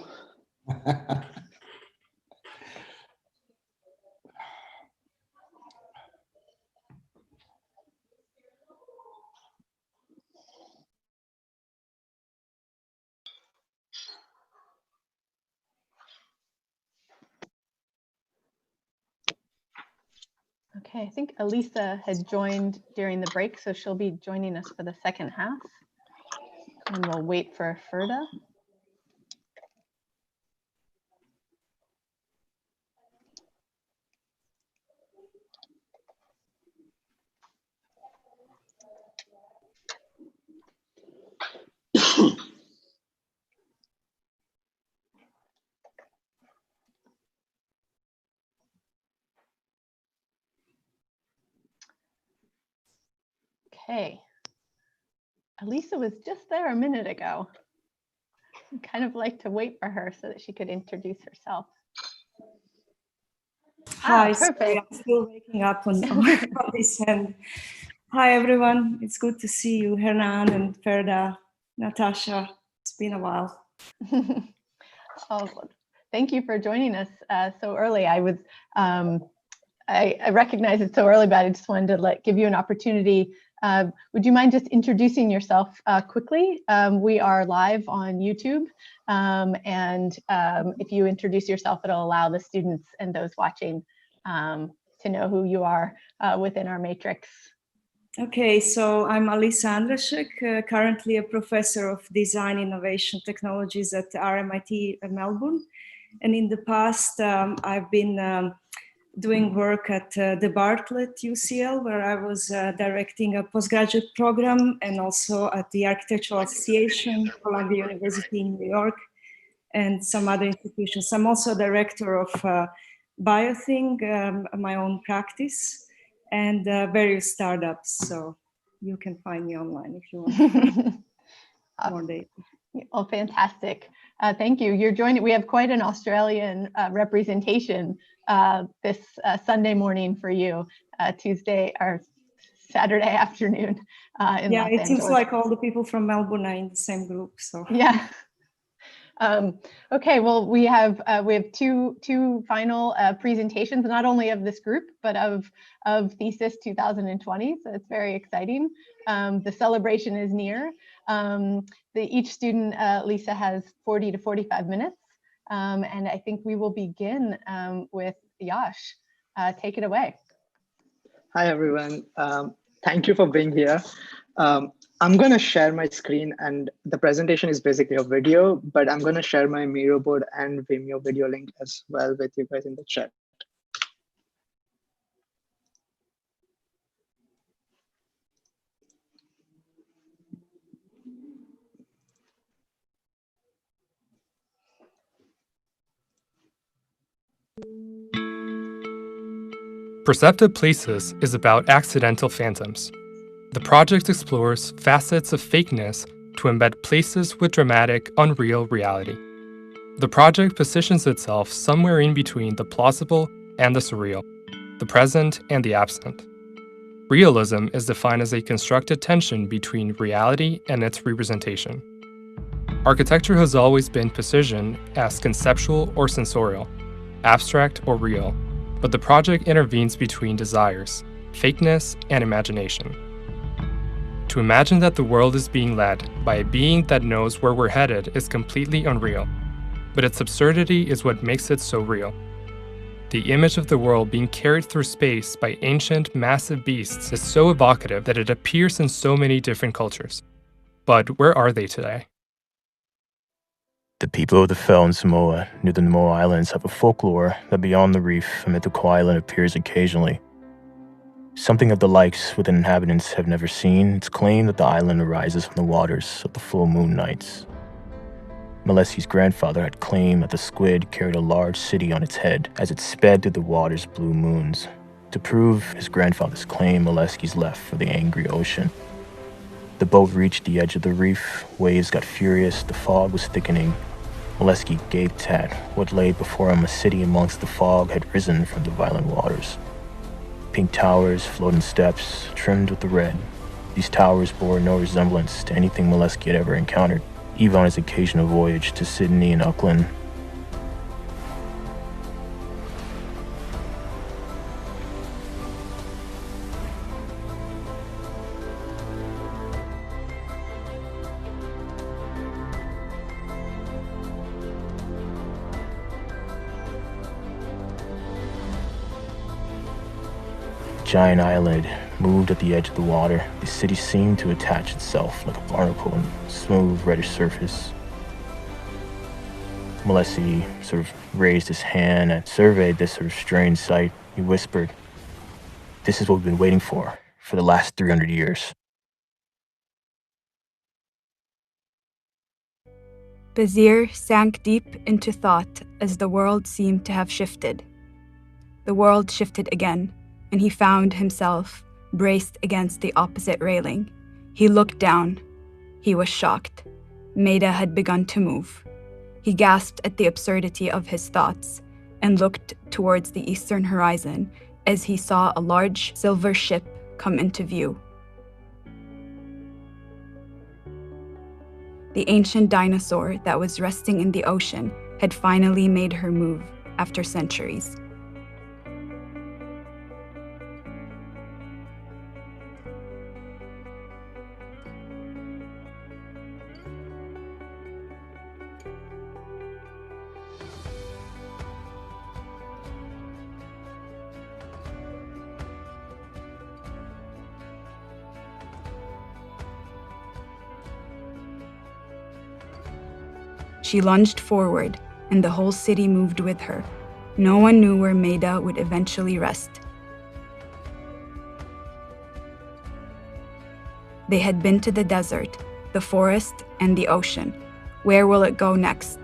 Okay, I think Alisa had joined during the break, so she'll be joining us for the second half. And we'll wait for Ferda. Okay. Alisa was just there a minute ago. I'd kind of like to wait for her so that she could introduce herself. Hi, perfect. sorry, I'm still waking up on this end. Hi, everyone. It's good to see you, Hernan and Ferda, Natasha. It's been a while. Oh, thank you for joining us so early. I was, I recognize it's so early, but I just wanted to give you an opportunity. Would you mind just introducing yourself quickly? We are live on YouTube, and if you introduce yourself, it'll allow the students and those watching to know who you are within our matrix. Okay, so I'm Alisa Andrasek, currently a professor of design innovation technologies at RMIT Melbourne. And in the past, I've been doing work at the Bartlett UCL, where I was directing a postgraduate program, and also at the Architectural Association, Columbia University in New York, and some other institutions. I'm also director of BioThing, my own practice, and various startups. So you can find me online if you want more data. Oh, fantastic. Thank you. You're joining. We have quite an Australian representation this Sunday morning for you, Tuesday or Saturday afternoon in yeah, Los it seems Angeles. like all the people from Melbourne are in the same group. So yeah. Okay, well, we have two final presentations, not only of this group, but of Thesis 2020. So it's very exciting. The celebration is near. Each student, Lisa, has 40 to 45 minutes. And I think we will begin with Yash. Take it away. Hi, everyone. Thank you for being here. I'm going to share my screen, and the presentation is basically a video, but I'm going to share my Miro board and Vimeo video link as well with you guys in the chat. Perceptive Places is about accidental phantoms. The project explores facets of fakeness to embed places with dramatic, unreal reality. The project positions itself somewhere in between the plausible and the surreal, the present and the absent. Realism is defined as a constructed tension between reality and its representation. Architecture has always been positioned as conceptual or sensorial, abstract or real, but the project intervenes between desires, fakeness, and imagination. To imagine that the world is being led by a being that knows where we're headed is completely unreal, but its absurdity is what makes it so real. The image of the world being carried through space by ancient, massive beasts is so evocative that it appears in so many different cultures. But where are they today? The people of the Fell and Samoa near the Samoa Islands have a folklore that beyond the reef, a mythical island appears occasionally. Something of the likes with inhabitants have never seen. It's claimed that the island arises from the waters of the full moon nights. Molesky's grandfather had claimed that the squid carried a large city on its head as it sped through the water's blue moons. To prove his grandfather's claim, Molesky's left for the angry ocean. The boat reached the edge of the reef, waves got furious, the fog was thickening. Molesky gaped at what lay before him. A city amongst the fog had risen from the violent waters. Pink towers, floating steps, trimmed with the red. These towers bore no resemblance to anything Molesky had ever encountered, even on his occasional voyage to Sydney and Auckland. The giant island moved at the edge of the water. The city seemed to attach itself like a barnacle on a smooth reddish surface. Molesky sort of raised his hand and surveyed this sort of strange sight. He whispered, "This is what we've been waiting for the last 300 years. Bazir sank deep into thought as the world seemed to have shifted. The world shifted again, and he found himself braced against the opposite railing. He looked down. He was shocked. Mehta had begun to move. He gasped at the absurdity of his thoughts and looked towards the eastern horizon as he saw a large silver ship come into view. The ancient dinosaur that was resting in the ocean had finally made her move after centuries. She lunged forward, and the whole city moved with her. No one knew where Mehta would eventually rest. They had been to the desert, the forest, and the ocean. Where will it go next?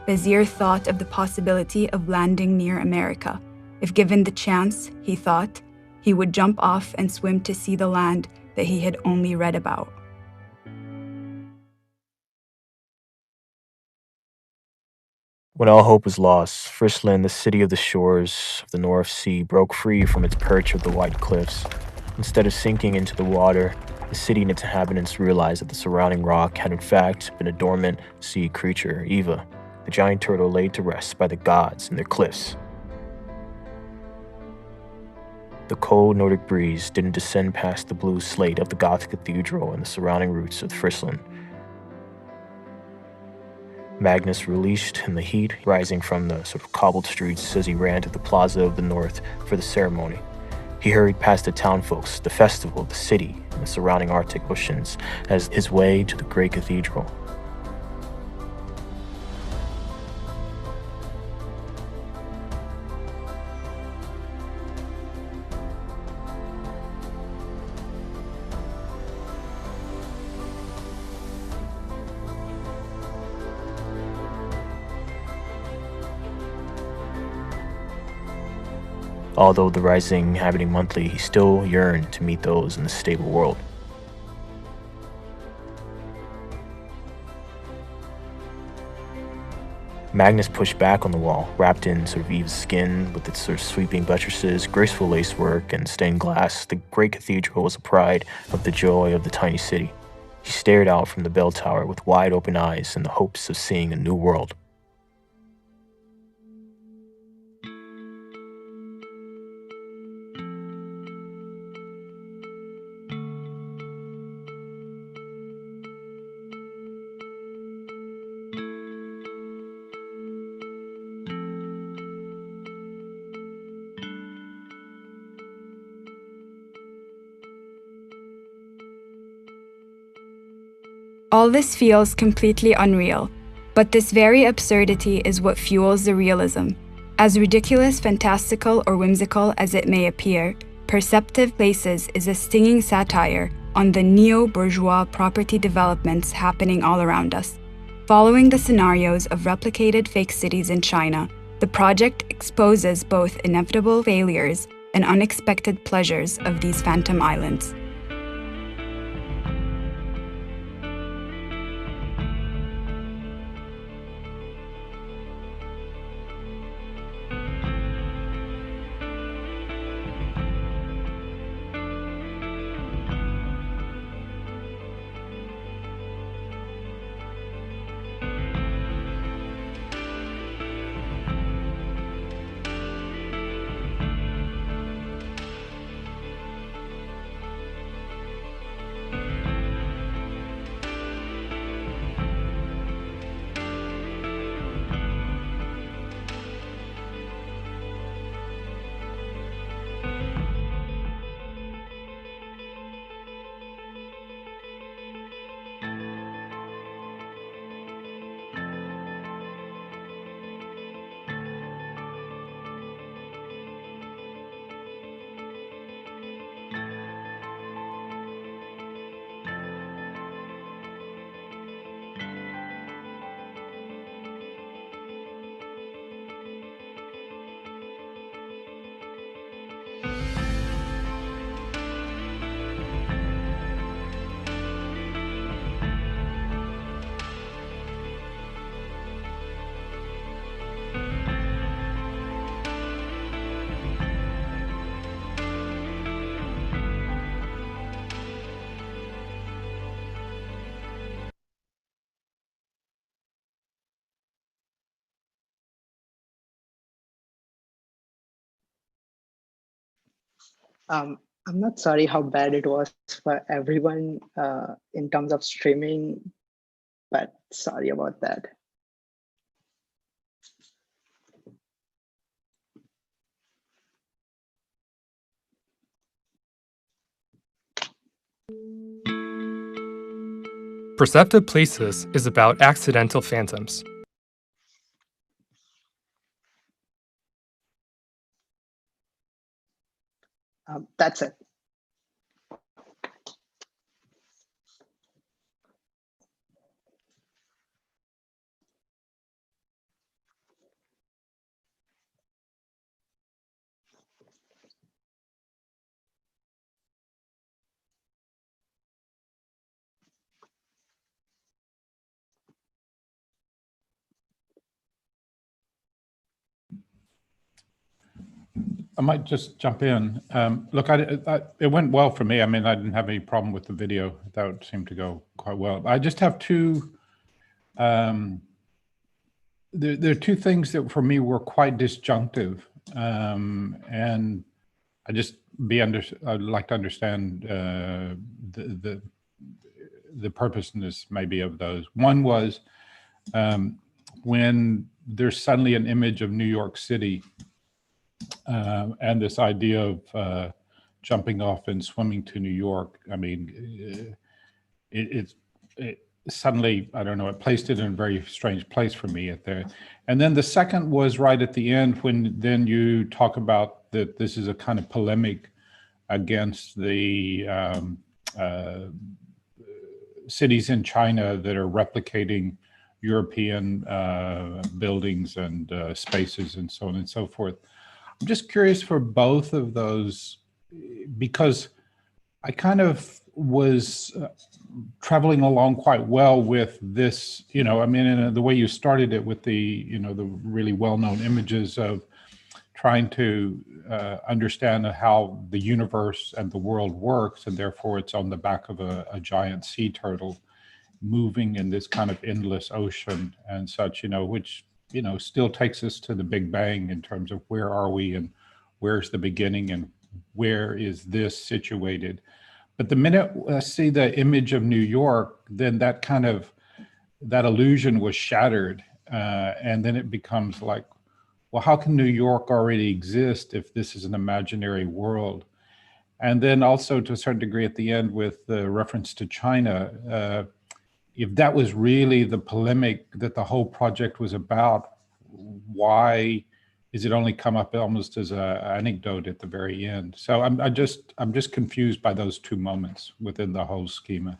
Bazir thought of the possibility of landing near America. If given the chance, he thought, he would jump off and swim to see the land that he had only read about. When all hope was lost, Friesland, the city of the shores of the North Sea, broke free from its perch of the white cliffs. Instead of sinking into the water, the city and its inhabitants realized that the surrounding rock had in fact been a dormant sea creature, Eva, the giant turtle laid to rest by the gods in their cliffs. The cold Nordic breeze didn't descend past the blue slate of the Gothic cathedral and the surrounding roots of Friesland. Magnus released in the heat rising from the sort of cobbled streets as he ran to the plaza of the north for the ceremony. He hurried past the townfolks, the festival, the city, and the surrounding Arctic oceans as his way to the great cathedral. Although the rising inhabiting monthly, he still yearned to meet those in the stable world. Magnus pushed back on the wall, wrapped in sort of Eve's skin with its sort of sweeping buttresses, graceful lacework, and stained glass. The great cathedral was a pride of the joy of the tiny city. He stared out from the bell tower with wide open eyes in the hopes of seeing a new world. All this feels completely unreal, but this very absurdity is what fuels the realism. As ridiculous, fantastical, or whimsical as it may appear, Perceptive Places is a stinging satire on the neo-bourgeois property developments happening all around us. Following the scenarios of replicated fake cities in China, the project exposes both inevitable failures and unexpected pleasures of these phantom islands. I'm not sorry how bad it was for everyone in terms of streaming, but sorry about that. Perceptive Places is about accidental phantoms. That's it. I might just jump in. Look, it went well for me. I mean, I didn't have any problem with the video. That seemed to go quite well. I just have two, there are two things that for me were quite disjunctive. And I just I'd like to understand the purposeness maybe of those. One was when there's suddenly an image of New York City and this idea of jumping off and swimming to New York. I mean, it suddenly, I don't know, it placed it in a very strange place for me at there. And then the second was right at the end when then you talk about that this is a kind of polemic against the cities in China that are replicating European buildings and spaces and so on and so forth. I'm just curious for both of those, because I kind of was traveling along quite well with this, you know, I mean, in the way you started it with the, you know, the really well-known images of trying to understand how the universe and the world works, and therefore it's on the back of a giant sea turtle moving in this kind of endless ocean and such, you know, which, you know, still takes us to the Big Bang in terms of where are we and where's the beginning and where is this situated. But the minute I see the image of New York, then that kind of, that illusion was shattered. And then it becomes like, well, how can New York already exist if this is an imaginary world? And then also to a certain degree at the end with the reference to China, if that was really the polemic that the whole project was about, why is it only come up almost as an anecdote at the very end. So I'm just confused by those two moments within the whole schema.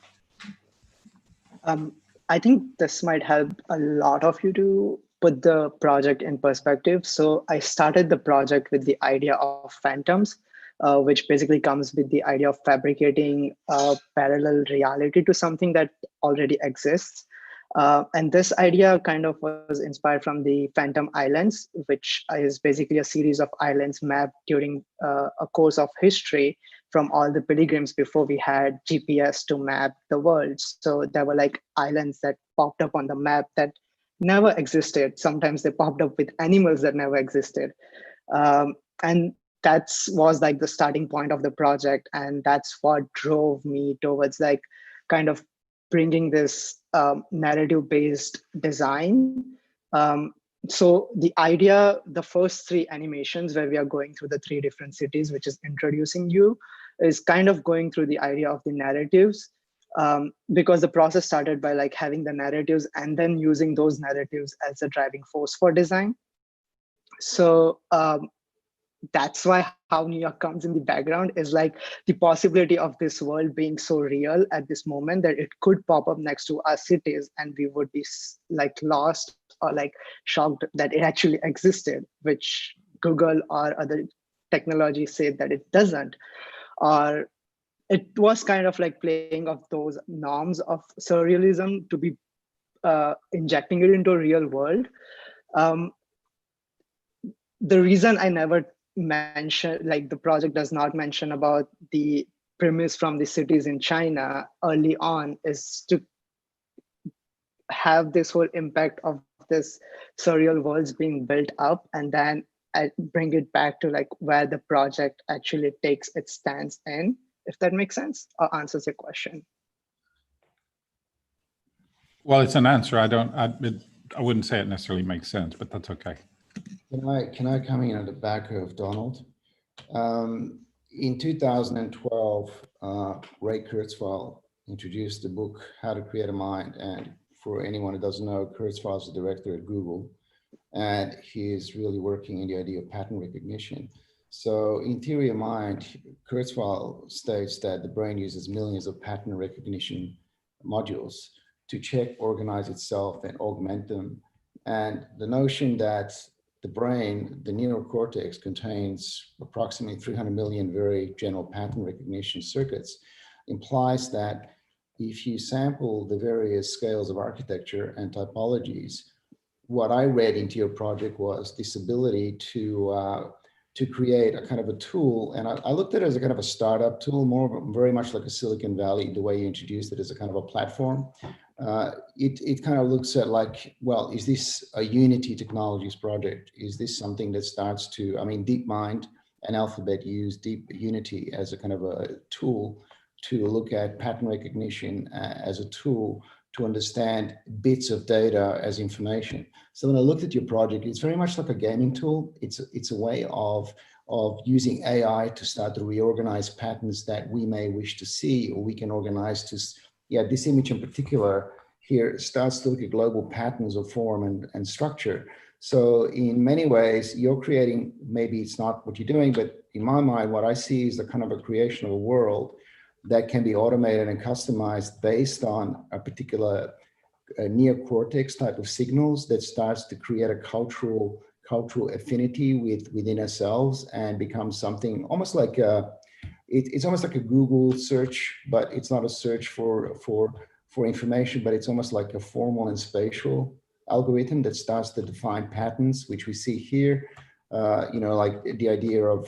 I think this might help a lot of you to put the project in perspective. So I started the project with the idea of phantoms, which basically comes with the idea of fabricating a parallel reality to something that already exists. And this idea kind of was inspired from the Phantom Islands, which is basically a series of islands mapped during a course of history from all the pilgrims before we had GPS to map the world. So there were like islands that popped up on the map that never existed. Sometimes they popped up with animals that never existed. And that was like the starting point of the project. And that's what drove me towards like kind of bringing this narrative-based design. So the idea, the first 3 animations where we are going through the 3 different cities, which is introducing you, is kind of going through the idea of the narratives, because the process started by like having the narratives and then using those narratives as a driving force for design. So that's why how New York comes in the background is like the possibility of this world being so real at this moment that it could pop up next to our cities and we would be like lost or like shocked that it actually existed, which Google or other technologies say that it doesn't. Or it was kind of like playing of those norms of surrealism to be injecting it into a real world. The reason I never mention, like the project does not mention about the premise from the cities in China early on, is to have this whole impact of this surreal worlds being built up, and then I bring it back to like where the project actually takes its stance in, if that makes sense or answers your question. Well, it's an answer. I wouldn't say it necessarily makes sense, but that's okay. Can I come in at the back of Donald? In 2012, Ray Kurzweil introduced the book, How to Create a Mind. And for anyone who doesn't know, Kurzweil is the director at Google, and he is really working in the idea of pattern recognition. So in theory of mind, Kurzweil states that the brain uses millions of pattern recognition modules to check, organize itself, and augment them. And the notion that the brain, the neocortex, contains approximately 300 million very general pattern recognition circuits implies that if you sample the various scales of architecture and typologies, what I read into your project was this ability to create a kind of a tool. And I looked at it as a kind of a startup tool, very much like a Silicon Valley, the way you introduced it as a kind of a platform. It kind of looks at like, well, is this a Unity Technologies project? Is this something that starts to, I mean, DeepMind and Alphabet use Unity as a kind of a tool to look at pattern recognition as a tool to understand bits of data as information. So when I looked at your project, it's very much like a gaming tool. It's a way of using AI to start to reorganize patterns that we may wish to see, or we can organize to, yeah, this image in particular here starts to look at global patterns of form and structure. So in many ways, you're creating, maybe it's not what you're doing, but in my mind, what I see is the kind of a creation of a world that can be automated and customized based on a particular neocortex type of signals that starts to create a cultural affinity within ourselves and becomes something almost like it's almost like a Google search, but it's not a search for information, but it's almost like a formal and spatial algorithm that starts to define patterns, which we see here. You know, like the idea of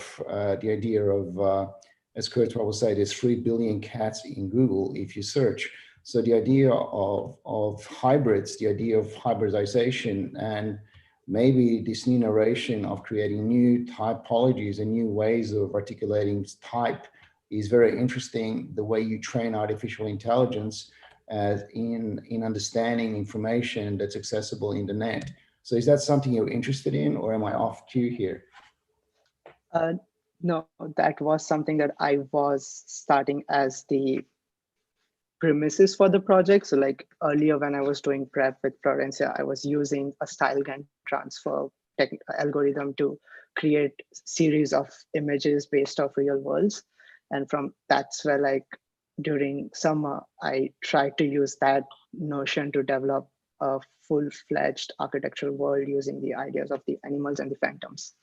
as Kurzweil will say, there's 3 billion cats in Google if you search. So the idea of hybrids, the idea of hybridization, and maybe this new narration of creating new typologies and new ways of articulating type is very interesting. The way you train artificial intelligence in understanding information that's accessible in the net. So is that something you're interested in, or am I off cue here? No, that was something that I was starting as the premises for the project. So like earlier when I was doing prep with Florencia, I was using a style guide transfer algorithm to create series of images based off real worlds. And from that's where, like, during summer, I tried to use that notion to develop a full-fledged architectural world using the ideas of the animals and the phantoms.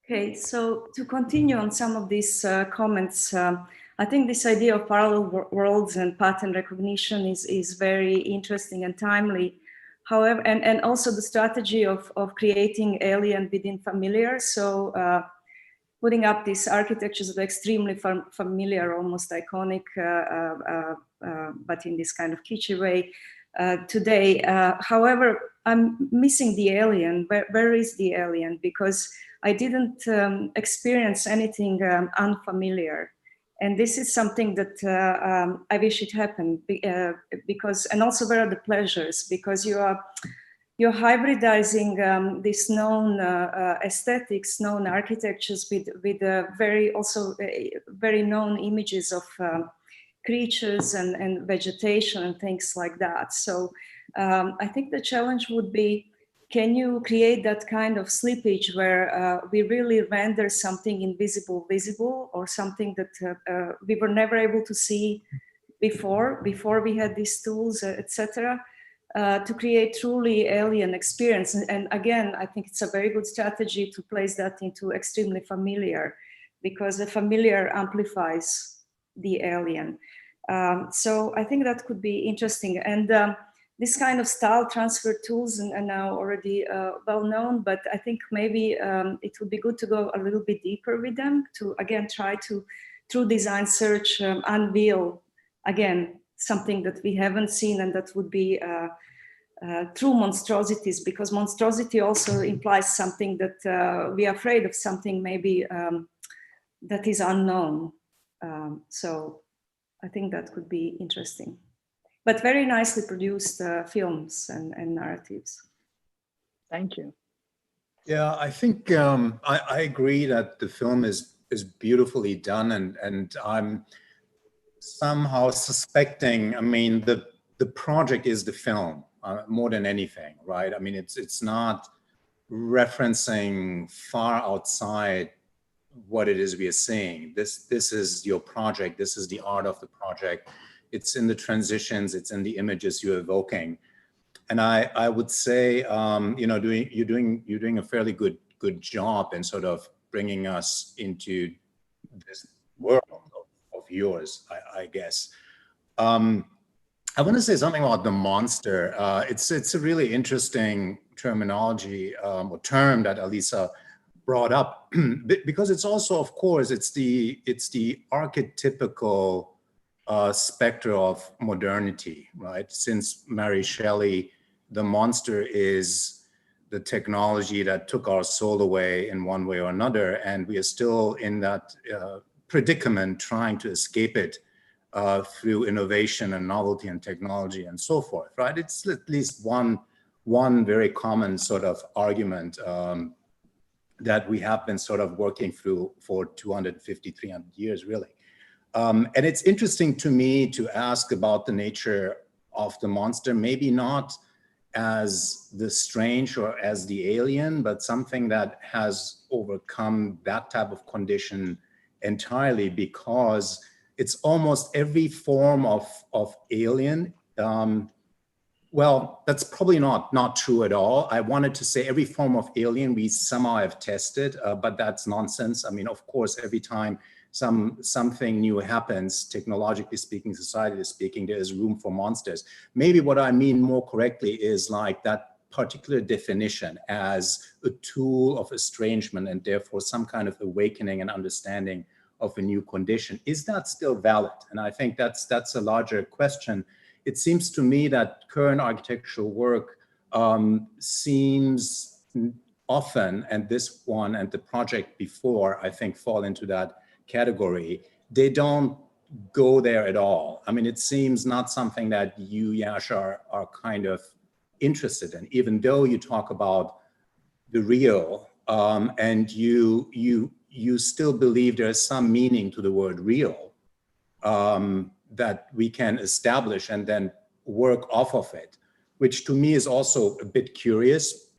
Okay, so to continue on some of these comments, I think this idea of parallel worlds and pattern recognition is very interesting and timely. However, and also the strategy of creating alien within familiar. So putting up these architectures that are extremely familiar, almost iconic, but in this kind of kitschy way today. However, I'm missing the alien. Where is the alien? Because I didn't experience anything unfamiliar. And this is something that I wish it happened because, and also where are the pleasures? Because you're hybridizing these known aesthetics, known architectures with very known images of creatures and vegetation and things like that. So I think the challenge would be, can you create that kind of slippage where we really render something invisible visible, or something that we were never able to see before we had these tools, etc., to create truly alien experience. And again, I think it's a very good strategy to place that into extremely familiar, because the familiar amplifies the alien. So I think that could be interesting. And this kind of style transfer tools are now already well known, but I think maybe it would be good to go a little bit deeper with them to, again, try to, through design search, unveil, again, something that we haven't seen, and that would be true monstrosities, because monstrosity also implies something that we are afraid of, something maybe that is unknown. So I think that could be interesting. But very nicely produced films and narratives. Thank you. Yeah, I think I agree that the film is beautifully done, and I'm somehow suspecting, I mean, the project is the film more than anything, right? I mean, it's not referencing far outside what it is we are seeing. This is your project. This is the art of the project. It's in the transitions. It's in the images you're evoking. And I would say, you know, you're doing a fairly good job in sort of bringing us into this world of yours, I guess. I want to say something about the monster. It's a really interesting terminology or term that Alisa brought up, because it's also, of course, it's the archetypical specter of modernity, right? Since Mary Shelley, the monster is the technology that took our soul away in one way or another, and we are still in that predicament trying to escape it through innovation and novelty and technology and so forth, right? It's at least one very common sort of argument that we have been sort of working through for 250, 300 years, really. And it's interesting to me to ask about the nature of the monster, maybe not as the strange or as the alien, but something that has overcome that type of condition entirely, because it's almost every form of alien. Well, that's probably not true at all. I wanted to say every form of alien we somehow have tested, but that's nonsense. I mean, of course, every time something new happens, technologically speaking, societally speaking, there is room for monsters. Maybe what I mean more correctly is like that particular definition as a tool of estrangement and therefore some kind of awakening and understanding of a new condition. Is that still valid? And I think that's a larger question. It seems to me that current architectural work seems often, and this one and the project before, I think, fall into that category. They don't go there at all. I mean, it seems not something that you, Yash, are kind of interested in, even though you talk about the real and you still believe there is some meaning to the word real that we can establish and then work off of it. which to me is also a bit curious,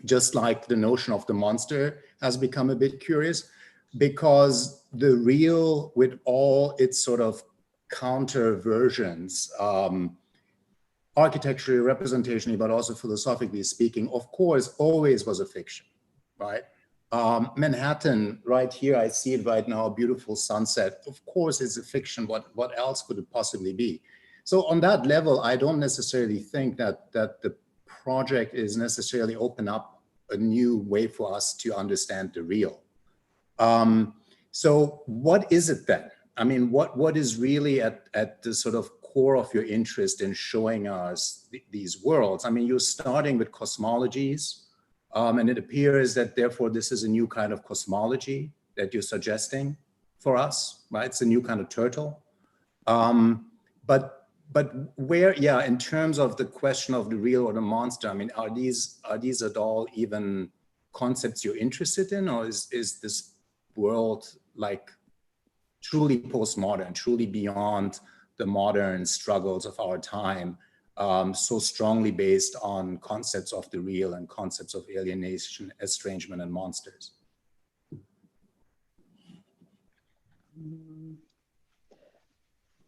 just like the notion of the monster has become a bit curious, because the real, with all its sort of counter versions, architecturally, representationally, but also philosophically speaking, of course, always was a fiction, right? Manhattan, right here, I see it right now, a beautiful sunset. Of course, it's a fiction. What else could it possibly be? So on that level, I don't necessarily think that the project is necessarily open up a new way for us to understand the real. So what is it then? I mean, what is really at the sort of core of your interest in showing us these worlds? I mean, you're starting with cosmologies, and it appears that therefore this is a new kind of cosmology that you're suggesting for us, right? It's a new kind of turtle. But where, yeah, in terms of the question of the real or the monster, I mean, are these at all even concepts you're interested in, or is this world like truly postmodern, truly beyond the modern struggles of our time, so strongly based on concepts of the real and concepts of alienation, estrangement, and monsters?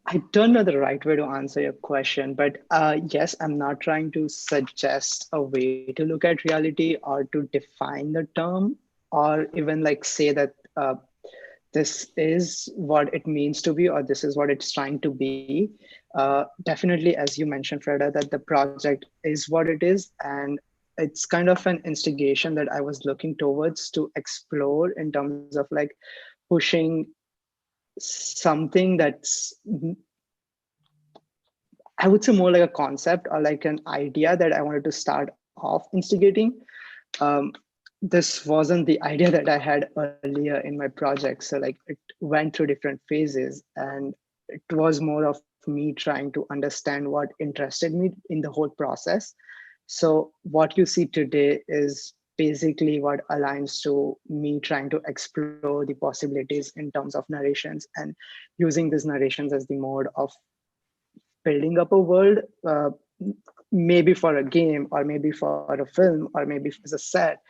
I don't know the right way to answer your question, but yes, I'm not trying to suggest a way to look at reality or to define the term, or even like say that this is what it means to be, or this is what it's trying to be. Definitely, as you mentioned, Ferda, that the project is what it is. And it's kind of an instigation that I was looking towards to explore in terms of like pushing something that's, I would say, more like a concept or like an idea that I wanted to start off instigating. This wasn't the idea that I had earlier in my project. So like it went through different phases, and it was more of me trying to understand what interested me in the whole process. So what you see today is basically what aligns to me trying to explore the possibilities in terms of narrations and using these narrations as the mode of building up a world, maybe for a game or maybe for a film or maybe as a set.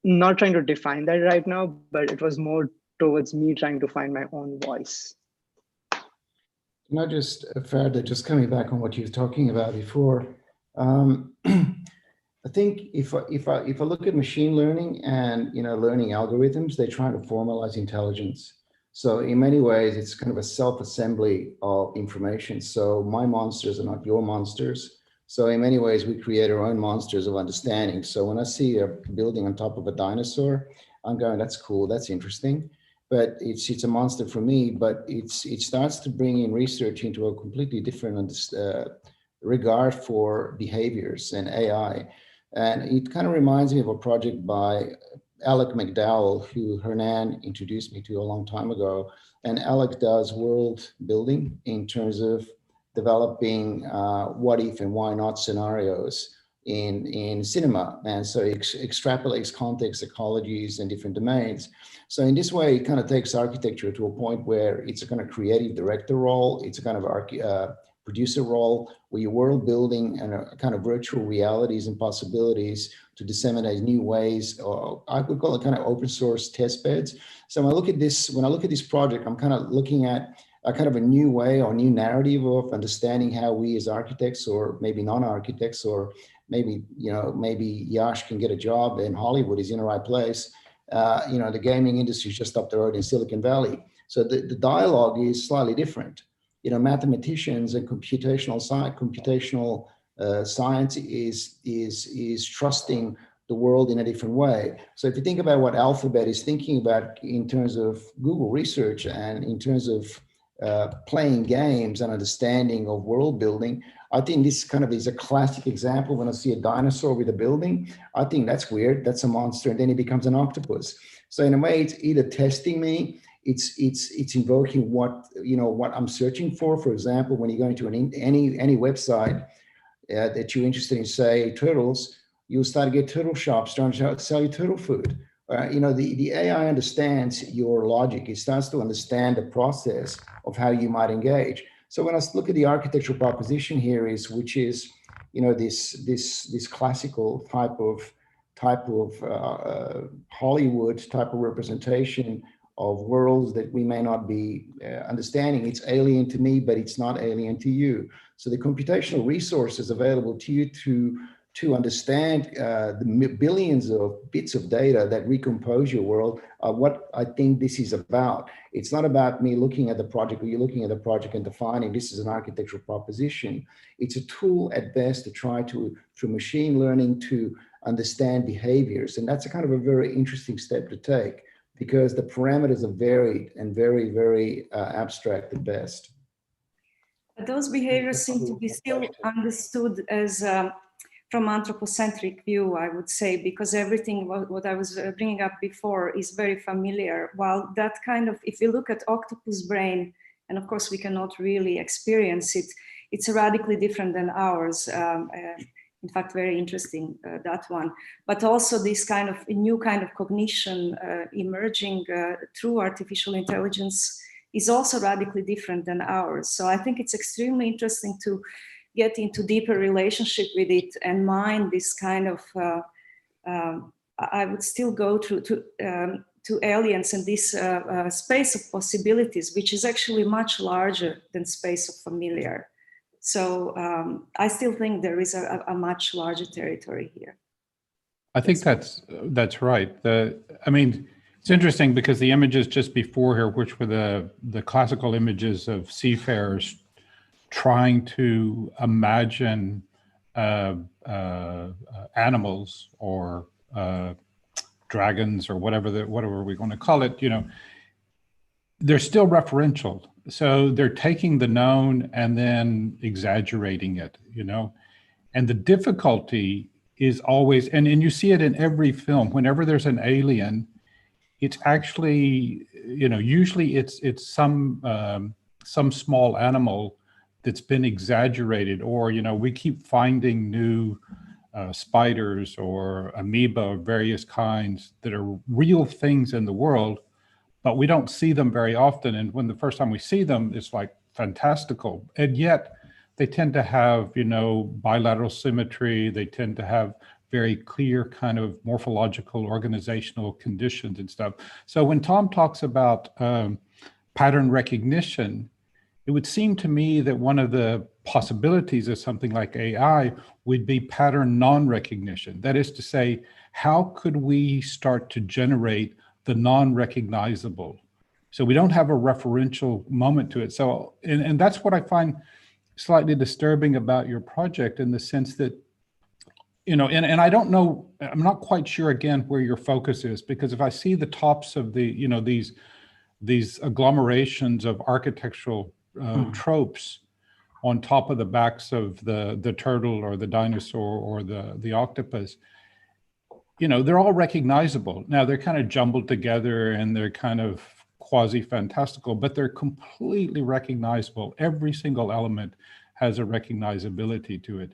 Not trying to define that right now, but it was more towards me trying to find my own voice. Not just Ferda, just coming back on what you were talking about before. I think if I look at machine learning and learning algorithms, they're trying to formalize intelligence. So in many ways, it's kind of a self-assembly of information. So my monsters are not your monsters. So in many ways, we create our own monsters of understanding. So when I see a building on top of a dinosaur, I'm going, that's cool, that's interesting. But it's a monster for me, but it starts to bring in research into a completely different regard for behaviors and AI. And it kind of reminds me of a project by Alec McDowell, who Hernan introduced me to a long time ago. And Alec does world building in terms of developing what if and why not scenarios in cinema. And so it extrapolates context, ecologies, and different domains. So in this way, it kind of takes architecture to a point where it's a kind of creative director role. It's a kind of producer role where you're world building and a kind of virtual realities and possibilities to disseminate new ways, or I would call it kind of open source test beds. So when I look at this project, I'm kind of looking at a kind of a new way or new narrative of understanding how we as architects, or maybe non-architects, or maybe, maybe Yash can get a job in Hollywood, he's in the right place. The gaming industry is just up the road in Silicon Valley. So the dialogue is slightly different. Mathematicians and computational science is trusting the world in a different way. So if you think about what Alphabet is thinking about in terms of Google research and in terms of playing games and understanding of world building, I think this kind of is a classic example. When I see a dinosaur with a building, I think that's weird, that's a monster, and then it becomes an octopus. So in a way, it's either testing me, it's invoking what I'm searching for. For example, when you're going to any website that you're interested in, say turtles, you'll start to get turtle shops trying to sell you turtle food. The AI understands your logic. It starts to understand the process of how you might engage. So when I look at the architectural proposition here which is you know, this classical type of Hollywood type of representation of worlds that we may not be understanding. It's alien to me, but it's not alien to you. So the computational resources available to you to understand the billions of bits of data that recompose your world are what I think this is about. It's not about me looking at the project or you looking at the project and defining this is an architectural proposition. It's a tool at best to try to, through machine learning, to understand behaviors. And that's a kind of a very interesting step to take, because the parameters are varied and very, very abstract at best. But those behaviors seem to be still understood as from anthropocentric view, I would say, because everything what I was bringing up before is very familiar. While that kind of, if you look at octopus brain, and of course we cannot really experience it, it's radically different than ours. In fact, very interesting, that one. But also this kind of new kind of cognition emerging through artificial intelligence is also radically different than ours. So I think it's extremely interesting to get into deeper relationship with it and mine this kind of, I would still go to aliens and this space of possibilities, which is actually much larger than space of familiar. So I still think there is a much larger territory here. I think that's right. I mean, it's interesting because the images just before here, which were the classical images of seafarers trying to imagine animals or dragons or whatever we're going to call it, you know, they're still referential. So they're taking the known and then exaggerating it, you know, and the difficulty is always, and you see it in every film, whenever there's an alien, it's actually, you know, usually it's some small animal that's been exaggerated, or, you know, we keep finding new spiders or amoeba of various kinds that are real things in the world, but we don't see them very often. And when the first time we see them, it's like fantastical. And yet they tend to have, you know, bilateral symmetry. They tend to have very clear kind of morphological organizational conditions and stuff. So when Tom talks about pattern recognition, it would seem to me that one of the possibilities of something like AI would be pattern non-recognition. That is to say, how could we start to generate the non-recognizable? So we don't have a referential moment to it. So, and that's what I find slightly disturbing about your project, in the sense that, you know, and I don't know, I'm not quite sure again where your focus is, because if I see the tops of the, you know, these agglomerations of architectural tropes on top of the backs of the turtle or the dinosaur or the octopus, you know, they're all recognizable. Now they're kind of jumbled together and they're kind of quasi-fantastical, but they're completely recognizable. Every single element has a recognizability to it.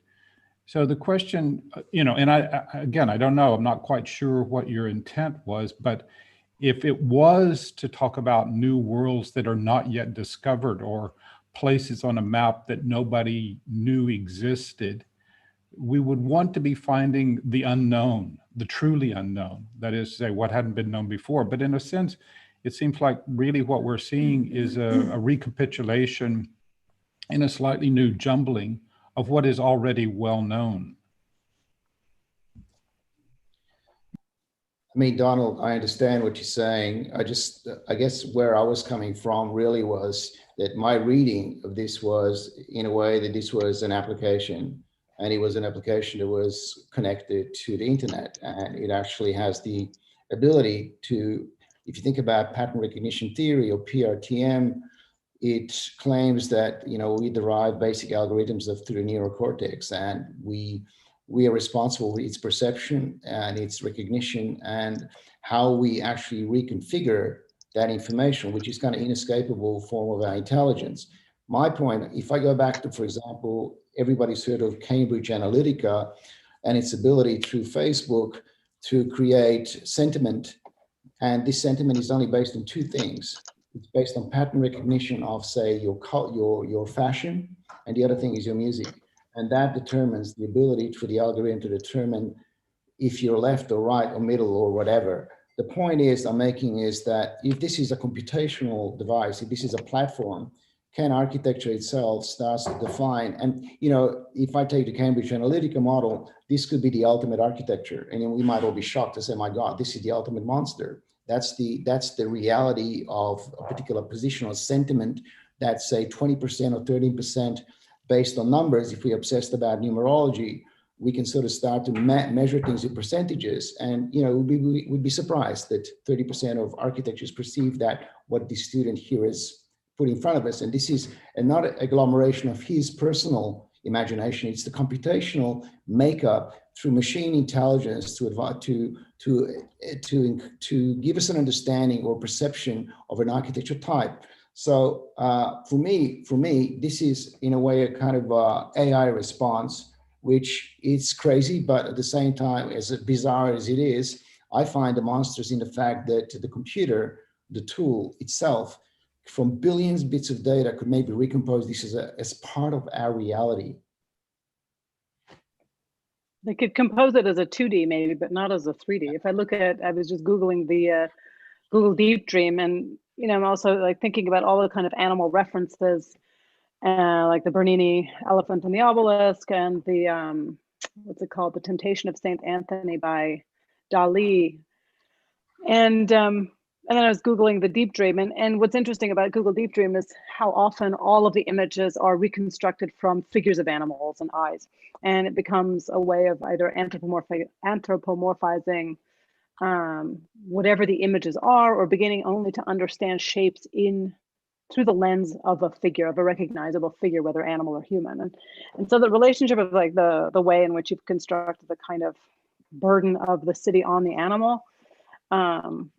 So the question, you know, and I don't know, I'm not quite sure what your intent was, but if it was to talk about new worlds that are not yet discovered, or places on a map that nobody knew existed, we would want to be finding the unknown, the truly unknown, that is to say, what hadn't been known before. But in a sense, it seems like really what we're seeing is a recapitulation in a slightly new jumbling of what is already well known. I mean, Donald, I understand what you're saying. I guess where I was coming from really was that my reading of this was, in a way, that this was an application, and it was an application that was connected to the internet, and it actually has the ability to, if you think about pattern recognition theory or PRTM, it claims that, you know, we derive basic algorithms through the neocortex, and we are responsible for its perception and its recognition and how we actually reconfigure that information, which is kind of inescapable form of our intelligence. My point, if I go back to, for example, everybody's heard of Cambridge Analytica and its ability through Facebook to create sentiment. And this sentiment is only based on two things. It's based on pattern recognition of, say, your fashion, and the other thing is your music. And that determines the ability for the algorithm to determine if you're left or right or middle or whatever. The point I'm making is that if this is a computational device, if this is a platform, can architecture itself start to define? And if I take the Cambridge Analytica model, this could be the ultimate architecture, and we might all be shocked to say, "My God, this is the ultimate monster." That's the reality of a particular positional sentiment that's say 20% or 13% based on numbers. If we're obsessed about numerology, we can sort of start to measure things in percentages, and we'd be surprised that 30% of architectures perceive that what the student here is put in front of us. And this is not an agglomeration of his personal imagination. It's the computational makeup through machine intelligence to give us an understanding or perception of an architecture type. So for me, this is in a way a kind of AI response, which is crazy, but at the same time, as bizarre as it is, I find the monsters in the fact that the computer, the tool itself, from billions of bits of data, could maybe recompose this as part of our reality. They could compose it as a 2D maybe, but not as a 3D. If I look at, I was just Googling the Google Deep Dream, and I'm also like thinking about all the kind of animal references, like the Bernini Elephant and the Obelisk, and the what's it called, The Temptation of Saint Anthony by Dali, and then I was Googling the Deep Dream, and what's interesting about Google Deep Dream is how often all of the images are reconstructed from figures of animals and eyes, and it becomes a way of either anthropomorphizing whatever the images are, or beginning only to understand shapes through the lens of a figure, of a recognizable figure, whether animal or human. And so the relationship of like the way in which you've constructed the kind of burden of the city on the animal, I'm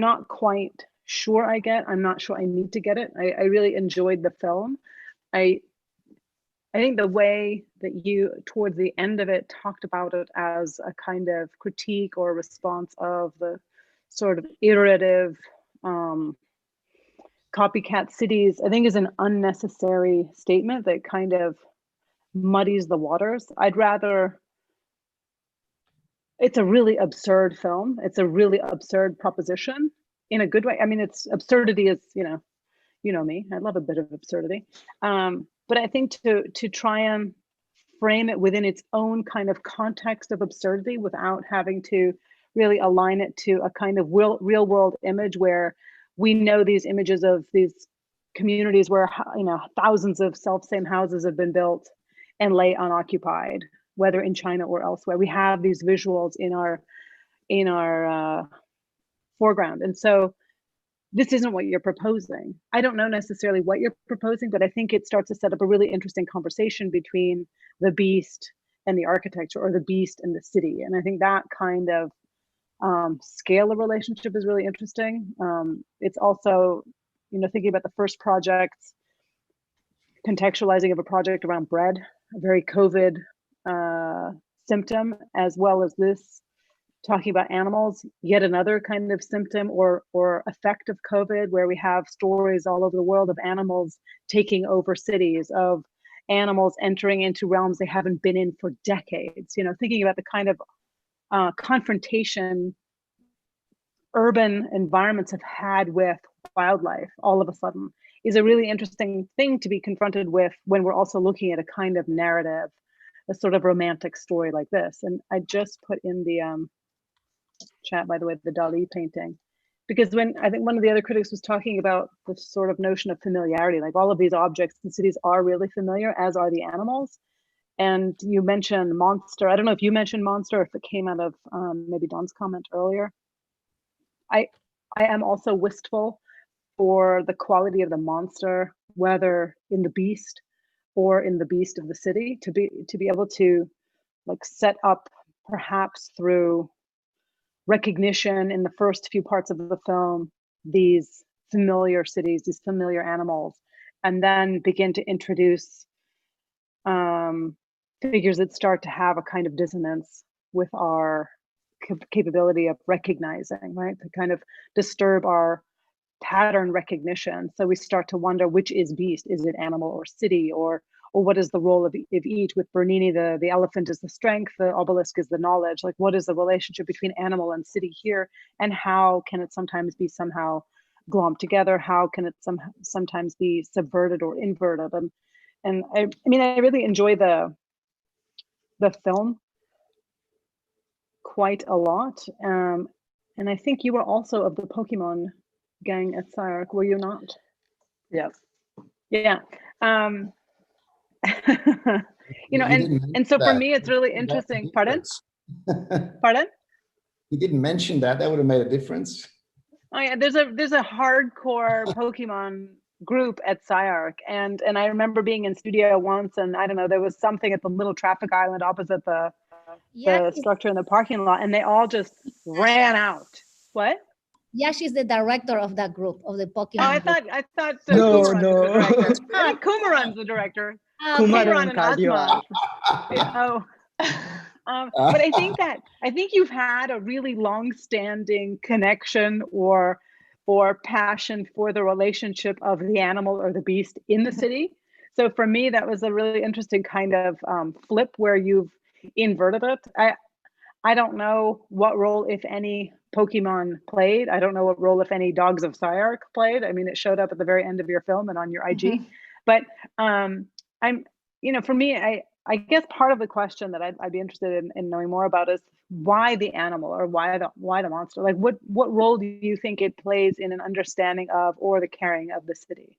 not quite sure I get. I'm not sure I need to get it. I really enjoyed the film. I think the way that you, towards the end of it, talked about it as a kind of critique or response of the sort of iterative copycat cities, I think is an unnecessary statement that kind of muddies the waters. It's a really absurd film. It's a really absurd proposition in a good way. I mean, it's absurdity is, you know me, I love a bit of absurdity. But I think to try and frame it within its own kind of context of absurdity without having to really align it to a kind of real world image where we know these images of these communities where, thousands of self-same houses have been built and lay unoccupied, whether in China or elsewhere. We have these visuals in our foreground. And so this isn't what you're proposing. I don't know necessarily what you're proposing, but I think it starts to set up a really interesting conversation between the beast and the architecture, or the beast and the city. And I think that kind of scale of relationship is really interesting. It's also, thinking about the first projects, contextualizing of a project around bread, a very COVID symptom, as well as this talking about animals, yet another kind of symptom or effect of COVID, where we have stories all over the world of animals taking over cities, of animals entering into realms they haven't been in for decades. Thinking about the kind of confrontation urban environments have had with wildlife all of a sudden is a really interesting thing to be confronted with when we're also looking at a kind of narrative, a sort of romantic story like this. And I just put in the chat, by the way, the Dali painting, because when I think one of the other critics was talking about the sort of notion of familiarity, like all of these objects in cities are really familiar, as are the animals. And you mentioned monster. I don't know if you mentioned monster, or if it came out of maybe Don's comment earlier. I am also wistful for the quality of the monster, whether in the beast or in the beast of the city, to be able to like set up, perhaps through recognition in the first few parts of the film, these familiar cities, these familiar animals, and then begin to introduce figures that start to have a kind of dissonance with our capability of recognizing, right? To kind of disturb our pattern recognition. So we start to wonder, which is beast? Is it animal or city? Or or what is the role of each? With Bernini, the elephant is the strength, the obelisk is the knowledge. Like, what is the relationship between animal and city here, and how can it sometimes be somehow glommed together? How can it sometimes be subverted or inverted? And I mean, I really enjoy the film quite a lot. And I think you were also of the Pokemon gang at SCI-Arc, were you not? Yeah. Yeah. You know, and so for me, it's really interesting. Pardon? Pardon? You didn't mention that. That would have made a difference. Oh yeah, there's a hardcore Pokemon group at SCI-Arc, and I remember being in studio once, and I don't know, there was something at the little traffic island opposite the structure in the parking lot, and they all just ran out. What? Yash is the director of that group, of the Pokemon. Oh, I thought Kumaran was the director. I think Kumaran's the director. Kumaran and Asma. Yeah, but I think you've had a really long-standing connection or passion for the relationship of the animal or the beast in the city. So for me, that was a really interesting kind of flip where you've inverted it. I don't know what role, if any, Pokemon played. I don't know what role, if any, Dogs of SCI-Arc played. I mean, it showed up at the very end of your film and on your IG. But for me, I guess part of the question that I'd be interested in knowing more about is why the animal, or why the monster? Like, what role do you think it plays in an understanding of or the caring of the city?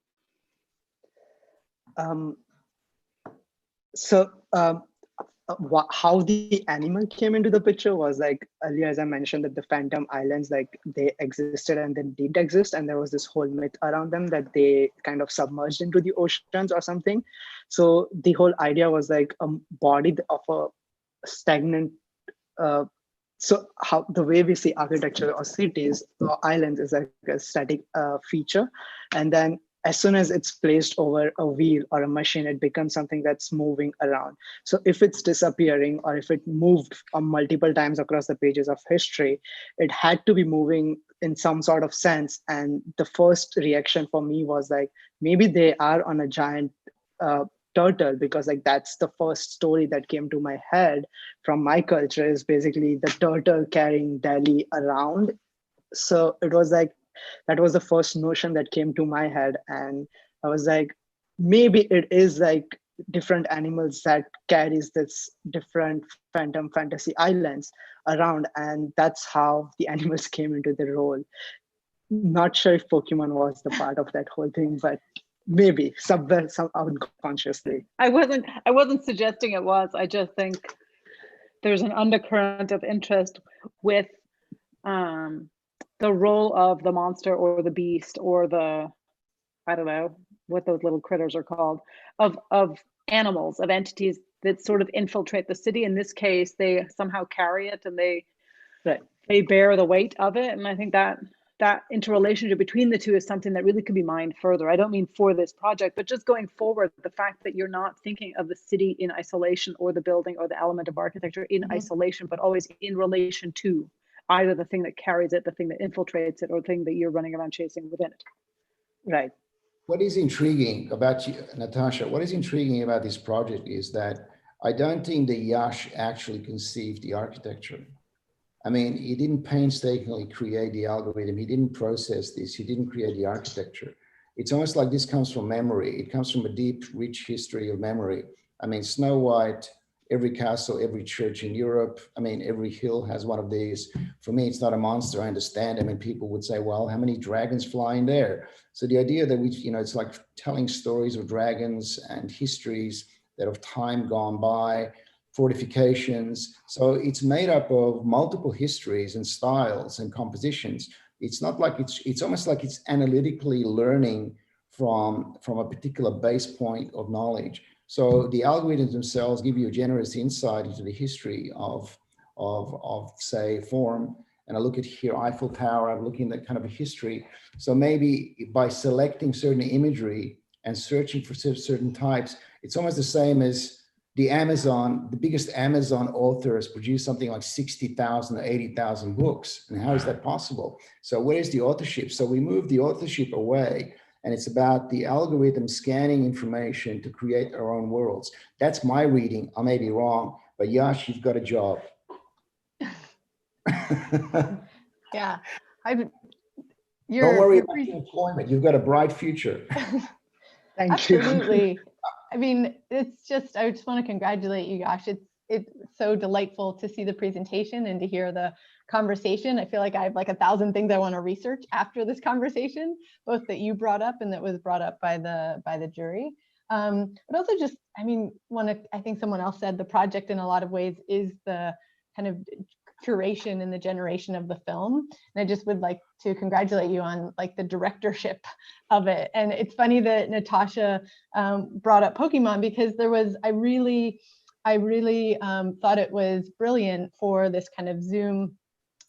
How the animal came into the picture was, like, earlier, as I mentioned, that the Phantom Islands, like, they existed and then didn't exist, and there was this whole myth around them that they kind of submerged into the oceans or something. So the whole idea was like a body of a stagnant. So how the way we see architecture or cities or islands is like a static feature, and then as soon as it's placed over a wheel or a machine, it becomes something that's moving around. So if it's disappearing, or if it moved multiple times across the pages of history, it had to be moving in some sort of sense. And the first reaction for me was like, maybe they are on a giant turtle, because like that's the first story that came to my head from my culture, is basically the turtle carrying Delhi around. So it was like, that was the first notion that came to my head. And I was like, maybe it is like different animals that carries this different phantom fantasy islands around. And that's how the animals came into the role. Not sure if Pokemon was the part of that whole thing, but maybe somewhere, some unconsciously. I wasn't suggesting it was. I just think there's an undercurrent of interest with the role of the monster or the beast or the, I don't know what those little critters are called, of animals, of entities that sort of infiltrate the city. In this case, they somehow carry it, and they bear the weight of it. And I think that interrelationship between the two is something that really could be mined further. I don't mean for this project, but just going forward, the fact that you're not thinking of the city in isolation, or the building or the element of architecture in isolation, but always in relation to either the thing that carries it, the thing that infiltrates it, or the thing that you're running around chasing within it. Right. What is intriguing about you, Natasha, what is intriguing about this project is that I don't think the YASH actually conceived the architecture. I mean, he didn't painstakingly create the algorithm. He didn't process this. He didn't create the architecture. It's almost like this comes from memory. It comes from a deep, rich history of memory. I mean, Snow White, every castle, every church in Europe, I mean, every hill has one of these. For me, it's not a monster, I understand. I mean, people would say, well, how many dragons fly in there? So the idea that we, it's like telling stories of dragons and histories that of time gone by, fortifications. So it's made up of multiple histories and styles and compositions. It's not like it's almost like it's analytically learning from a particular base point of knowledge. So the algorithms themselves give you a generous insight into the history of say, form. And I look at here, Eiffel Tower, I'm looking at kind of a history. So maybe by selecting certain imagery and searching for certain types, it's almost the same as the biggest Amazon authors produce something like 60,000 or 80,000 books. And how is that possible? So where is the authorship? So we move the authorship away And it's about the algorithm scanning information to create our own worlds. That's my reading. I may be wrong, but Yash, you've got a job. Yeah. Don't worry about your employment. You've got a bright future. Thank you. Absolutely. I mean, it's just, I just want to congratulate you, Yash. It's so delightful to see the presentation and to hear the conversation. I feel like I have like 1,000 things I want to research after this conversation, both that you brought up and that was brought up by the jury. But also just, I mean, I think someone else said the project in a lot of ways is the kind of curation and the generation of the film. And I just would like to congratulate you on like the directorship of it. And it's funny that Natasha brought up Pokemon, because I really thought it was brilliant for this kind of Zoom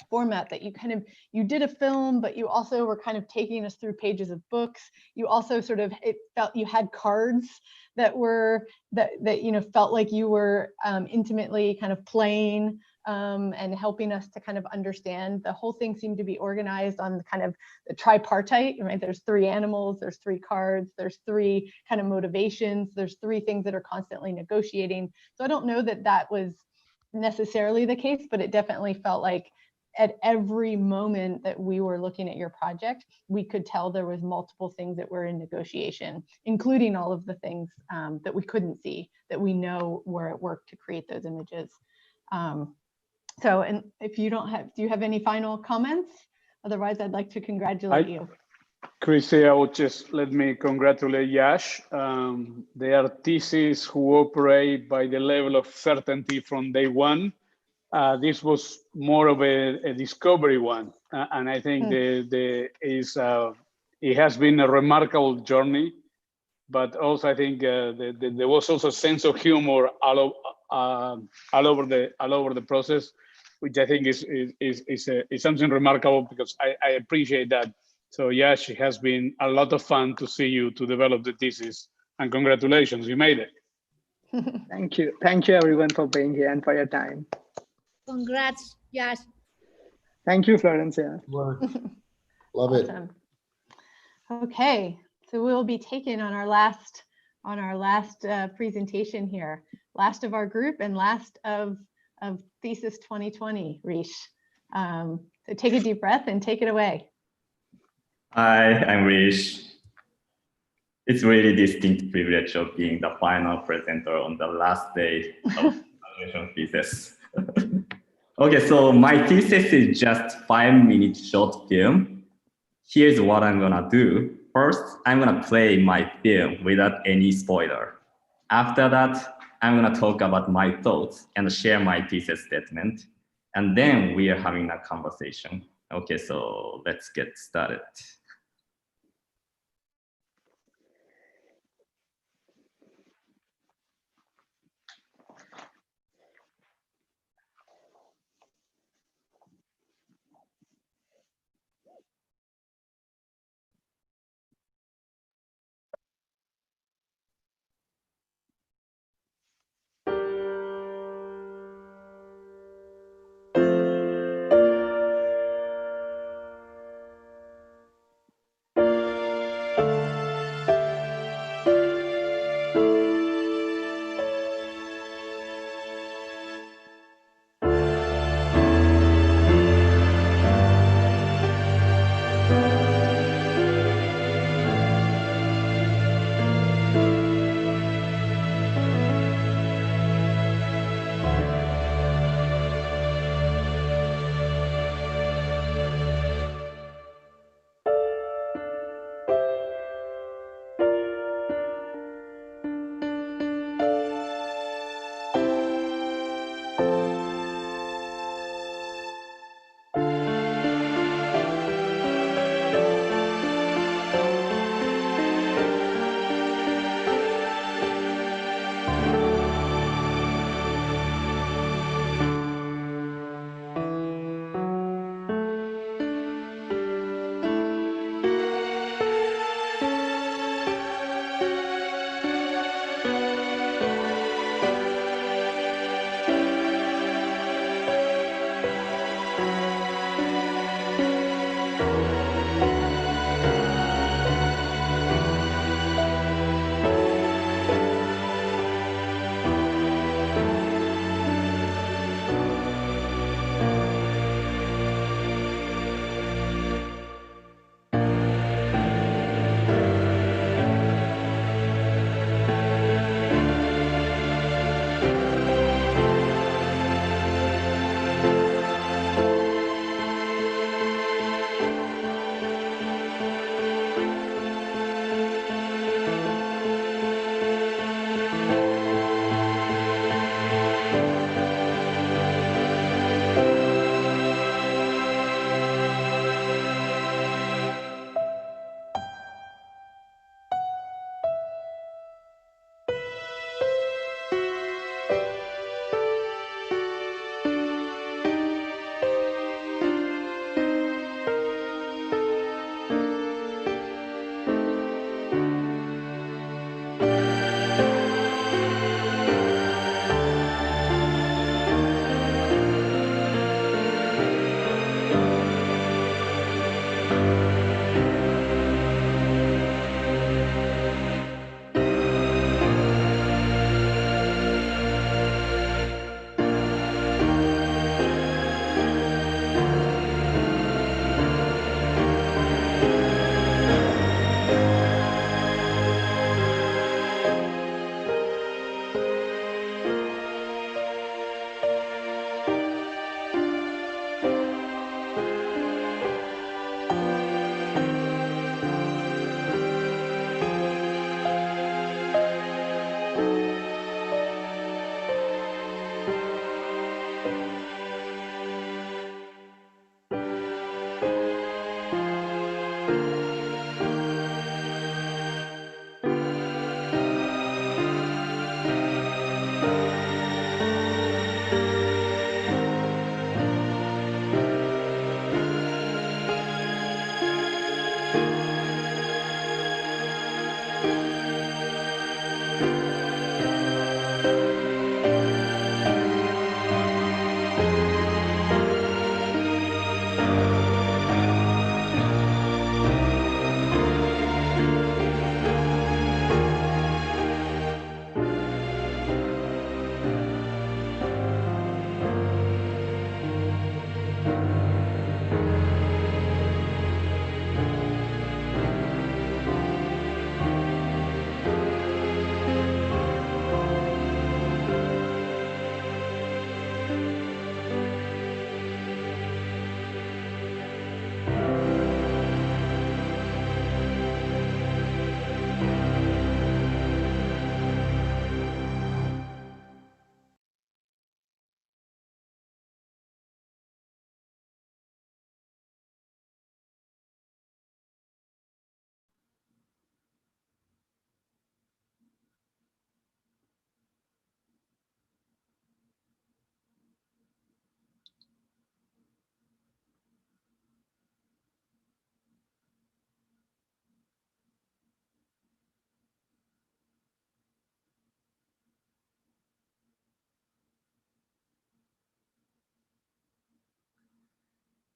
format that you did a film, but you also were kind of taking us through pages of books. You also it felt you had cards that felt like you were intimately kind of playing and helping us to kind of understand. The whole thing seemed to be organized on kind of the tripartite, right? There's 3 animals, there's 3 cards, there's 3 kind of motivations, there's 3 things that are constantly negotiating. So I don't know that that was necessarily the case, but it definitely felt like at every moment that we were looking at your project, we could tell there was multiple things that were in negotiation, including all of the things that we couldn't see, that we know were at work to create those images. And if you do you have any final comments? Otherwise, I'd like to congratulate you. Kristy, I would just let me congratulate Yash. They are theses who operate by the level of certainty from day one. This was more of a discovery one, and I think it has been a remarkable journey. But also, I think there was also a sense of humor all over the process, which I think is something remarkable, because I appreciate that. So Yash, it has been a lot of fun to see you to develop the thesis, and congratulations, you made it. Thank you everyone for being here and for your time. Congrats, Yash. Thank you, Florencia. Love it. Okay, so we'll be taking on our last presentation here, last of our group and last of Thesis 2020, Rish. So take a deep breath and take it away. Hi, I'm Rish. It's really distinct privilege of being the final presenter on the last day of graduation thesis. Okay, so my thesis is just 5-minute short film. Here's what I'm gonna do. First, I'm gonna play my film without any spoiler. After that, I'm gonna talk about my thoughts and share my thesis statement. And then we are having a conversation. Okay, so let's get started.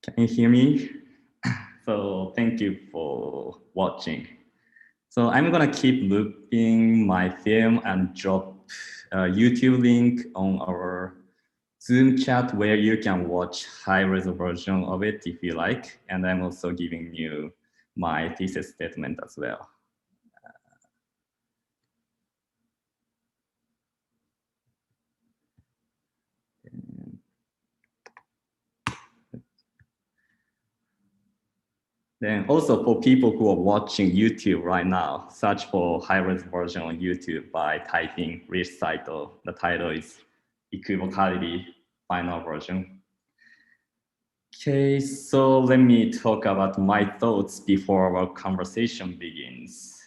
Can you hear me? So thank you for watching. So I'm gonna keep looping my film and drop a YouTube link on our Zoom chat where you can watch high-res version of it if you like. And I'm also giving you my thesis statement as well. Then also for people who are watching YouTube right now, search for high-res version on YouTube by typing RISH SAITO. The title is Equivocality Final Version. Okay, so let me talk about my thoughts before our conversation begins.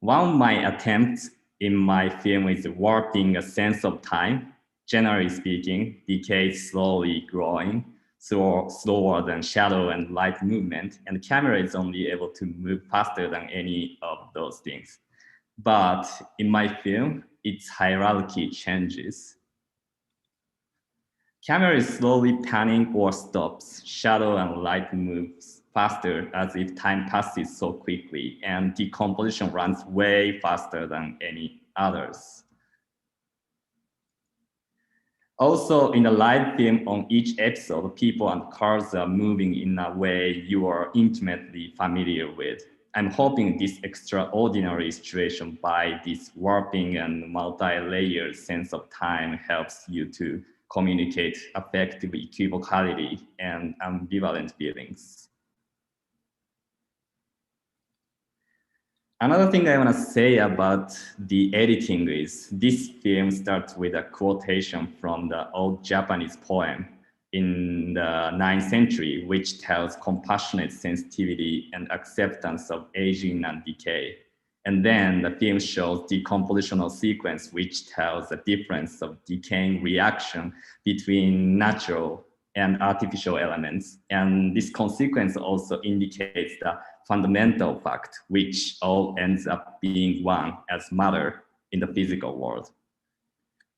One of my attempts in my film is warping a sense of time. Generally speaking, decay is slowly growing, slower than shadow and light movement, and the camera is only able to move faster than any of those things. But in my film, its hierarchy changes. Camera is slowly panning or stops. Shadow and light moves faster as if time passes so quickly, and decomposition runs way faster than any others. Also, in the live film on each episode, people and cars are moving in a way you are intimately familiar with. I'm hoping this extraordinary situation by this warping and multi-layered sense of time helps you to communicate affective equivocality and ambivalent feelings. Another thing I want to say about the editing is this film starts with a quotation from the old Japanese poem in the 9th century, which tells compassionate sensitivity and acceptance of aging and decay. And then the film shows the compositional sequence, which tells the difference of decaying reaction between natural and artificial elements. And this consequence also indicates the fundamental fact, which all ends up being one as matter in the physical world.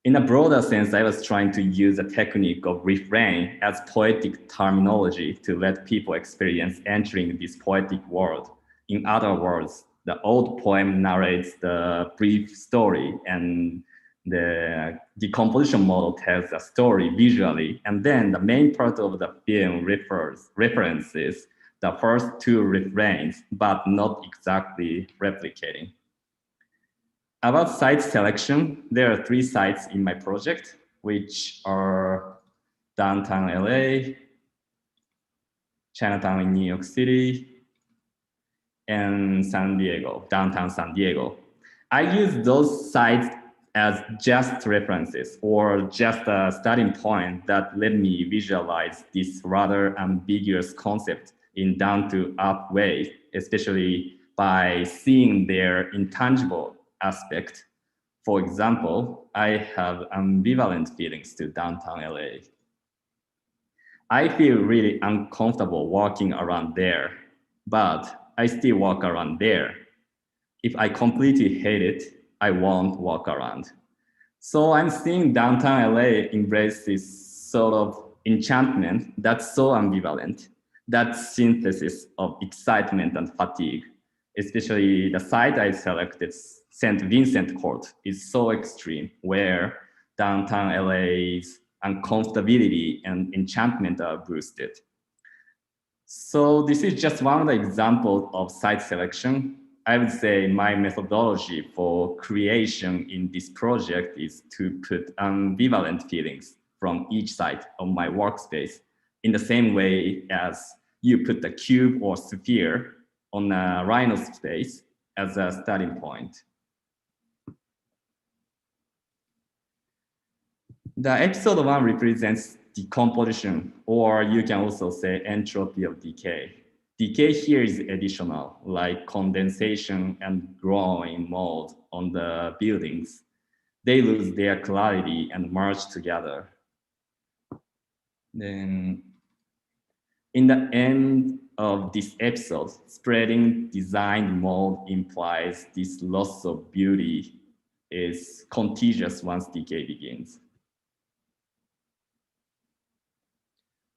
In a broader sense, I was trying to use a technique of refrain as poetic terminology to let people experience entering this poetic world. In other words, the old poem narrates the brief story, and the decomposition model tells a story visually, and then the main part of the film references the first two refrains, but not exactly replicating. About site selection, there are 3 sites in my project, which are downtown LA, Chinatown in New York City, and San Diego, downtown San Diego. I use those sites as just references or just a starting point that let me visualize this rather ambiguous concept in down-to-up ways, especially by seeing their intangible aspect. For example, I have ambivalent feelings to downtown LA. I feel really uncomfortable walking around there, but I still walk around there. If I completely hate it, I won't walk around. So I'm seeing downtown LA embrace this sort of enchantment that's so ambivalent, that synthesis of excitement and fatigue, especially the site I selected, St. Vincent Court, is so extreme, where downtown LA's uncomfortability and enchantment are boosted. So this is just one of the examples of site selection. I would say my methodology for creation in this project is to put ambivalent feelings from each side of my workspace in the same way as you put the cube or sphere on a rhino space as a starting point. The episode 1 represents decomposition, or you can also say entropy of decay. Decay here is additional, like condensation and growing mold on the buildings. They lose their clarity and merge together. Then, in the end of this episode, spreading designed mold implies this loss of beauty is contagious once decay begins.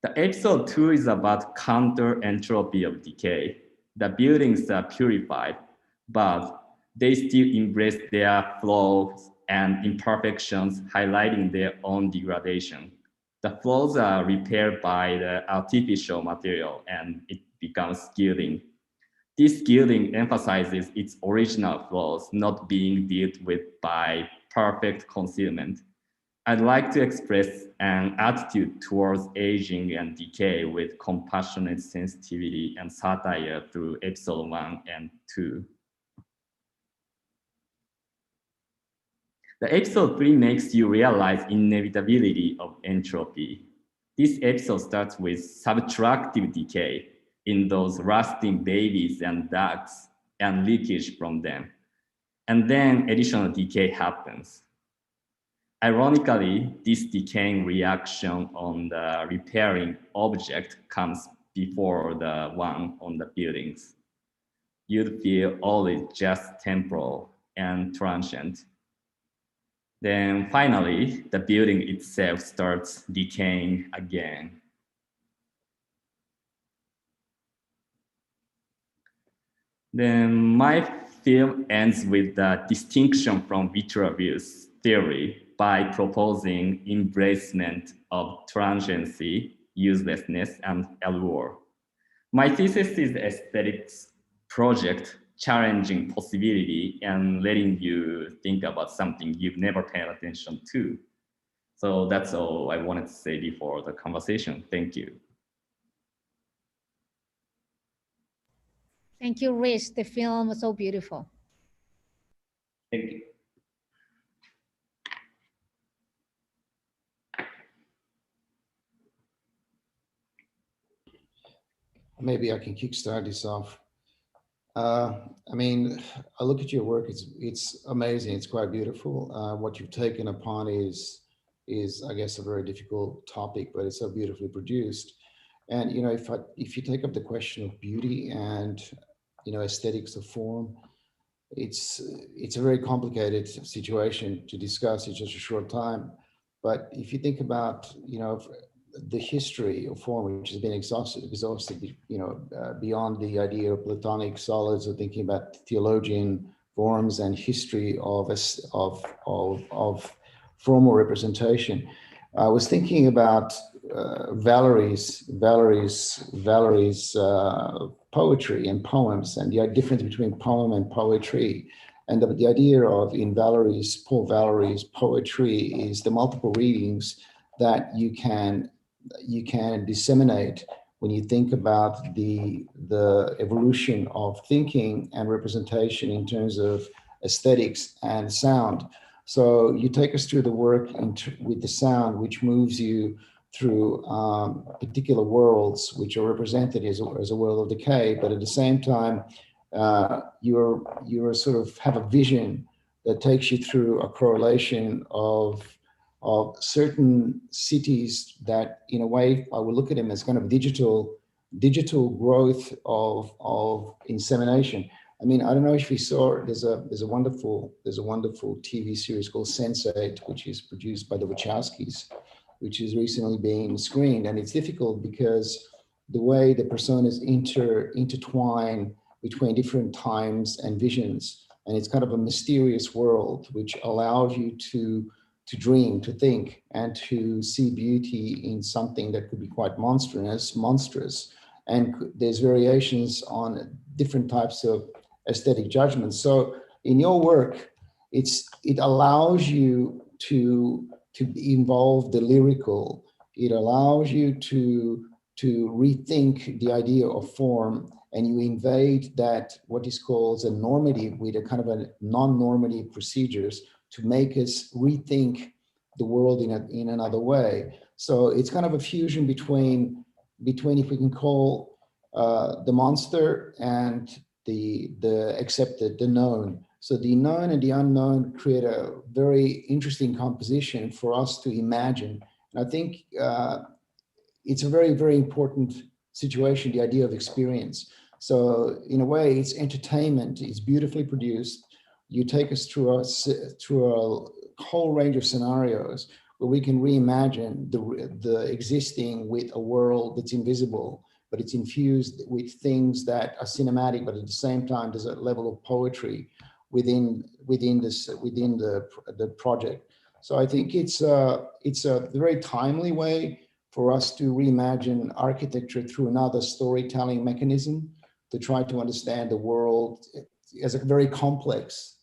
The episode 2 is about counter entropy of decay. The buildings are purified, but they still embrace their flaws and imperfections, highlighting their own degradation. The flaws are repaired by the artificial material and it becomes gilding. This gilding emphasizes its original flaws not being dealt with by perfect concealment. I'd like to express an attitude towards aging and decay with compassionate sensitivity and satire through episode 1 and 2. The episode 3 makes you realize inevitability of entropy. This episode starts with subtractive decay in those rusting babies and ducts and leakage from them. And then additional decay happens. Ironically, this decaying reaction on the repairing object comes before the one on the buildings. You'd feel all is just temporal and transient. Then finally, the building itself starts decaying again. Then my film ends with the distinction from Vitruvius' theory by proposing embracement of transiency, uselessness, and allure. My thesis is aesthetics project challenging possibility and letting you think about something you've never paid attention to. So that's all I wanted to say before the conversation. Thank you. Thank you, Rish. The film was so beautiful. Thank you. Maybe I can kickstart this off. I mean, I look at your work, it's amazing, it's quite beautiful. What you've taken upon is I guess a very difficult topic, but it's so beautifully produced. And you know, if you take up the question of beauty and aesthetics of form, it's a very complicated situation to discuss in just a short time. But if you think about the history of form, which has been exhausted, beyond the idea of Platonic solids, or thinking about theologian forms and history of formal representation. I was thinking about Valerie's poetry and poems, and the difference between poem and poetry. And the idea of Paul Valerie's poetry is the multiple readings that you can disseminate when you think about the evolution of thinking and representation in terms of aesthetics and sound. So you take us through the work with the sound, which moves you through particular worlds, which are represented as a world of decay, but at the same time, you're sort of have a vision that takes you through a correlation of certain cities that, in a way, I would look at them as kind of digital growth of insemination. I mean, I don't know if you saw, there's a wonderful TV series called Sense8, which is produced by the Wachowskis, which is recently being screened, and it's difficult because the way the personas intertwine between different times and visions, and it's kind of a mysterious world which allows you to dream, to think, and to see beauty in something that could be quite monstrous. And there's variations on different types of aesthetic judgments. So in your work, it allows you to involve the lyrical. It allows you to rethink the idea of form, and you invade that, what is called a normative, with a kind of a non-normative procedures to make us rethink the world in another way. So it's kind of a fusion between if we can call the monster and the accepted, the known. So the known and the unknown create a very interesting composition for us to imagine. And I think it's a very, very important situation, the idea of experience. So in a way, it's entertainment, it's beautifully produced. You take us through a whole range of scenarios where we can reimagine the existing with a world that's invisible, but it's infused with things that are cinematic, but at the same time, there's a level of poetry within the project. So I think it's a very timely way for us to reimagine architecture through another storytelling mechanism to try to understand the world as a very complex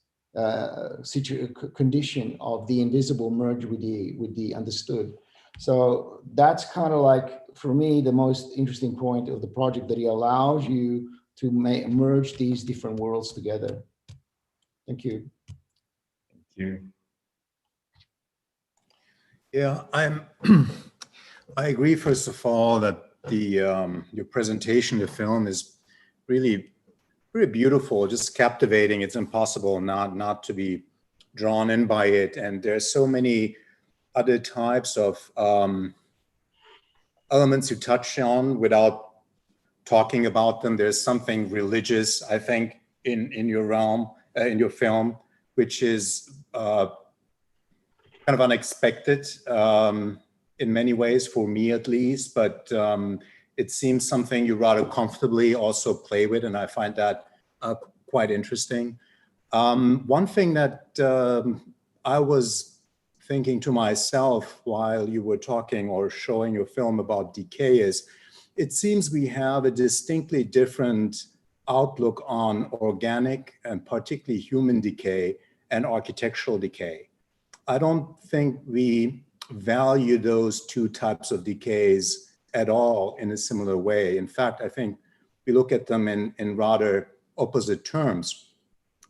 condition of the invisible merged with the understood. So that's kind of like, for me, the most interesting point of the project, that it allows you to merge these different worlds together. Thank you. Thank you. Yeah, I agree, first of all, that your presentation, the film, is really very beautiful, just captivating. It's impossible not to be drawn in by it. And there's so many other types of elements you touch on without talking about them. There's something religious, I think, in your realm, in your film, which is kind of unexpected in many ways, for me at least, but it seems something you rather comfortably also play with, and I find that quite interesting. One thing that I was thinking to myself while you were talking or showing your film about decay is, it seems we have a distinctly different outlook on organic and particularly human decay and architectural decay. I don't think we value those two types of decays at all in a similar way. In fact, I think we look at them in rather opposite terms.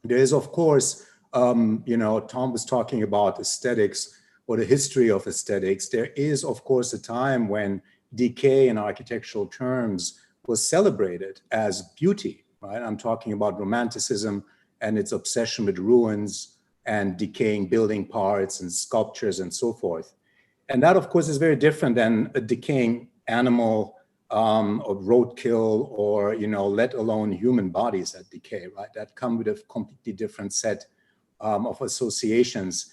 There is, of course, you know, Tom was talking about aesthetics or the history of aesthetics. There is, of course, a time when decay in architectural terms was celebrated as beauty, right? I'm talking about Romanticism and its obsession with ruins and decaying building parts and sculptures and so forth. And that, of course, is very different than a decaying animal or roadkill, or, you know, let alone human bodies that decay, right? That come with a completely different set of associations.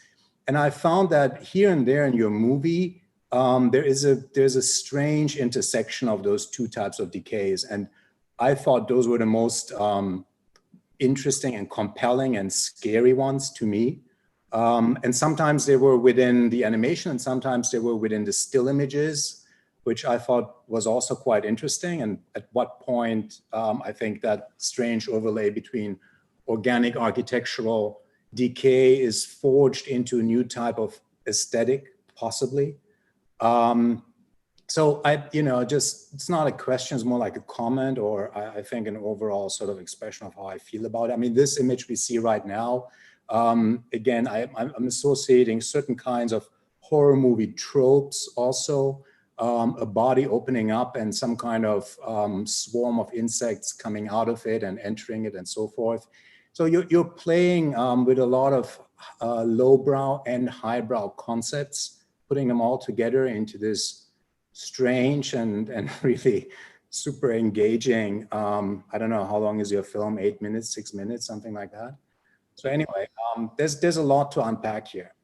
And I found that here and there in your movie, there's a strange intersection of those two types of decays. And I thought those were the most interesting and compelling and scary ones to me. And sometimes they were within the animation, and sometimes they were within the still images, which I thought was also quite interesting. And at what point, I think that strange overlay between organic architectural decay is forged into a new type of aesthetic, possibly. So you know, just, it's not a question, it's more like a comment, or I think an overall sort of expression of how I feel about it. I mean, this image we see right now, again, I'm associating certain kinds of horror movie tropes also, a body opening up and some kind of swarm of insects coming out of it and entering it and so forth. So you're playing with a lot of lowbrow and highbrow concepts, putting them all together into this strange and really super engaging. I don't know, how long is your film? 8 minutes, 6 minutes, something like that. So anyway, there's a lot to unpack here.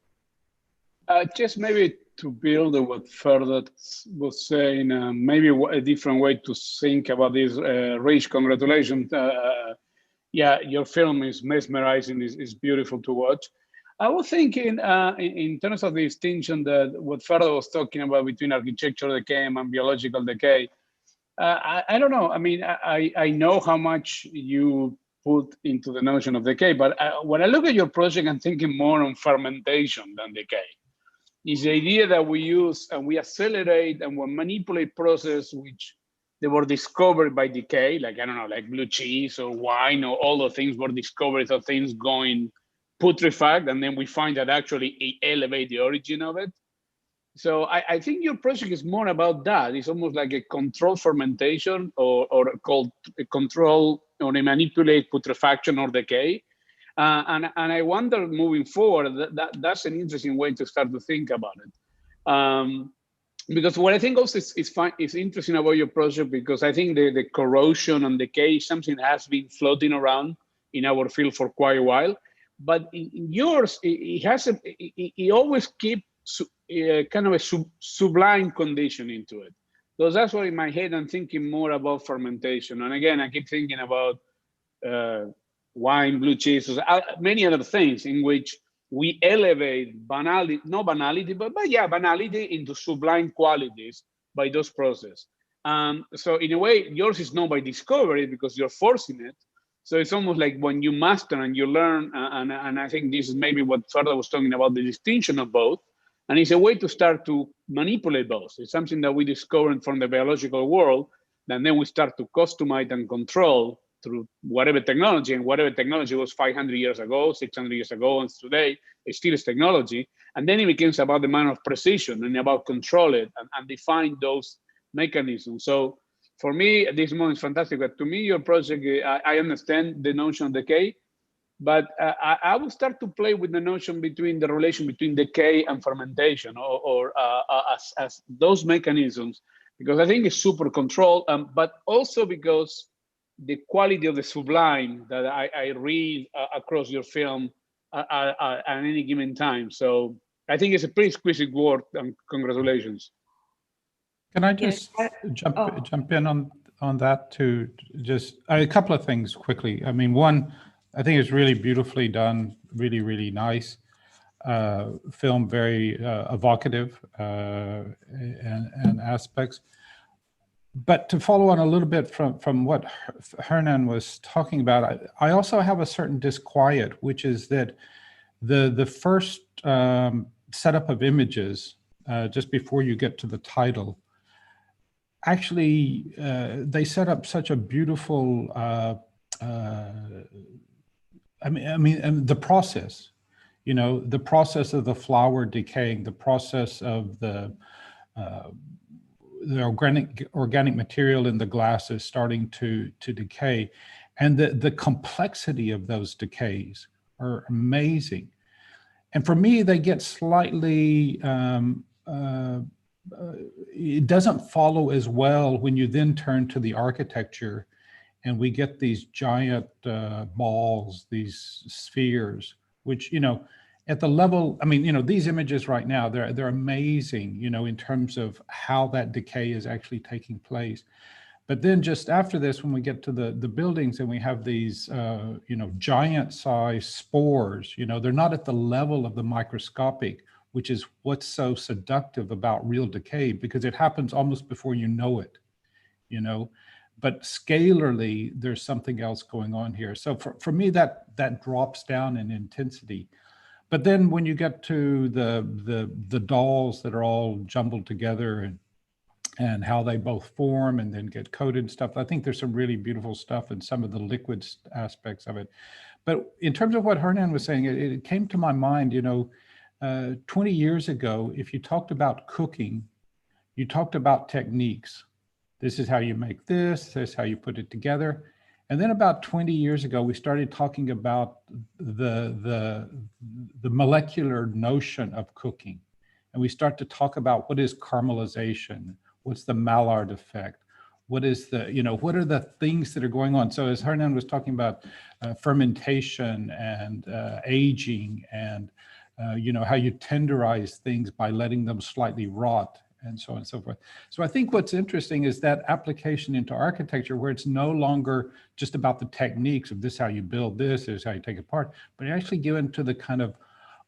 Just maybe to build on what Ferda was saying, maybe a different way to think about this. Rish, congratulations. Yeah, your film is mesmerizing, is beautiful to watch. I was thinking in terms of the distinction that what Ferda was talking about between architectural decay and biological decay. I don't know. I mean, I know how much you put into the notion of decay, but when I look at your project, I'm thinking more on fermentation than decay. It's the idea that we use and we accelerate and we manipulate processes which they were discovered by decay, like, I don't know, like blue cheese or wine, or all the things were discovered of things going putrefact, and then we find that actually elevate the origin of it. So I think your project is more about that. It's almost like a controlled fermentation or called a control or a manipulate putrefaction or decay. And I wonder, moving forward, that's an interesting way to start to think about it. Because what I think also is interesting about your project, because I think the corrosion and decay is something that has been floating around in our field for quite a while. But in yours, it always keeps kind of a sublime condition into it. So that's why in my head I'm thinking more about fermentation. And again, I keep thinking about wine, blue cheese, many other things in which we elevate banality, no banality, but yeah, banality into sublime qualities by those processes. So in a way, yours is not by discovery because you're forcing it. So it's almost like when you master and you learn, and I think this is maybe what Ferda was talking about, the distinction of both. And it's a way to start to manipulate both. It's something that we discovered from the biological world, and then we start to customize and control through whatever technology, and whatever technology was 500 years ago, 600 years ago, and today, it still is technology. And then it becomes about the matter of precision and about control it and define those mechanisms. So for me, this moment is fantastic. But to me, your project, I understand the notion of decay, but I will start to play with the notion between the relation between decay and fermentation, or as those mechanisms, because I think it's super controlled, but also because the quality of the sublime that I read across your film at any given time. So I think it's a pretty exquisite work, and congratulations. Can I just jump in on that to just a couple of things quickly? I mean, one, I think it's really beautifully done, really, really nice film, very evocative and aspects. But to follow on a little bit from what Hernan was talking about, I also have a certain disquiet, which is that the first setup of images, just before you get to the title, actually, they set up such a beautiful, I mean, the process, you know, the process of the flower decaying, the process of the organic material in the glass is starting to decay, and the complexity of those decays are amazing. And for me, they get slightly, it doesn't follow as well when you then turn to the architecture and we get these giant balls, these spheres, which, you know, at the level, I mean, you know, these images right now, they're amazing, you know, in terms of how that decay is actually taking place. But then just after this, when we get to the buildings and we have these, you know, giant size spores, you know, they're not at the level of the microscopic, which is what's so seductive about real decay, because it happens almost before you know it, you know. But scalarly, there's something else going on here. So for me, that drops down in intensity. But then when you get to the dolls that are all jumbled together and how they both form and then get coated and stuff, I think there's some really beautiful stuff in some of the liquid aspects of it. But in terms of what Hernan was saying, it came to my mind, you know, 20 years ago, if you talked about cooking, you talked about techniques. This is how you make this is how you put it together. And then about 20 years ago, we started talking about the molecular notion of cooking. And we start to talk about what is caramelization, what's the Maillard effect, what is the, you know, what are the things that are going on? So as Hernan was talking about fermentation and aging and, you know, how you tenderize things by letting them slightly rot and so on and so forth. So I think what's interesting is that application into architecture where it's no longer just about the techniques of this is how you build this is how you take it apart, but actually get into the kind of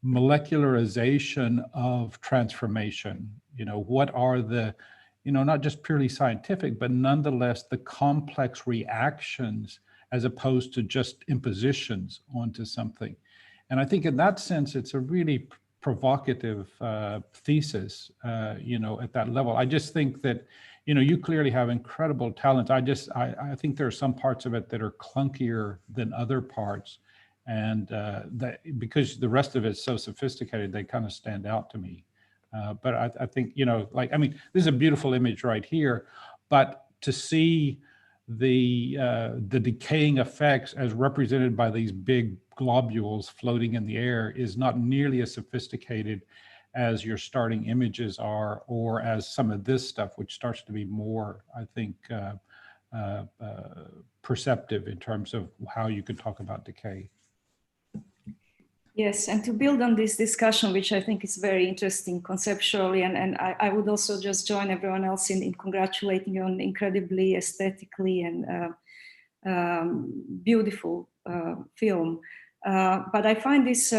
molecularization of transformation. You know, what are the, you know, not just purely scientific, but nonetheless the complex reactions as opposed to just impositions onto something. And I think in that sense, it's a really provocative thesis, you know, at that level. I just think that, you know, you clearly have incredible talent. I think there are some parts of it that are clunkier than other parts. And that because the rest of it is so sophisticated, they kind of stand out to me. But I think, you know, like, I mean, this is a beautiful image right here, but to see the decaying effects as represented by these big globules floating in the air is not nearly as sophisticated as your starting images are, or as some of this stuff, which starts to be more, I think, perceptive in terms of how you could talk about decay. Yes, and to build on this discussion, which I think is very interesting conceptually, and I would also just join everyone else in congratulating you on incredibly aesthetically and beautiful film. But I find this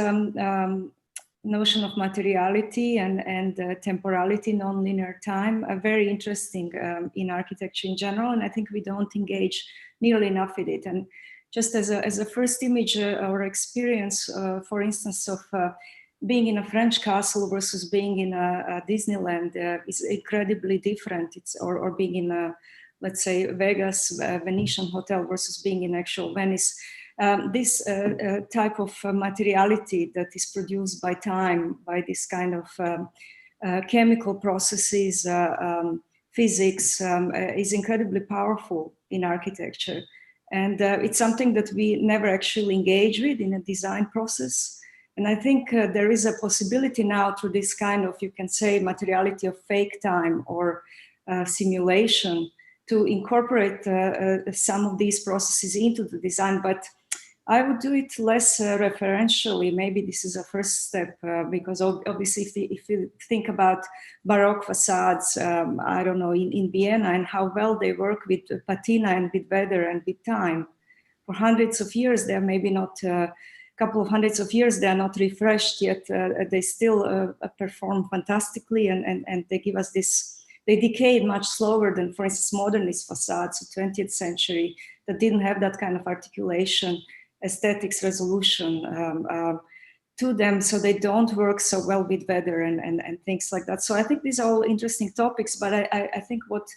notion of materiality and temporality, non-linear time, very interesting in architecture in general, and I think we don't engage nearly enough with it. And just as a first image or experience, for instance, of being in a French castle versus being in a Disneyland is incredibly different. Or being in a, let's say, Vegas Venetian hotel versus being in actual Venice. This type of materiality that is produced by time, by this kind of chemical processes, physics, is incredibly powerful in architecture. And it's something that we never actually engage with in a design process. And I think there is a possibility now through this kind of, you can say, materiality of fake time or simulation to incorporate some of these processes into the design. But I would do it less referentially. Maybe this is a first step because obviously if you think about Baroque facades, I don't know, in Vienna and how well they work with patina and with weather and with time. For hundreds of years, they're maybe not, a couple of hundreds of years, they're not refreshed yet. They still perform fantastically and they give us this, they decayed much slower than, for instance, modernist facades of 20th century that didn't have that kind of articulation, aesthetics, resolution to them, so they don't work so well with weather and things like that. So I think these are all interesting topics, but I think what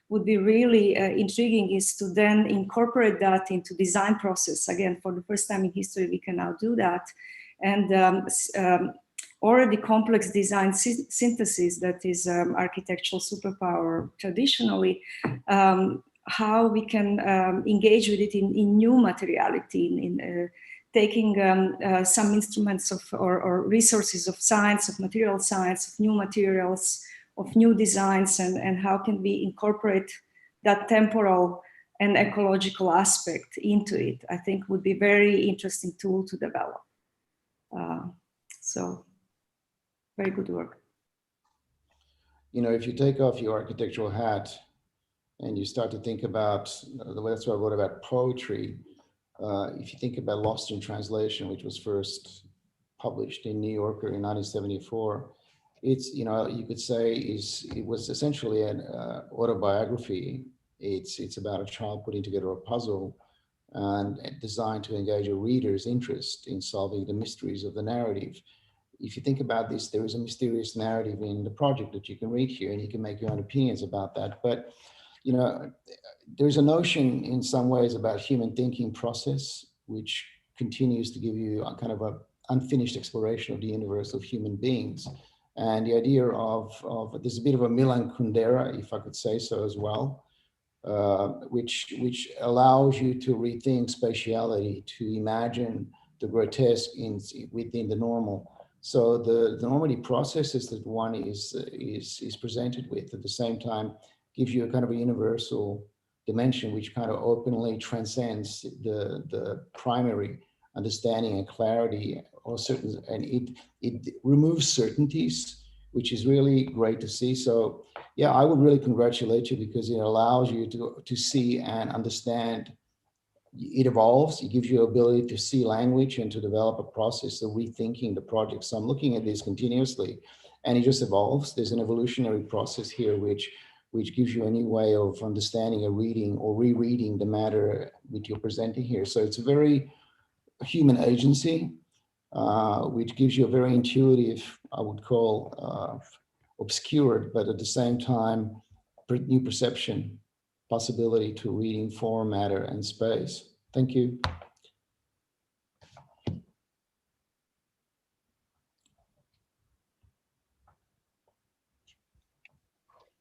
would be really intriguing is to then incorporate that into design process. Again, for the first time in history, we can now do that. And already complex design synthesis, that is architectural superpower traditionally, how we can engage with it in new materiality, in taking some instruments of or resources of science, of material science, of new materials, of new designs, and how can we incorporate that temporal and ecological aspect into it, I think would be very interesting tool to develop. So very good work. You know, if you take off your architectural hat and you start to think about, that's what I wrote about poetry. If you think about Lost in Translation, which was first published in New Yorker in 1974, it's, you know, you could say it was essentially an autobiography. It's about a child putting together a puzzle and designed to engage a reader's interest in solving the mysteries of the narrative. If you think about this, there is a mysterious narrative in the project that you can read here, and you can make your own opinions about that. But you know, there's a notion in some ways about human thinking process, which continues to give you a kind of an unfinished exploration of the universe of human beings. And the idea of there's a bit of a Milan Kundera, if I could say so as well, which allows you to rethink spatiality, to imagine the grotesque within the normal. So the normaty processes that one is presented with at the same time gives you a kind of a universal dimension which kind of openly transcends the primary understanding and clarity or certain, and it removes certainties, which is really great to see. So yeah, I would really congratulate you because it allows you to see and understand. It evolves, it gives you ability to see language and to develop a process of rethinking the project. So I'm looking at this continuously and it just evolves. There's an evolutionary process here which gives you a new way of understanding or reading or rereading the matter which you're presenting here. So it's a very human agency, which gives you a very intuitive, I would call obscured, but at the same time, new perception, possibility to reading form, matter, and space. Thank you.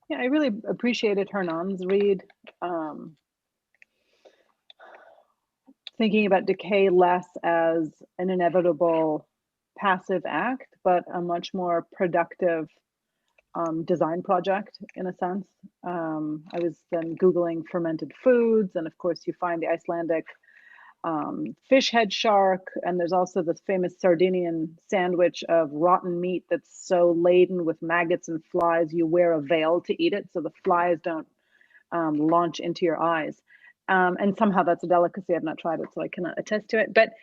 Yeah, I really appreciated Hernan's read. Thinking about decay less as an inevitable passive act, but a much more productive design project in a sense. I was then Googling fermented foods, and of course you find the Icelandic fish head shark, and there's also this famous Sardinian sandwich of rotten meat that's so laden with maggots and flies you wear a veil to eat it so the flies don't launch into your eyes. And somehow that's a delicacy. I've not tried it, so I cannot attest to it. But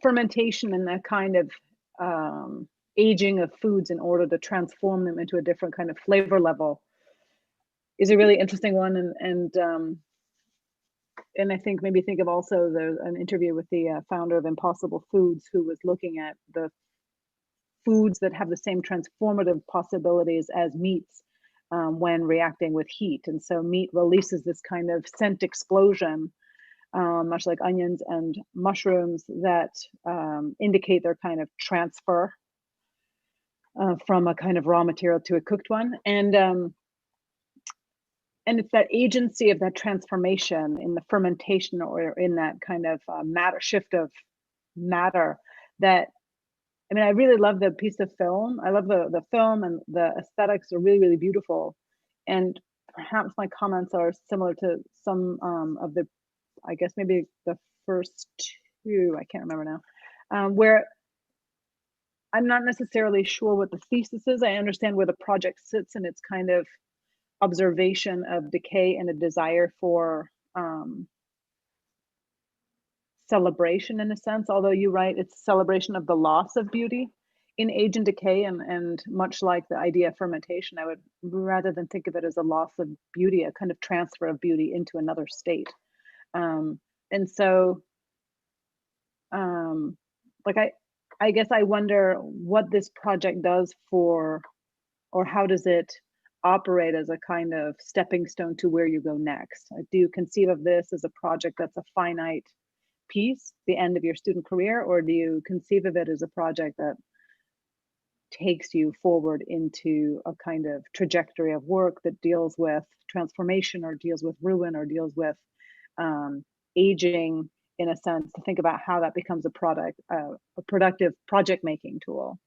fermentation and that kind of aging of foods in order to transform them into a different kind of flavor level is a really interesting one. And I think maybe think of also an interview with the founder of Impossible Foods, who was looking at the foods that have the same transformative possibilities as meats when reacting with heat. And so meat releases this kind of scent explosion, much like onions and mushrooms, that indicate their kind of transfer from a kind of raw material to a cooked one. And it's that agency of that transformation in the fermentation or in that kind of shift of matter that, I mean, I really love the piece of film. I love the film, and the aesthetics are really, really beautiful. And perhaps my comments are similar to some of the, I guess maybe the first two, I can't remember now, where I'm not necessarily sure what the thesis is. I understand where the project sits in its kind of observation of decay and a desire for celebration in a sense, although you're right, it's celebration of the loss of beauty in age and decay, and much like the idea of fermentation, I would rather than think of it as a loss of beauty, a kind of transfer of beauty into another state. And so like I guess I wonder what this project does for, or how does it operate as a kind of stepping stone to where you go next? Do you conceive of this as a project that's a finite piece, the end of your student career, or do you conceive of it as a project that takes you forward into a kind of trajectory of work that deals with transformation or deals with ruin or deals with aging, in a sense, to think about how that becomes a productive project making tool?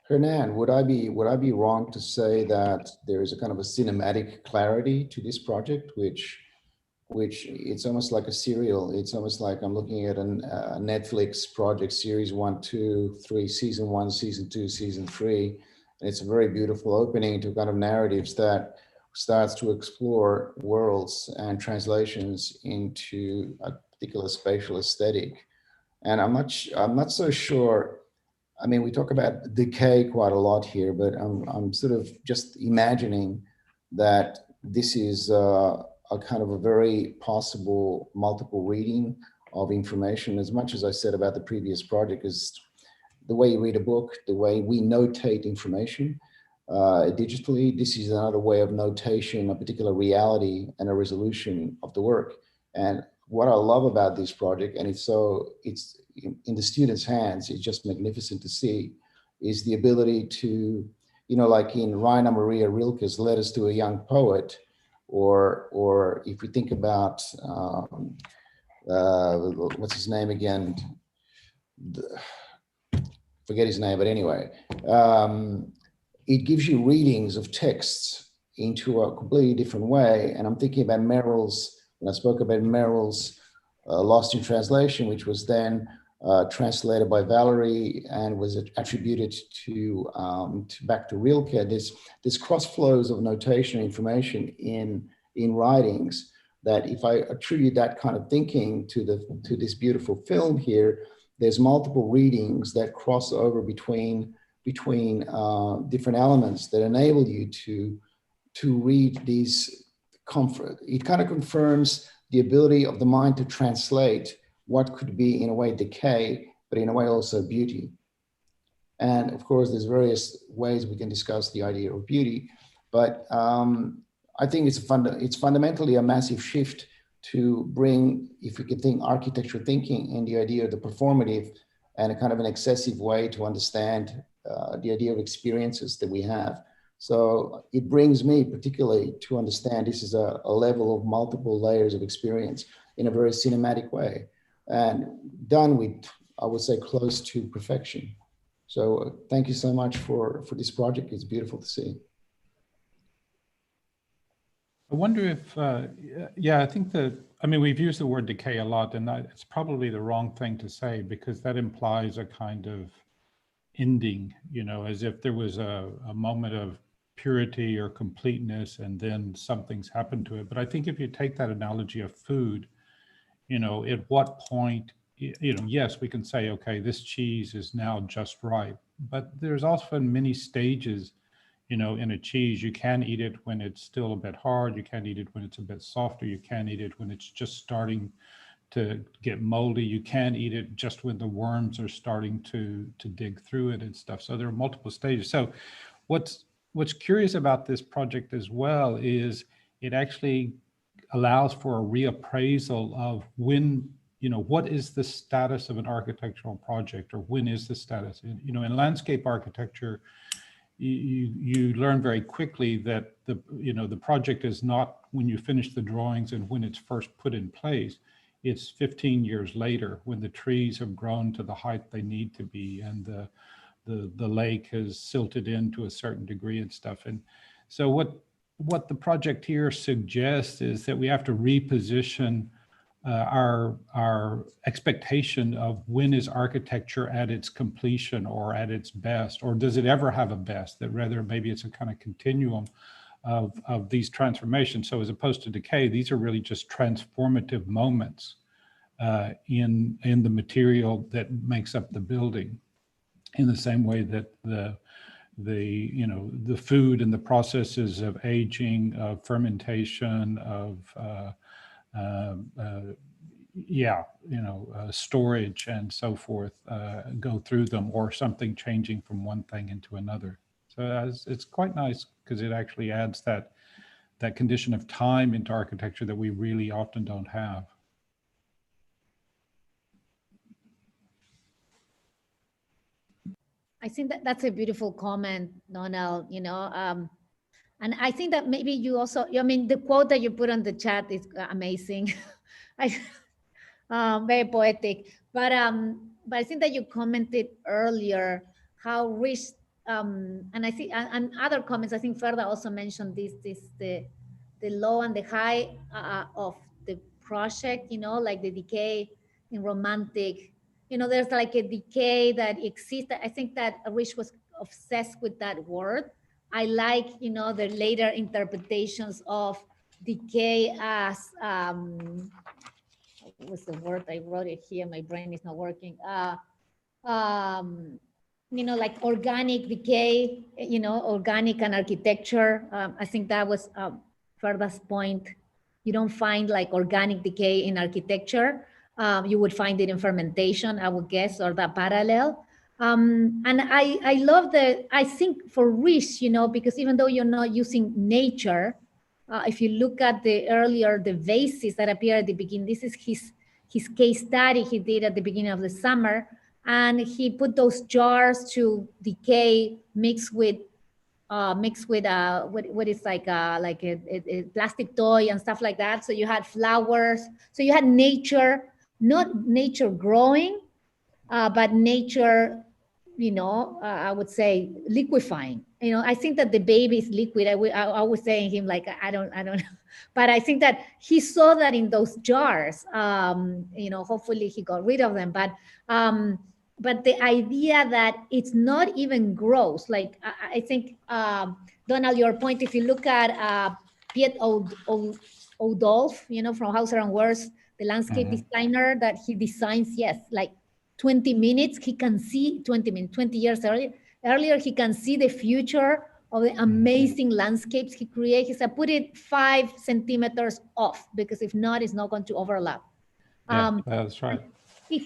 Hernan, would I be wrong to say that there is a kind of a cinematic clarity to this project, which it's almost like a serial. It's almost like I'm looking at a Netflix project, series 1, 2, 3, season 1, season 2, season 3. And it's a very beautiful opening to kind of narratives that starts to explore worlds and translations into a particular spatial aesthetic. And I'm not so sure. I mean, we talk about decay quite a lot here, but I'm sort of just imagining that this is a kind of a very possible multiple reading of information. As much as I said about the previous project, is the way you read a book, the way we notate information digitally. This is another way of notation, a particular reality and a resolution of the work. And what I love about this project, and it's in the students' hands, it's just magnificent to see, is the ability to, you know, like in Rainer Maria Rilke's Letters to a Young Poet, or if we think about, what's his name again? Forget his name, but anyway, it gives you readings of texts into a completely different way. And I'm thinking about Merrill's, when I spoke about Merrill's Lost in Translation, which was then translated by Valerie and was attributed to back to Rilke. This cross flows of notation information in writings, that if I attribute that kind of thinking to this beautiful film here, there's multiple readings that cross over between different elements that enable you to read these comfort. It kind of confirms the ability of the mind to translate what could be in a way decay, but in a way also beauty. And of course, there's various ways we can discuss the idea of beauty, but I think it's fundamentally a massive shift to bring, if we can think architecture thinking in the idea of the performative and a kind of an excessive way to understand the idea of experiences that we have. So it brings me particularly to understand this is a level of multiple layers of experience in a very cinematic way, and done with, I would say, close to perfection. So thank you so much for this project. It's beautiful to see. I wonder if, yeah, I think that, I mean, we've used the word decay a lot, and it's probably the wrong thing to say because that implies a kind of ending, you know, as if there was a moment of purity or completeness and then something's happened to it. But I think if you take that analogy of food, you know, at what point, you know, yes, we can say, okay, this cheese is now just right, but there's often many stages, you know, in a cheese. You can eat it when it's still a bit hard. You can eat it when it's a bit softer. You can eat it when it's just starting to get moldy. You can eat it just when the worms are starting to dig through it and stuff. So there are multiple stages. So what's curious about this project as well is it actually allows for a reappraisal of when, you know, what is the status of an architectural project, or when is the status? You know, in landscape architecture, you learn very quickly that the project is not when you finish the drawings and when it's first put in place. It's 15 years later when the trees have grown to the height they need to be and the lake has silted in to a certain degree and stuff. And so what the project here suggests is that we have to reposition our expectation of when is architecture at its completion or at its best, or does it ever have a best, that rather maybe it's a kind of continuum of these transformations. So as opposed to decay, these are really just transformative moments in the material that makes up the building, in the same way that the food and the processes of aging, of fermentation, of storage and so forth go through them, or something changing from one thing into another. So it's quite nice because it actually adds that condition of time into architecture that we really often don't have. I think that that's a beautiful comment, Donald, you know, and I think that maybe you also, I mean, the quote that you put on the chat is amazing. Very poetic, but I think that you commented earlier how rich, and I think, and other comments, I think Ferda also mentioned the low and the high of the project, you know, like the decay in romantic, you know, there's like a decay that exists. I think that Rich was obsessed with that word. I like, you know, the later interpretations of decay as, what was the word? I wrote it here, my brain is not working. You know, like organic decay, you know, organic and architecture. I think that was Ferda's point. You don't find like organic decay in architecture. You would find it in fermentation, I would guess, or that parallel. And I love I think for Rish, you know, because even though you're not using nature, if you look at the vases that appear at the beginning, this is his case study he did at the beginning of the summer. And he put those jars to decay mixed with what is like a plastic toy and stuff like that. So you had flowers. So you had nature, not nature growing, but nature, you know, I would say liquefying. You know, I think that the baby is liquid. I was saying him like, I don't know. But I think that he saw that in those jars. You know, hopefully he got rid of them. But the idea that it's not even gross, like I think, Donald, your point, if you look at Piet Oudolf, you know, from Hauser and Wirth, the landscape designer, that he designs, yes, like 20 minutes, he can see 20 minutes, 20 years earlier, he can see the future of the amazing landscapes he creates. He said, put it 5 centimeters off, because if not, it's not going to overlap. Yeah, that's right.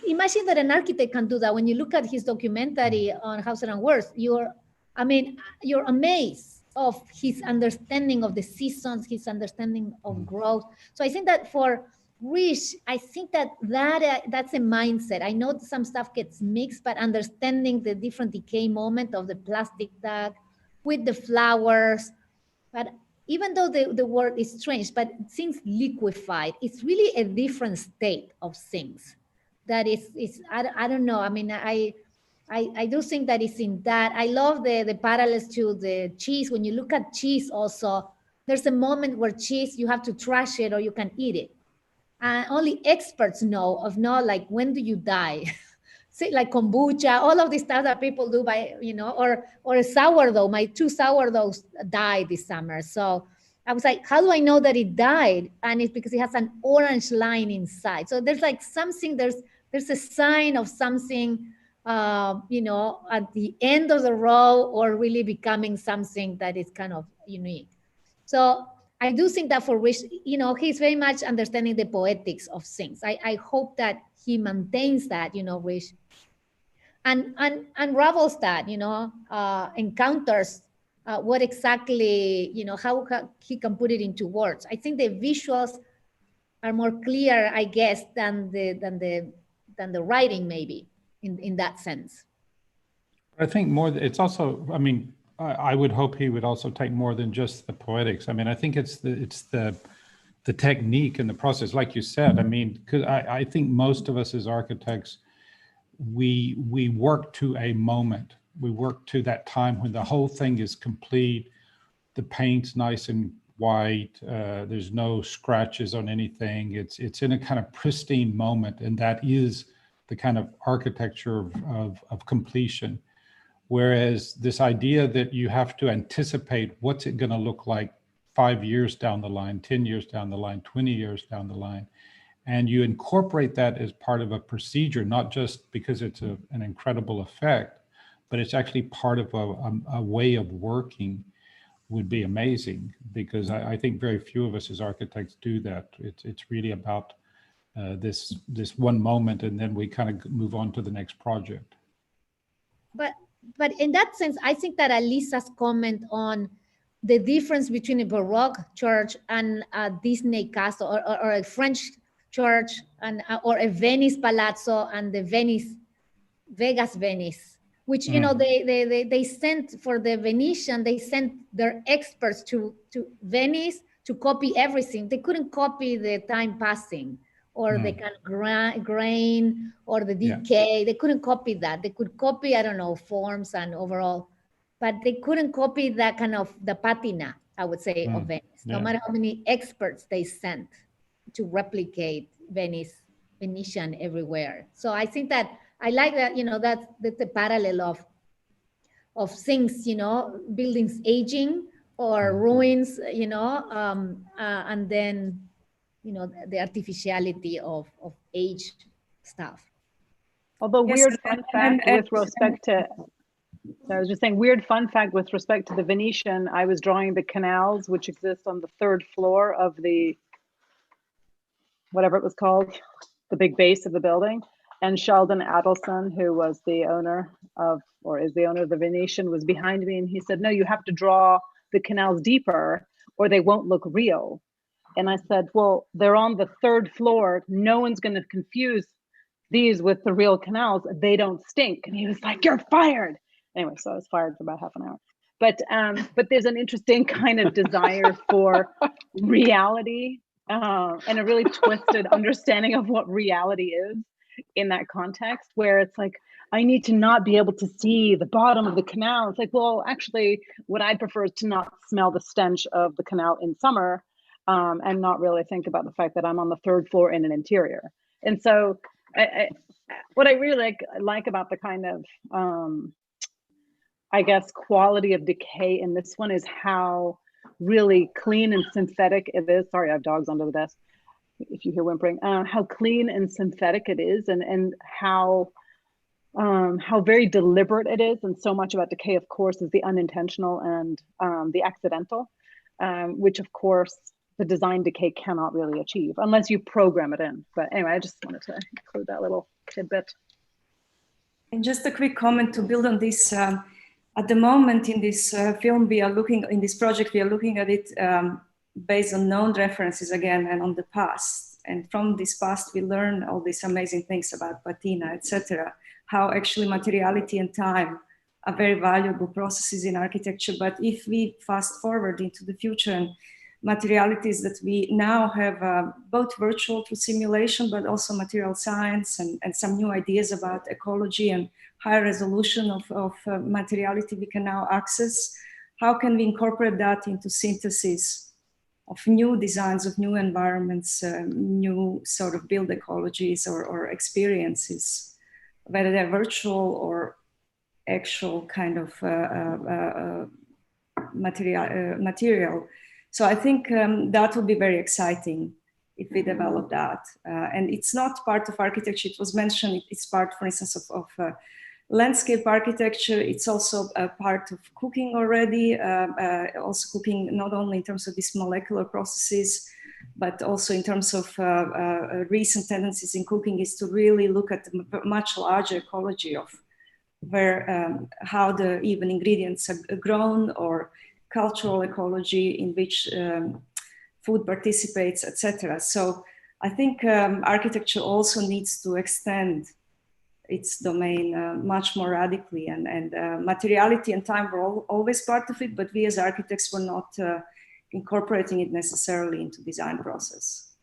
Imagine that an architect can do that. When you look at his documentary on Hauser and Wirth, you're amazed of his understanding of the seasons, his understanding of growth. So I think that for Rish, I think that's a mindset. I know some stuff gets mixed, but understanding the different decay moment of the plastic bag with the flowers. But even though the word is strange, but it seems liquefied, it's really a different state of things. That is I don't know. I mean, I do think that it's in that. I love the parallels to the cheese. When you look at cheese also, there's a moment where cheese, you have to trash it or you can eat it. And only experts know of like, when do you die? See, like kombucha, all of this stuff that people do by, you know, or a sourdough. My 2 sourdoughs died this summer. So I was like, how do I know that it died? And it's because it has an orange line inside. So there's like something, there's a sign of something, you know, at the end of the row, or really becoming something that is kind of unique. So I do think that for Rish, you know, he's very much understanding the poetics of things. I hope that he maintains that, you know, Rish, and unravels that, you know, encounters what exactly, you know, how he can put it into words. I think the visuals are more clear, I guess, than the writing, maybe, in that sense. I think more, it's also, I mean, I would hope he would also take more than just the poetics. I mean, I think it's the technique and the process, like you said. I mean, because I think most of us as architects, we work to a moment. We work to that time when the whole thing is complete. The paint's nice and white. There's no scratches on anything. It's in a kind of pristine moment, and that is the kind of architecture of completion. Whereas this idea that you have to anticipate what's it going to look like 5 years down the line, 10 years down the line, 20 years down the line, and you incorporate that as part of a procedure, not just because it's an incredible effect, but it's actually part of a way of working, would be amazing, because I think very few of us as architects do that. It's really about this one moment, and then we kind of move on to the next project. But in that sense, I think that Alisa's comment on the difference between a Baroque church and a Disney castle, or a French church, and or a Venice palazzo and the Vegas Venice, which, you know, they sent, for the Venetian, they sent their experts to Venice to copy everything. They couldn't copy the time passing, or the kind of grain, or the decay. Yeah. They couldn't copy that. They could copy, I don't know, forms and overall, but they couldn't copy that kind of the patina, I would say, of Venice, no matter how many experts they sent to replicate Venetian everywhere. So I think that, I like that, you know, that's the parallel of things, you know, buildings aging or ruins, you know, and then, you know, the artificiality of age stuff. Although weird fun fact with respect to, I was just saying, weird fun fact with respect to the Venetian, I was drawing the canals which exist on the 3rd floor of the, whatever it was called, the big base of the building. And Sheldon Adelson, who was the owner of, or is the owner of the Venetian, was behind me, and he said, no, you have to draw the canals deeper or they won't look real. And I said, well, they're on the 3rd floor. No one's going to confuse these with the real canals. They don't stink. And he was like, you're fired. Anyway, so I was fired for about half an hour. But there's an interesting kind of desire for reality and a really twisted understanding of what reality is in that context, where it's like, I need to not be able to see the bottom of the canal. It's like, well, actually, what I prefer is to not smell the stench of the canal in summer. And not really think about the fact that I'm on the 3rd floor in an interior. And so what I really like about the kind of, I guess, quality of decay in this one is how really clean and synthetic it is. Sorry, I have dogs under the desk, if you hear whimpering. How clean and synthetic it is, and how very deliberate it is. And so much about decay, of course, is the unintentional and the accidental, which, of course, the design decay cannot really achieve unless you program it in. But anyway, I just wanted to include that little tidbit. And just a quick comment to build on this. At the moment in this film, we are looking, in this project, we are looking at it based on known references again and on the past. And from this past, we learn all these amazing things about patina, etc. How actually materiality and time are very valuable processes in architecture. But if we fast forward into the future, and materialities that we now have both virtual through simulation, but also material science and some new ideas about ecology and higher resolution of materiality we can now access. How can we incorporate that into synthesis new designs, of new environments, new sort of build ecologies or experiences, whether they're virtual or actual kind of material. So I think that would be very exciting if we develop that. And it's not part of architecture. It was mentioned, it's part, for instance, of landscape architecture. It's also a part of cooking already, also cooking not only in terms of these molecular processes, but also in terms of recent tendencies in cooking is to really look at the much larger ecology of where, how the even ingredients are grown, or cultural ecology in which food participates, etc. So I think architecture also needs to extend its domain much more radically, and materiality and time were always part of it, but we as architects were not incorporating it necessarily into design process.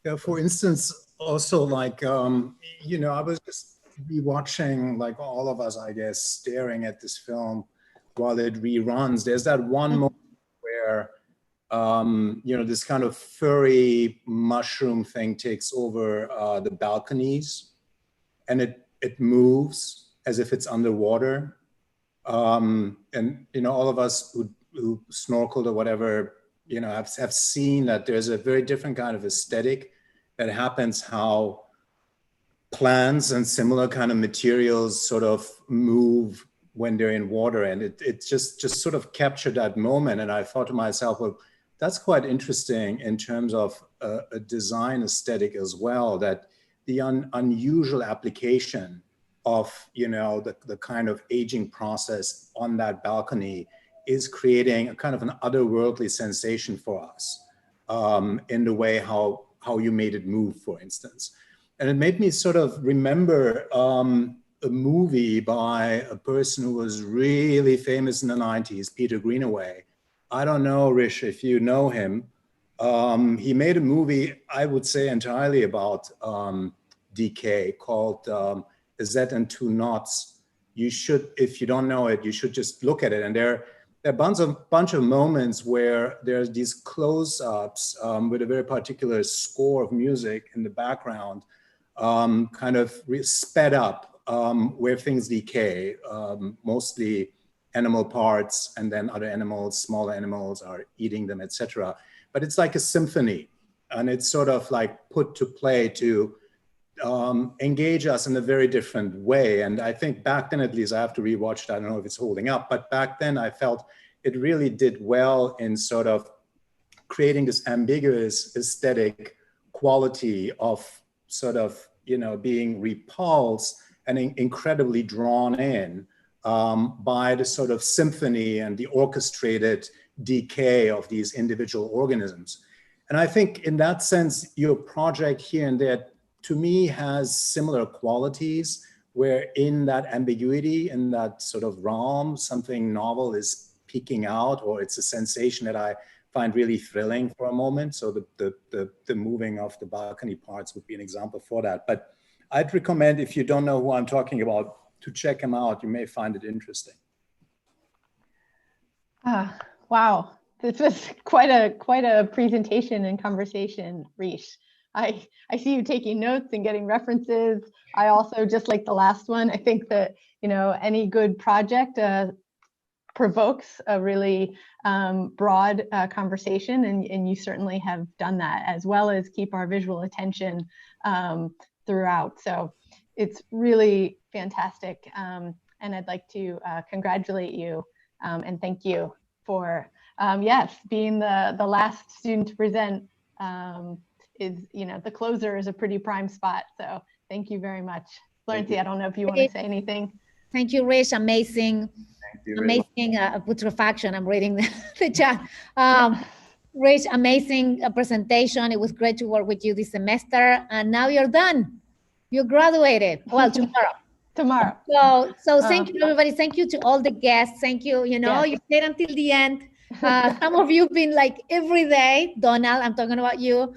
Yeah, for instance, also like, you know, I was just rewatching, like all of us, I guess, staring at this film while it reruns. There's that one moment where, you know, this kind of furry mushroom thing takes over the balconies, and it moves as if it's underwater. And, you know, all of us who snorkeled or whatever, you know, have seen that there's a very different kind of aesthetic that happens, how plants and similar kind of materials sort of move when they're in water. And it just sort of captured that moment. And I thought to myself, well, that's quite interesting in terms of a design aesthetic as well, that the unusual application of, you know, the kind of aging process on that balcony is creating a kind of an otherworldly sensation for us in the way how you made it move, for instance. And it made me sort of remember a movie by a person who was really famous in the 90s, Peter Greenaway. I don't know, Rish, if you know him. He made a movie, I would say, entirely about decay called A Z and Two Knots. You should, if you don't know it, you should just look at it. And there are a bunch of moments where there's these close-ups with a very particular score of music in the background, kind of sped up, where things decay, mostly animal parts, and then other animals, smaller animals are eating them, etc. But it's like a symphony, and it's sort of like put to play to engage us in a very different way. And I think back then, at least, I have to rewatch it, I don't know if it's holding up, but back then I felt it really did well in sort of creating this ambiguous aesthetic quality of sort of, you know, being repulsed and incredibly drawn in by the sort of symphony and the orchestrated decay of these individual organisms. And I think in that sense, your project here and there, to me, has similar qualities, where in that ambiguity, in that sort of realm, something novel is peeking out, or it's a sensation that I find really thrilling for a moment. So the moving of the balcony parts would be an example for that. But I'd recommend, if you don't know who I'm talking about, to check him out. You may find it interesting. Wow, this was quite a presentation and conversation, Rish. I see you taking notes and getting references. I also, just like the last one, I think that, you know, any good project provokes a really broad conversation, and you certainly have done that, as well as keep our visual attention throughout. So it's really fantastic. And I'd like to congratulate you and thank you for, yes, being the last student to present. Is, you know, the closer is a pretty prime spot. So thank you very much. Florencia, I don't know if you want to say anything. Thank you, Rish. Amazing. Amazing putrefaction. I'm reading the chat. Rish, amazing presentation. It was great to work with you this semester. And now you're done. You graduated. Well, tomorrow. Tomorrow. So thank you, everybody. Thank you to all the guests. Thank you. You know, you stayed until the end. Some of you have been like every day. Donald, I'm talking about you.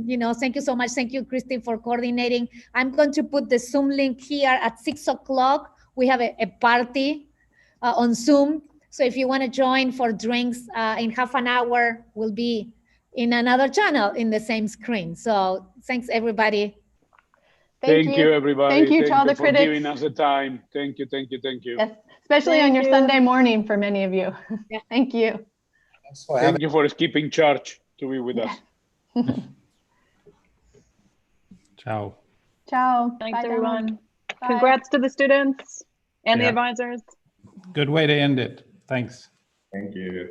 You know, thank you so much. Thank you, Kristy, for coordinating. I'm going to put the Zoom link here at 6 o'clock. We have a party on Zoom So if you want to join for drinks in half an hour, we'll be in another channel in the same screen. So thanks, everybody. Thank you, everybody. Thank you to all the for critics. giving us the time. Thank you, thank you, thank you. Yes, especially on your Sunday morning for many of you. Thank you. Thank you for skipping church to be with us. Ciao. Ciao. Thanks, Bye, everyone. Don. Bye. Congrats to the students and the Yeah. advisors. Good way to end it. Thanks. Thank you.